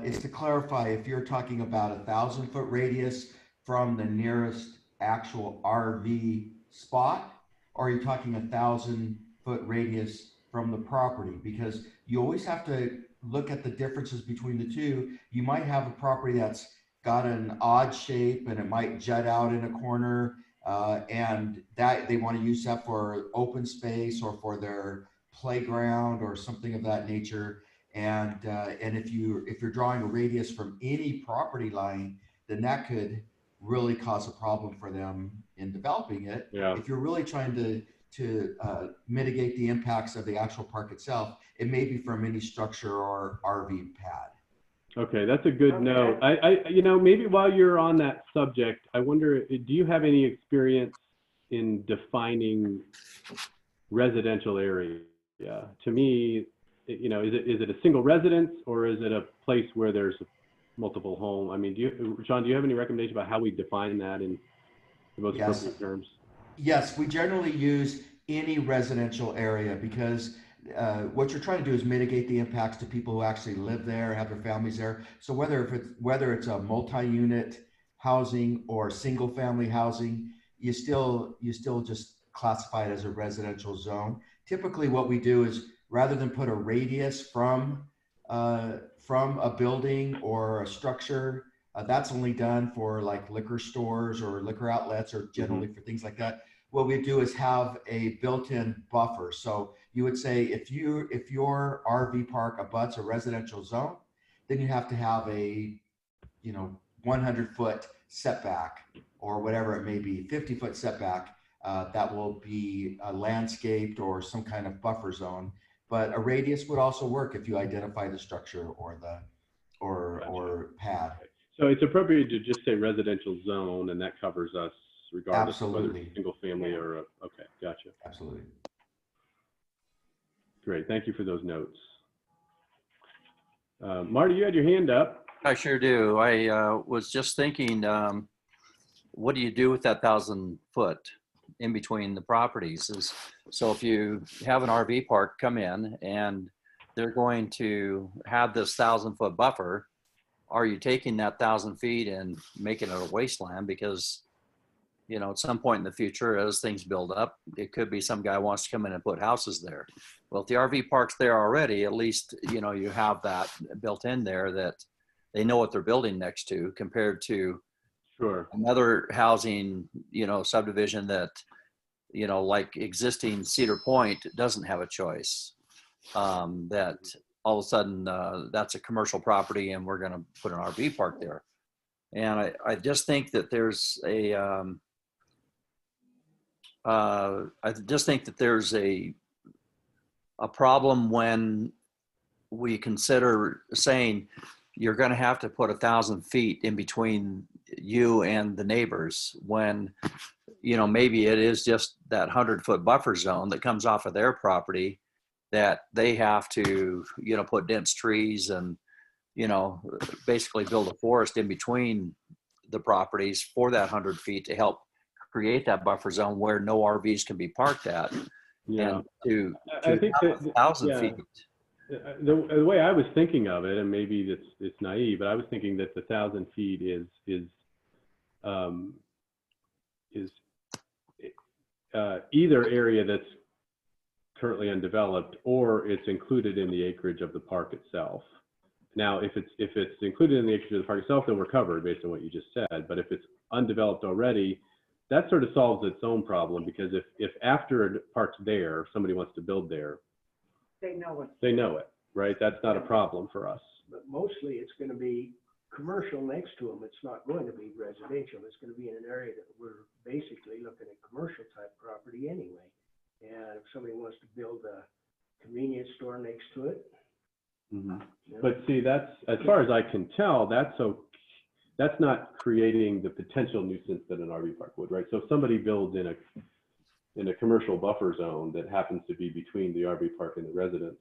is to clarify if you're talking about a 1,000-foot radius from the nearest actual RV spot, or are you talking 1,000-foot radius from the property? Because you always have to look at the differences between the two. You might have a property that's got an odd shape and it might jut out in a corner, and that they want to use that for open space or for their playground or something of that nature. And if you're drawing a radius from any property line, then that could really cause a problem for them in developing it. Yeah. If you're really trying to mitigate the impacts of the actual park itself, it may be from any structure or RV pad. Okay, that's a good note. You know, maybe while you're on that subject, I wonder, do you have any experience in defining residential area? Yeah, to me, you know, is it a single residence or is it a place where there's multiple home? I mean, Sean, do you have any recommendation about how we define that in the most appropriate terms? Yes, we generally use any residential area because what you're trying to do is mitigate the impacts to people who actually live there, have their families there. So whether it's a multi-unit housing or single family housing, you still just classify it as a residential zone. Typically what we do is rather than put a radius from a building or a structure, that's only done for like liquor stores or liquor outlets or generally for things like that. What we do is have a built-in buffer. So you would say if your RV park abuts a residential zone, then you have to have a 100-foot setback or whatever it may be, 50-foot setback that will be landscaped or some kind of buffer zone. But a radius would also work if you identify the structure or or pad. So it's appropriate to just say residential zone, and that covers us regardless Absolutely. of whether it's single family or okay, gotcha. Absolutely. Great, thank you for those notes. Marty, you had your hand up. I sure do. I was just thinking, what do you do with that 1,000-foot in between the properties? So if you have an RV park come in and they're going to have this 1,000-foot buffer, are you taking that 1,000 feet and making it a wasteland? Because, you know, at some point in the future, as things build up, it could be some guy wants to come in and put houses there. Well, if the RV park's there already, at least, you know, you have that built in there that they know what they're building next to, compared to another housing, you know, subdivision that, you know, like existing Cedar Point doesn't have a choice. That all of a sudden that's a commercial property and we're going to put an RV park there. And I just think that there's a, I just think that there's a problem when we consider saying you're going to have to put 1,000 feet in between you and the neighbors, when, you know, maybe it is just that 100-foot buffer zone that comes off of their property that they have to, you know, put dense trees and, you know, basically build a forest in between the properties for that 100 feet to help create that buffer zone where no RVs can be parked at. Yeah. And I think that 1,000 feet. The way I was thinking of it, and maybe it's naive, but I was thinking that the 1,000 feet is either area that's currently undeveloped or it's included in the acreage of the park itself. Now, if it's included in the acreage of the park itself, then we're covered based on what you just said. But if it's undeveloped already, that sort of solves its own problem, because if after a park's there, somebody wants to build there, They know it. they know it, right? That's not a problem for us. But mostly it's going to be commercial next to them. It's not going to be residential. It's going to be in an area that we're basically looking at commercial type property anyway. And if somebody wants to build a convenience store next to it. Mm-hmm. But see, that's, as far as I can tell, that's not creating the potential nuisance that an RV park would, right? So if somebody builds in a commercial buffer zone that happens to be between the RV park and the residence,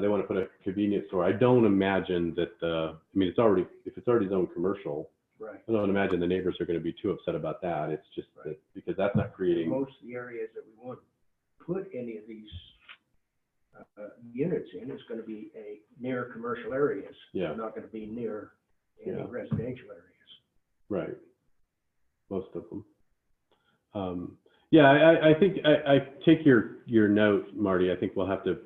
they want to put a convenience store. I don't imagine that if it's already zoned commercial, right, I don't imagine the neighbors are going to be too upset about that. It's just that, because that's not creating. Most of the areas that we want to put any of these units in is going to be near commercial areas. Yeah. They're not going to be near any residential areas. Right. Most of them. Yeah, I think I take your note, Marty. I think we'll have to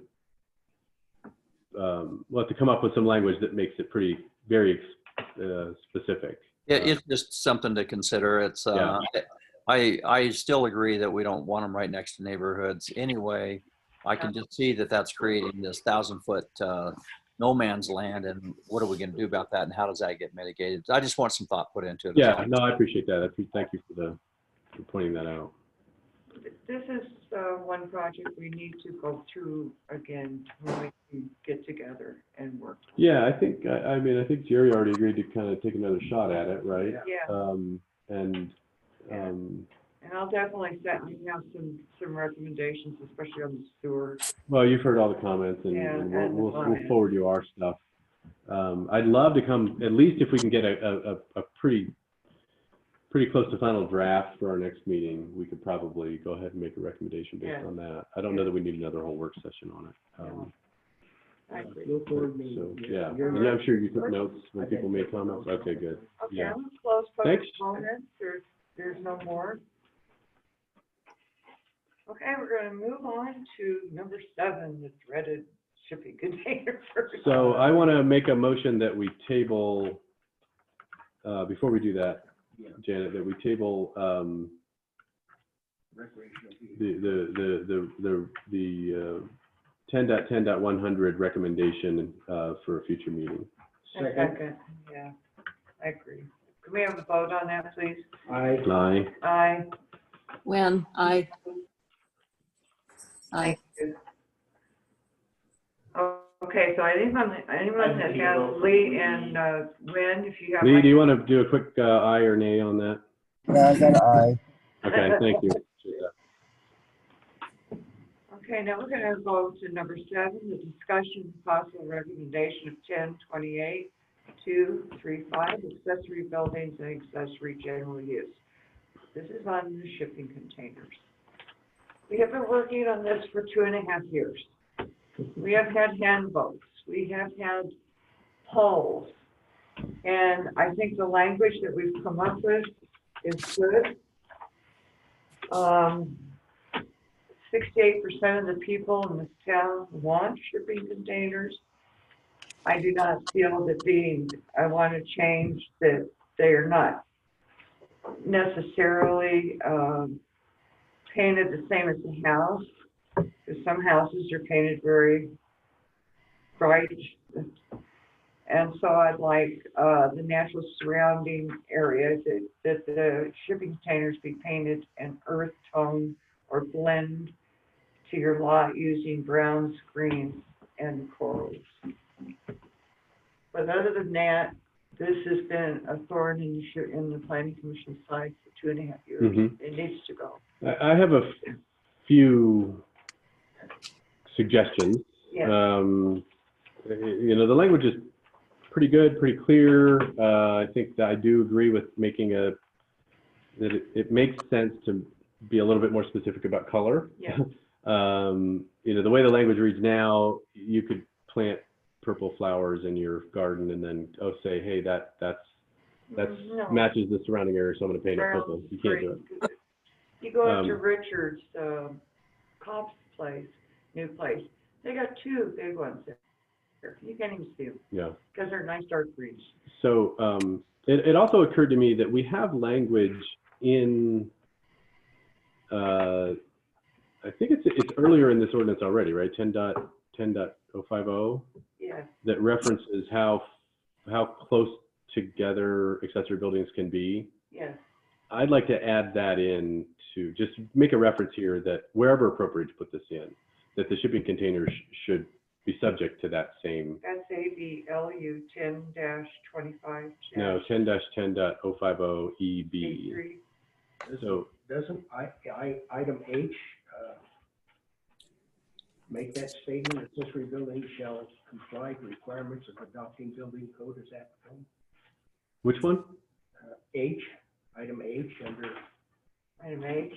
come up with some language that makes it very specific. Yeah, it's just something to consider. It's I still agree that we don't want them right next to neighborhoods anyway. I can just see that that's creating this 1,000-foot no man's land, and what are we going to do about that, and how does that get mitigated? I just want some thought put into it. Yeah, no, I appreciate that. Thank you for pointing that out. This is one project we need to go through again when we can get together and work. Yeah, I think Jerry already agreed to kind of take another shot at it, right? Yeah. And I'll definitely have some recommendations, especially on the sewer. well, you've heard all the comments, and we'll forward you our stuff. I'd love to come, at least if we can get a pretty close to final draft for our next meeting, we could probably go ahead and make a recommendation based on that. I don't know that we need another whole work session on it. I agree. So, yeah, and I'm sure you took notes when people made comments. Okay, good. Okay, Yeah. I'm close public Thanks. comments. There's no more. Okay, we're going to move on to number 7, the dreaded shipping container. So I want to make a motion that we table, before we do that, Janet, that we table the 10.10.100 recommendation for a future meeting. Second, yeah, I agree. Can we have a vote on that, please? Aye. Aye. Aye. When? Aye. Okay, so anyone that has Lee and Wynn, if you have. Lee, do you want to do a quick aye or nay on that? Yeah, I got an aye. Okay, thank you. Okay, now we're going to go to number 7, the discussion of possible recommendation of 1028 235 accessory buildings and accessory general use. This is on the shipping containers. We have been working on this for 2.5 years. We have had handbooks. We have had polls. And I think the language that we've come up with is good. 68% of the people in this town want shipping containers. I do not feel that I want to change that they are not necessarily painted the same as the house, because some houses are painted very bright. And so I'd like the natural surrounding area that the shipping containers be painted an earth tone or blend to your lot using browns, greens, and corals. But other than that, this has been a thorn in the planning commission side for 2.5 years. Mhm. It needs to go. I have a few suggestions. Yes. You know, the language is pretty good, pretty clear. I think that I do agree with making that it makes sense to be a little bit more specific about color. Yeah. You know, the way the language reads now, you could plant purple flowers in your garden and then say, hey, that No. matches the surrounding area, so I'm going to paint it Brown, purple. You can't do it. You go up to Um, Richard's Cobb's place, new place. They got 2 big ones there. You can't even see them Yeah. because they're nice dark greens. So it also occurred to me that we have language in, I think it's earlier in this ordinance already, right? 10.050 Yeah. that references how close together accessory buildings can be. Yes. I'd like to add that in to just make a reference here that wherever appropriate to put this in, that the shipping containers should be subject to that same. SABLU 10-25. No, 10-10.050 EB. B3. So Doesn't item H make that statement, accessory building shall comply with requirements of adopting building code? Is that which one? H, item H under? Item H.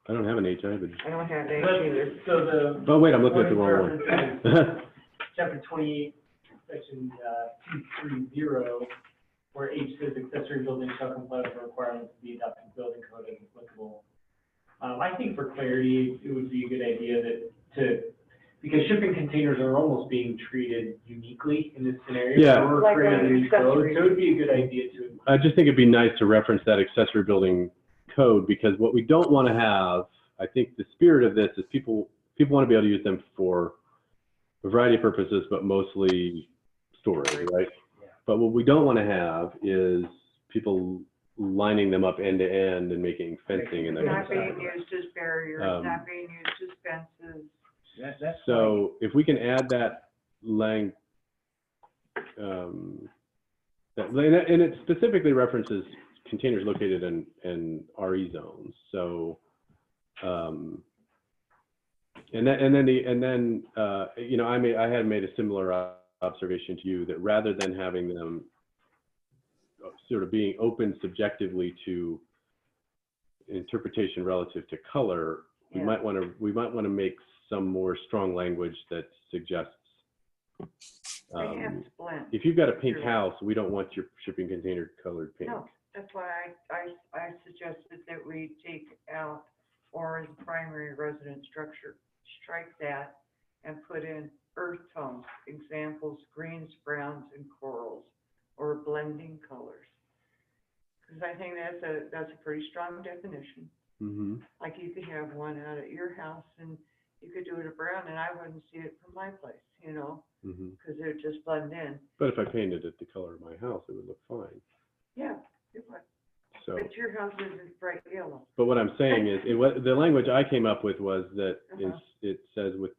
I don't have an H. I have a. I don't have H either. So the. Oh wait, I'm looking at the wrong one. Chapter 28, section 230, where H says accessory buildings shall comply with the requirements of the adopted building code as applicable. I think for clarity, it would be a good idea because shipping containers are almost being treated uniquely in this scenario. Yeah. So we're Like creating a new code, accessory. so it would be a good idea to. I just think it'd be nice to reference that accessory building code, because what we don't want to have, I think the spirit of this is people want to be able to use them for a variety of purposes, but mostly storage, right? Yeah. But what we don't want to have is people lining them up end to end and making fencing and that kind of Not stuff. being used as barriers, not being used as fences. That's So if we can add that and it specifically references containers located in RE zones. So, and then you know, I had made a similar observation to you that rather than having them sort of being open subjectively to interpretation relative to color, we might want to make some more strong language that suggests They have to blend. if you've got a pink Sure. house, we don't want your shipping container colored pink. No, that's why I suggested that we take out or as primary residence structure, strike that and put in earth tones, examples, greens, browns, and corals, or blending colors. Because I think that's a pretty strong definition. Mm-hmm. Like you could have one out at your house and you could do it a brown and I wouldn't see it from my place, you know, Mm-hmm. because it would just blend in. But if I painted it the color of my house, it would look fine. Yeah, it would. So, But your house isn't bright yellow. but what I'm saying is, the language I came up with was that it says with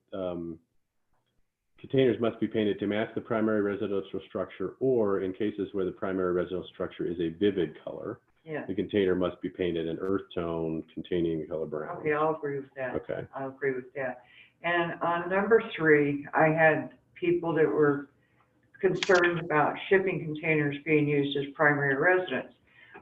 containers must be painted to match the primary residential structure, or in cases where the primary residential structure is a vivid color, Yeah. the container must be painted an earth tone containing the color brown. Okay, I'll agree with that. Okay. I'll agree with that. And on number 3, I had people that were concerned about shipping containers being used as primary residence.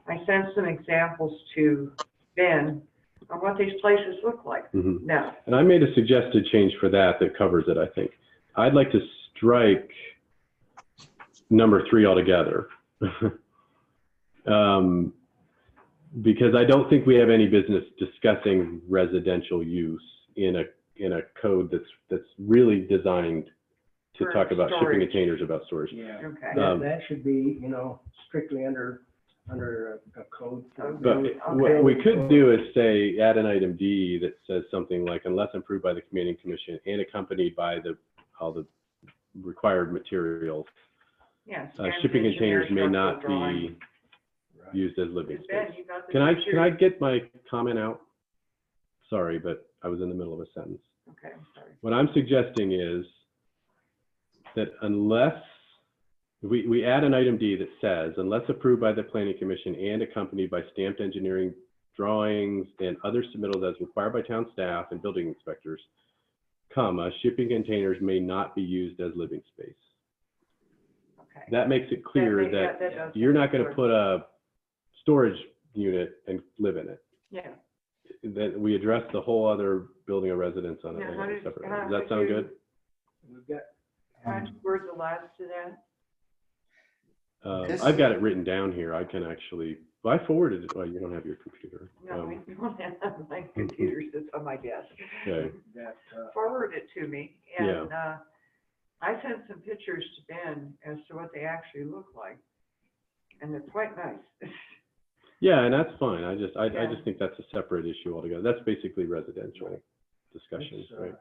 I sent some examples to been on what these places look like Mhm. now. And I made a suggested change for that covers it, I think. I'd like to strike number 3 altogether. Because I don't think we have any business discussing residential use in a code that's really designed to For talk about shipping storage. containers, about storage. Yeah, Okay. that should be, strictly under a code. But what we could do is say, add an item D that says something like, unless approved by the Community Commission and accompanied by all the required materials, Yeah. shipping containers may structural not drawing. be used as living Ben, space. you got the Can I picture? get my comment out? Sorry, but I was in the middle of a sentence. Okay, I'm sorry. What I'm suggesting is that unless we add an item D that says, unless approved by the Planning Commission and accompanied by stamped engineering drawings and other submittals as required by town staff and building inspectors, comma, shipping containers may not be used as living space. Okay. That makes it clear that does you're not make it going to clear. put a storage unit and live in it. Yeah. That we address the whole other building a residence on Yeah, it how did- separately. how Does that did sound you- good? We've got, How where's the last to that? I've got it written down here. I can actually, well, I forwarded it. Well, you don't have your computer. No, I don't have my computer sits on my desk. Okay. that, Forward it to me, and I sent some pictures to Ben as to what they actually look like, and they're quite nice. Yeah, and that's fine. I Yeah. just think that's a separate issue altogether. That's basically residential discussion, It's, right?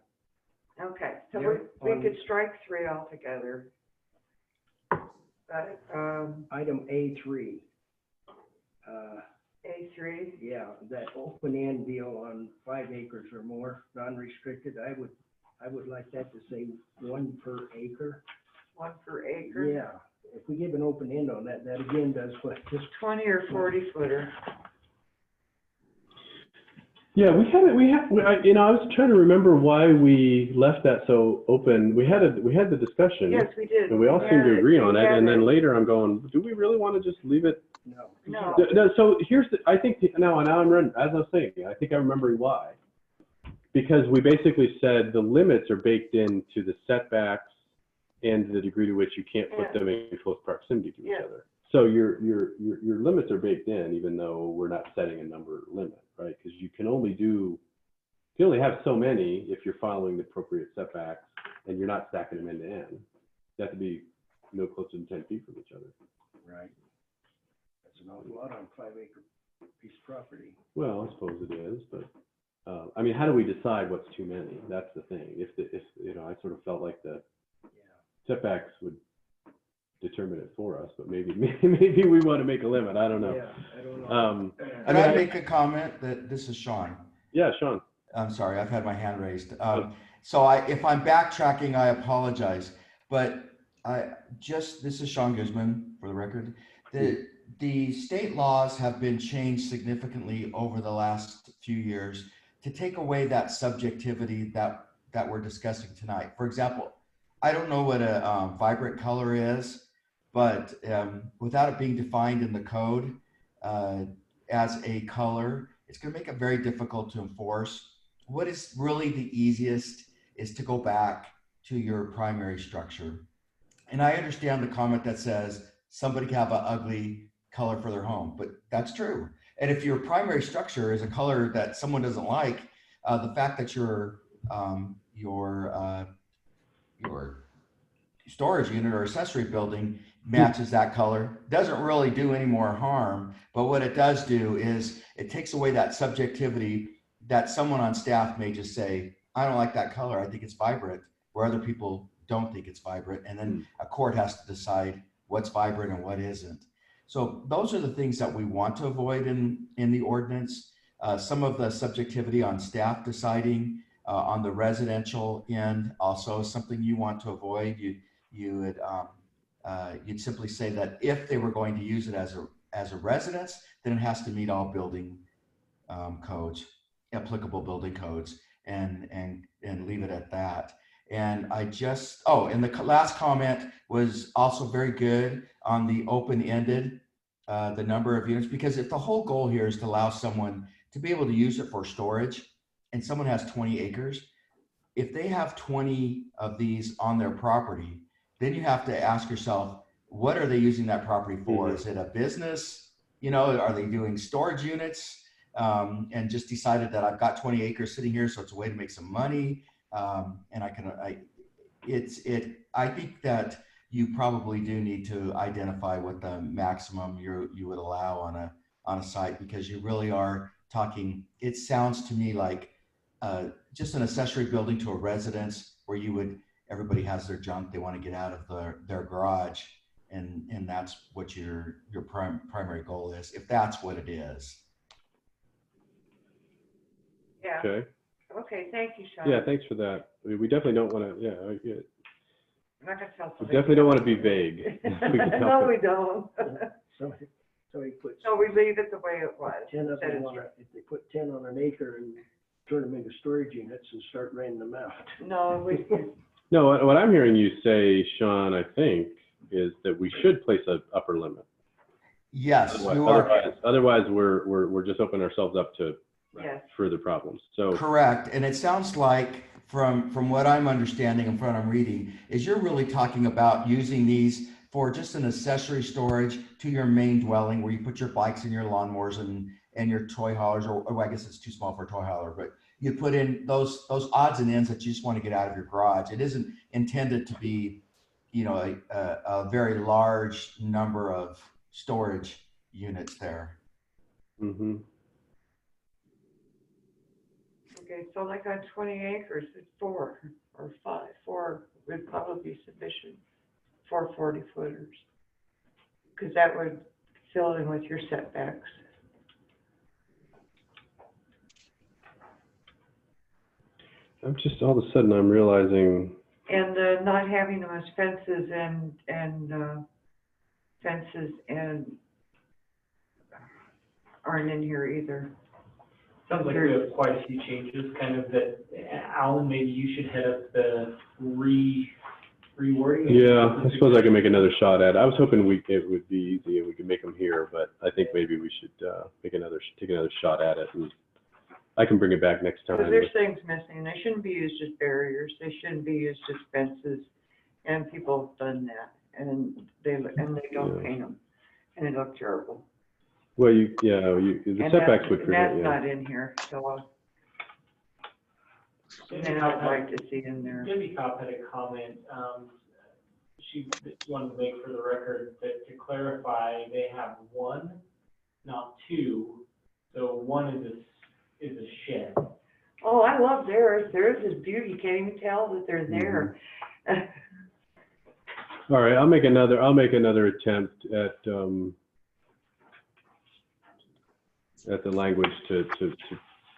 Okay, so Yeah, we could strike 3 altogether. But, item A3. A3, Yeah, that open-end deal on 5 acres or more, non-restricted, I would like that to say 1 per acre. 1 per acre? Yeah, if we give an open end on that, that again does what, just 20 or 40 footer. Yeah, I was trying to remember why we left that so open. We had the discussion. Yes, we did. And we all seemed to agree on it. And then Yeah. later I'm going, do we really want to just leave it? No. No, so here's I think now I'm running, as I was saying, I think I'm remembering why. Because we basically said the limits are baked into the setbacks and the degree to which you can't put Yeah. them in close proximity to Yeah. each other. So your limits are baked in, even though we're not setting a number limit, right? Because you can only have so many if you're following the appropriate setbacks and you're not stacking them end to end. You have to be no closer than 10 feet from each other. right. That's an awful lot on 5 acre piece of property. Well, I suppose it is, but I mean, how do we decide what's too many? That's the thing. If I sort of felt like the setbacks would determine it for us, but maybe we want to make a limit. I don't know. Yeah, I don't know. Can I make a comment? This is Sean. Yeah, Sean. I'm sorry, I've had my hand raised. So if I'm backtracking, I apologize. But this is Sean Guzman for the record. The state laws have been changed significantly over the last few years to take away that subjectivity that we're discussing tonight. For example, I don't know what a vibrant color is, but without it being defined in the code as a color, it's going to make it very difficult to enforce. What is really the easiest is to go back to your primary structure. And I understand the comment that says somebody can have an ugly color for their home, but that's true. And if your primary structure is a color that someone doesn't like, the fact that your storage unit or accessory building matches that color doesn't really do any more harm. But what it does do is it takes away that subjectivity that someone on staff may just say, I don't like that color, I think it's vibrant, where other people don't think it's vibrant. And then a court has to decide what's vibrant and what isn't. So those are the things that we want to avoid in the ordinance. Some of the subjectivity on staff deciding on the residential end also is something you want to avoid. You'd simply say that if they were going to use it as a residence, then it has to meet all building codes, applicable building codes, and leave it at that. And and the last comment was also very good on the open-ended, the number of units, because if the whole goal here is to allow someone to be able to use it for storage, and someone has 20 acres, if they have 20 of these on their property, then you have to ask yourself, what are they using that property for? Is it a business? You know, are they doing storage units? And just decided that I've got 20 acres sitting here, so it's a way to make some money. And I think that you probably do need to identify what the maximum you would allow on a site, because you really are talking, it sounds to me like just an accessory building to a residence where everybody has their junk, they want to get out of their garage, and that's what your primary goal is, if that's what it is. Yeah. Okay. Okay, thank you, Sean. Yeah, thanks for that. We definitely don't want to, yeah, I'm not gonna tell we somebody. definitely don't want to be vague. We can No, help we it. don't. Somebody puts So we leave it the way it was. 10 of That them is- if they put 10 on an acre and turn them into storage units and start renting them out. No, we, No, what I'm hearing you say, Sean, I think, is that we should place an upper limit. Yes, you are. Otherwise, we're just opening ourselves up to yes. further problems. So Correct. And it sounds like from what I'm understanding and from what I'm reading is you're really talking about using these for just an accessory storage to your main dwelling, where you put your bikes and your lawnmowers and your toy haulers, or I guess it's too small for a toy hauler, but you put in those odds and ends that you just want to get out of your garage. It isn't intended to be, you know, a very large number of storage units there. Mm-hmm. Okay, so like on 20 acres, it's 4 or 5. 4 would probably be sufficient for 40 footers. Because that would fill in with your setbacks. I'm just, all of a sudden, I'm realizing, And not having them as fences and aren't in here either. Sounds like we have quite a few changes, kind of that, Alan, maybe you should head up the rewording. yeah, I suppose I can make another shot at it. I was hoping it would be easy and we could make them here, but I think maybe we should take another shot at it, and I can bring it back next time. Because there's things missing. They shouldn't be used as barriers. They shouldn't be used as fences. And people have done that, and they don't paint them, and they look terrible. Well, the setbacks would prevent, That's not in here, so. And then I'd like to see in there. Debbie Kopp had a comment, she wanted to make for the record that, to clarify, they have 1, not 2. So 1 is a shed. Oh, I love theirs. Theirs is beauty. You can't even tell that they're there. All right, I'll make another attempt at the language to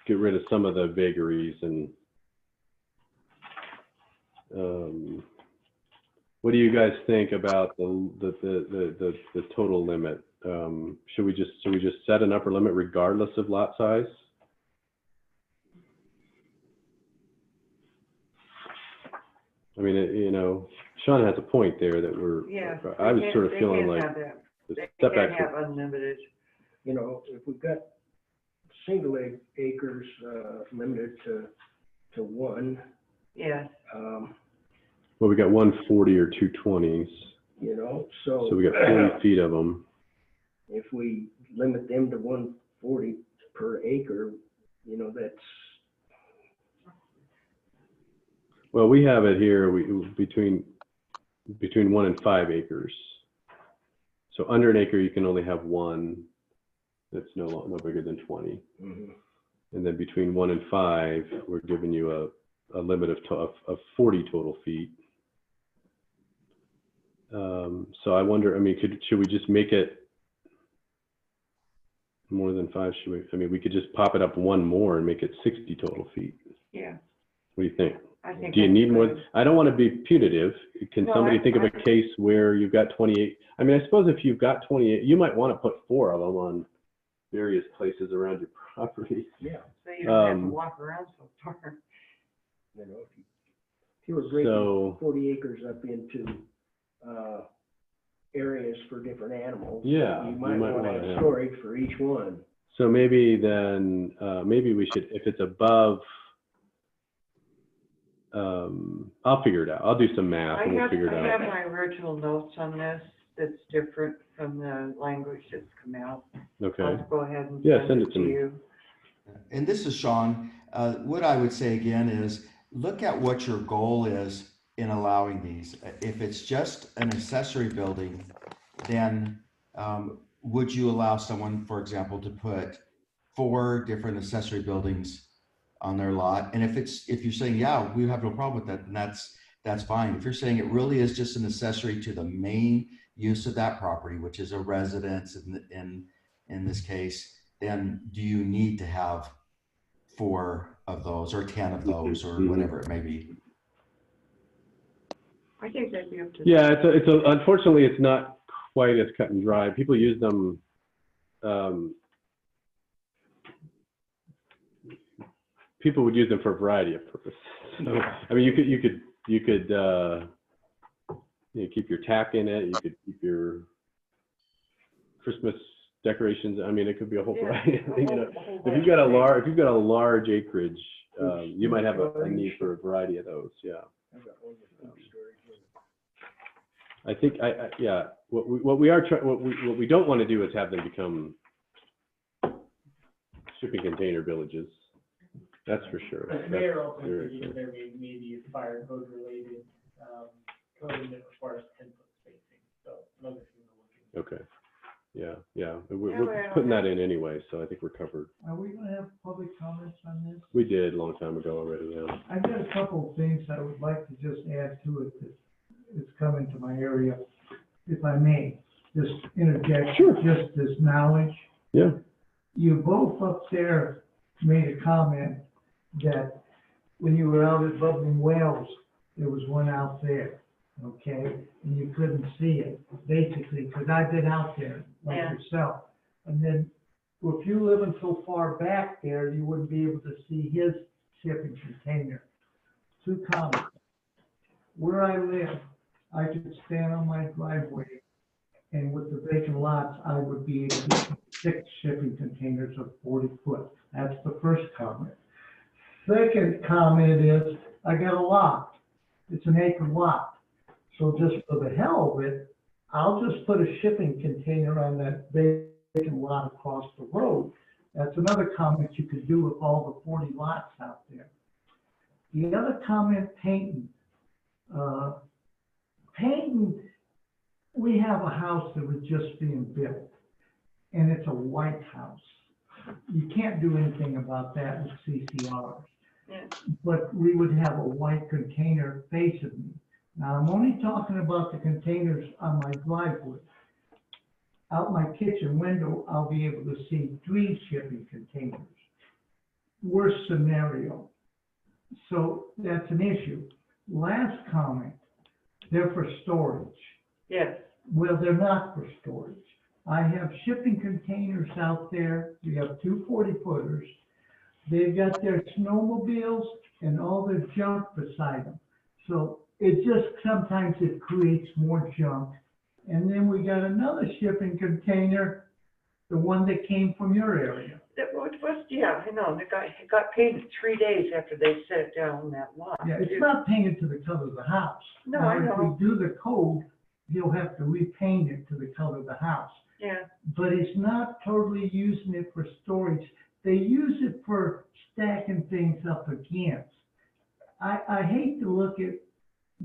get rid of some of the vagaries. And what do you guys think about the total limit? Should we just set an upper limit regardless of lot size? I mean, you know, Sean has a point there that I was sort of feeling like the They setbacks. can't have unlimited. You know, if we've got single acres limited to 1. Yes. Well, we got 140 or 220s. You know, so So we got 40 feet of them. if we limit them to 140 per acre, you know, that's, Well, we have it here, between 1 and 5 acres. So under an acre, you can only have 1 that's no bigger than 20. And then between 1 and 5, we're giving you a limit of 40 total feet. So I wonder, I mean, should we just make it more than 5? We could just pop it up 1 more and make it 60 total feet. Yeah. What do you think? I think Do you that's need more? good. I don't want to be punitive. Can No, somebody think of a I- case where you've got 28? I mean, I suppose if you've got 28, you might want to put 4 of them on various places around your property. yeah, So you don't have to walk around so far. you know, if you were breaking So- 40 acres up into areas for different animals, Yeah, you you might might want to wanna have have- storage for each one. So maybe then, maybe we should, if it's above, I'll figure it out. I'll do some math and we'll figure it I have out. my original notes on this that's different from the language that's come out. Okay. I'll go ahead and Yeah, send it to me. you. And this is Sean. What I would say again is look at what your goal is in allowing these. If it's just an accessory building, then would you allow someone, for example, to put 4 different accessory buildings on their lot? And if you're saying, yeah, we have no problem with that, then that's fine. If you're saying it really is just an accessory to the main use of that property, which is a residence in this case, then do you need to have 4 of those or 10 of those or whatever it may be? I think that'd be up to. Yeah, it's a, unfortunately, it's not quite as cut and dry. People use them, people would use them for a variety of purposes. So, I mean, you could you know, keep your tack in it. You could keep your Christmas decorations. I mean, it could be a whole variety. You know, if you've got a large acreage, you might have a need for a variety of those. Yeah. I think yeah. What we don't want to do is have them become shipping container villages. That's for sure. But the mayor also said there may be fire code related coding that requires 10-foot spacing. So another thing to look into. Okay. Yeah. We're putting that in anyway, so I think we're covered. Are we gonna have public comments on this? We did a long time ago already. Yeah. I've got a couple of things I would like to just add to it that it's coming to my area, if I may, just interject. Sure. Just this knowledge. Yeah. You both up there made a comment that when you were out at Bubbling Wells, there was one out there, okay? And you couldn't see it, basically, because I've been out there, like yourself. And then, if you living so far back there, you wouldn't be able to see his shipping container. 2 comments. Where I live, I could stand on my driveway, and with the vacant lots, I would be able to see 6 shipping containers of 40 foot. That's the first comment. Second comment is, I got a lot. It's an acre lot. So just for the hell of it, I'll just put a shipping container on that vacant lot across the road. That's another comment you could do with all the 40 lots out there. The other comment, painting. Painting, we have a house that was just being built, and it's a white house. You can't do anything about that with CCRs. Yeah. But we would have a white container facing me. Now, I'm only talking about the containers on my driveway. Out my kitchen window, I'll be able to see 3 shipping containers. Worst scenario. So that's an issue. Last comment, they're for storage. Yes. Well, they're not for storage. I have shipping containers out there. We have 2 40-footers. They've got their snowmobiles and all their junk beside them. So it just, sometimes it creates more junk. And then we got another shipping container, the one that came from your area. Yeah, I know. It got painted 3 days after they set it down on that lot. Yeah, it's not painted to the color of the house. No, Now, I know. If we do the code, he'll have to repaint it to the color of the house. Yeah. But it's not totally using it for storage. They use it for stacking things up against. I hate to look at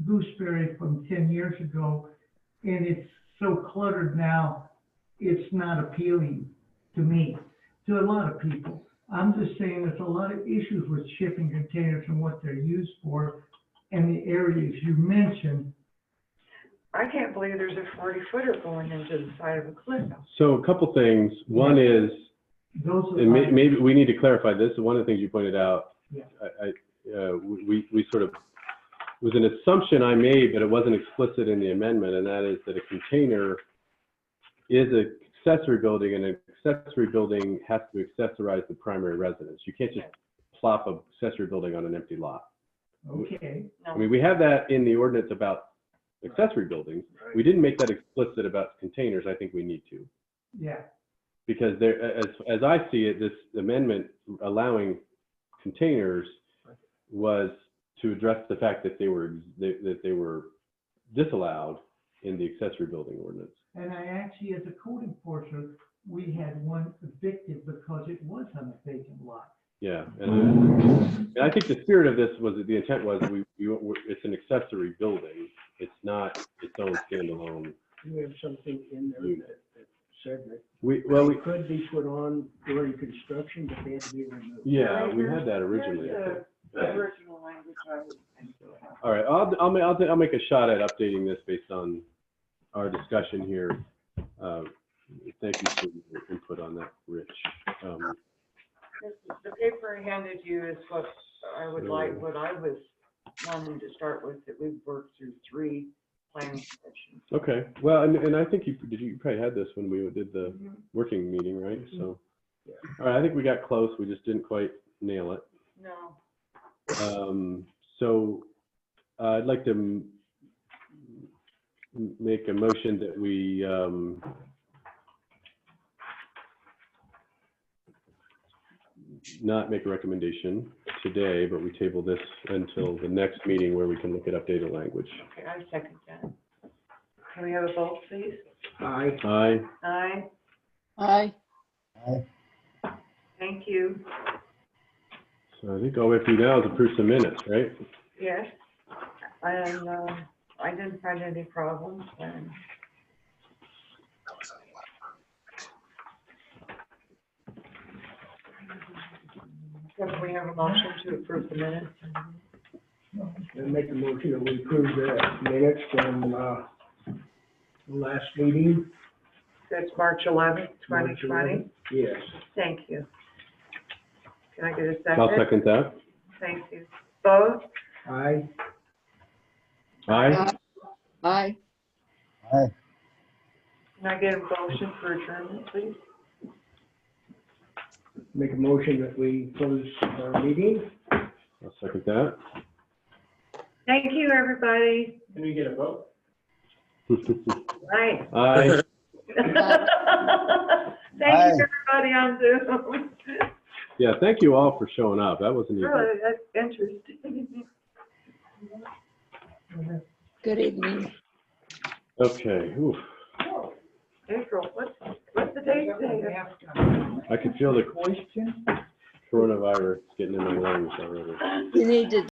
Gooseberry from 10 years ago, and it's so cluttered now, it's not appealing to me, to a lot of people. I'm just saying there's a lot of issues with shipping containers and what they're used for, and the areas you mentioned. I can't believe there's a 40-footer going into the side of a cliff. So a couple things. One is, and maybe we need to clarify this. One of the things you pointed out, Yeah. we sort of, it was an assumption I made, but it wasn't explicit in the amendment, and that is that a container is an accessory building, and an accessory building has to accessorize the primary residence. You can't just plop an accessory building on an empty lot. Okay. I mean, we have that in the ordinance about accessory buildings. We didn't make that explicit about containers. I think we need to. Yeah. because there, as I see it, this amendment allowing containers was to address the fact that they were disallowed in the accessory building ordinance. And I actually, as a code enforcer, we had one evicted because it was on a vacant lot. Yeah, and I think the spirit of this was, the intent was, it's an accessory building. It's not its own standalone. We have something in there that said that We could be put on during construction, but they had to be removed. yeah, we had that originally. I think. The original language I would think. All right, I'll make a shot at updating this based on our discussion here. Thank you for your input on that, Rich. The paper I handed you is what I would like, what I was wanting to start with, that we've worked through 3 planning commissions. Okay, well, and I think you probably had this when we did the working meeting, right? So, all right, I think we got close. We just didn't quite nail it. No. So I'd like to make a motion that we not make a recommendation today, but we table this until the next meeting where we can look at updated language. Okay, I second that. Can we have a vote, please? Aye. Aye. Aye. Aye. Aye. Thank you. So I think all we have to do now is approve some minutes, right? Yes. And I didn't find any problems. And so can we have a motion to approve the minutes? I make a motion that we approve the minutes from the last meeting. That's March 11th, 2020. Yes. Thank you. Can I get a second? I'll second that. Thank you. Both? Aye. Aye. Aye. Aye. Can I get a motion for adjournment, please? Make a motion that we close our meeting. I'll second that. Thank you, everybody. Can we get a vote? Right. Aye. Thank you, everybody on Zoom. Yeah, thank you all for showing up. That wasn't easy. Really, that's interesting. Good evening. Okay. Oof. April, what's the date today? I can feel the coronavirus getting in my lungs already. You need to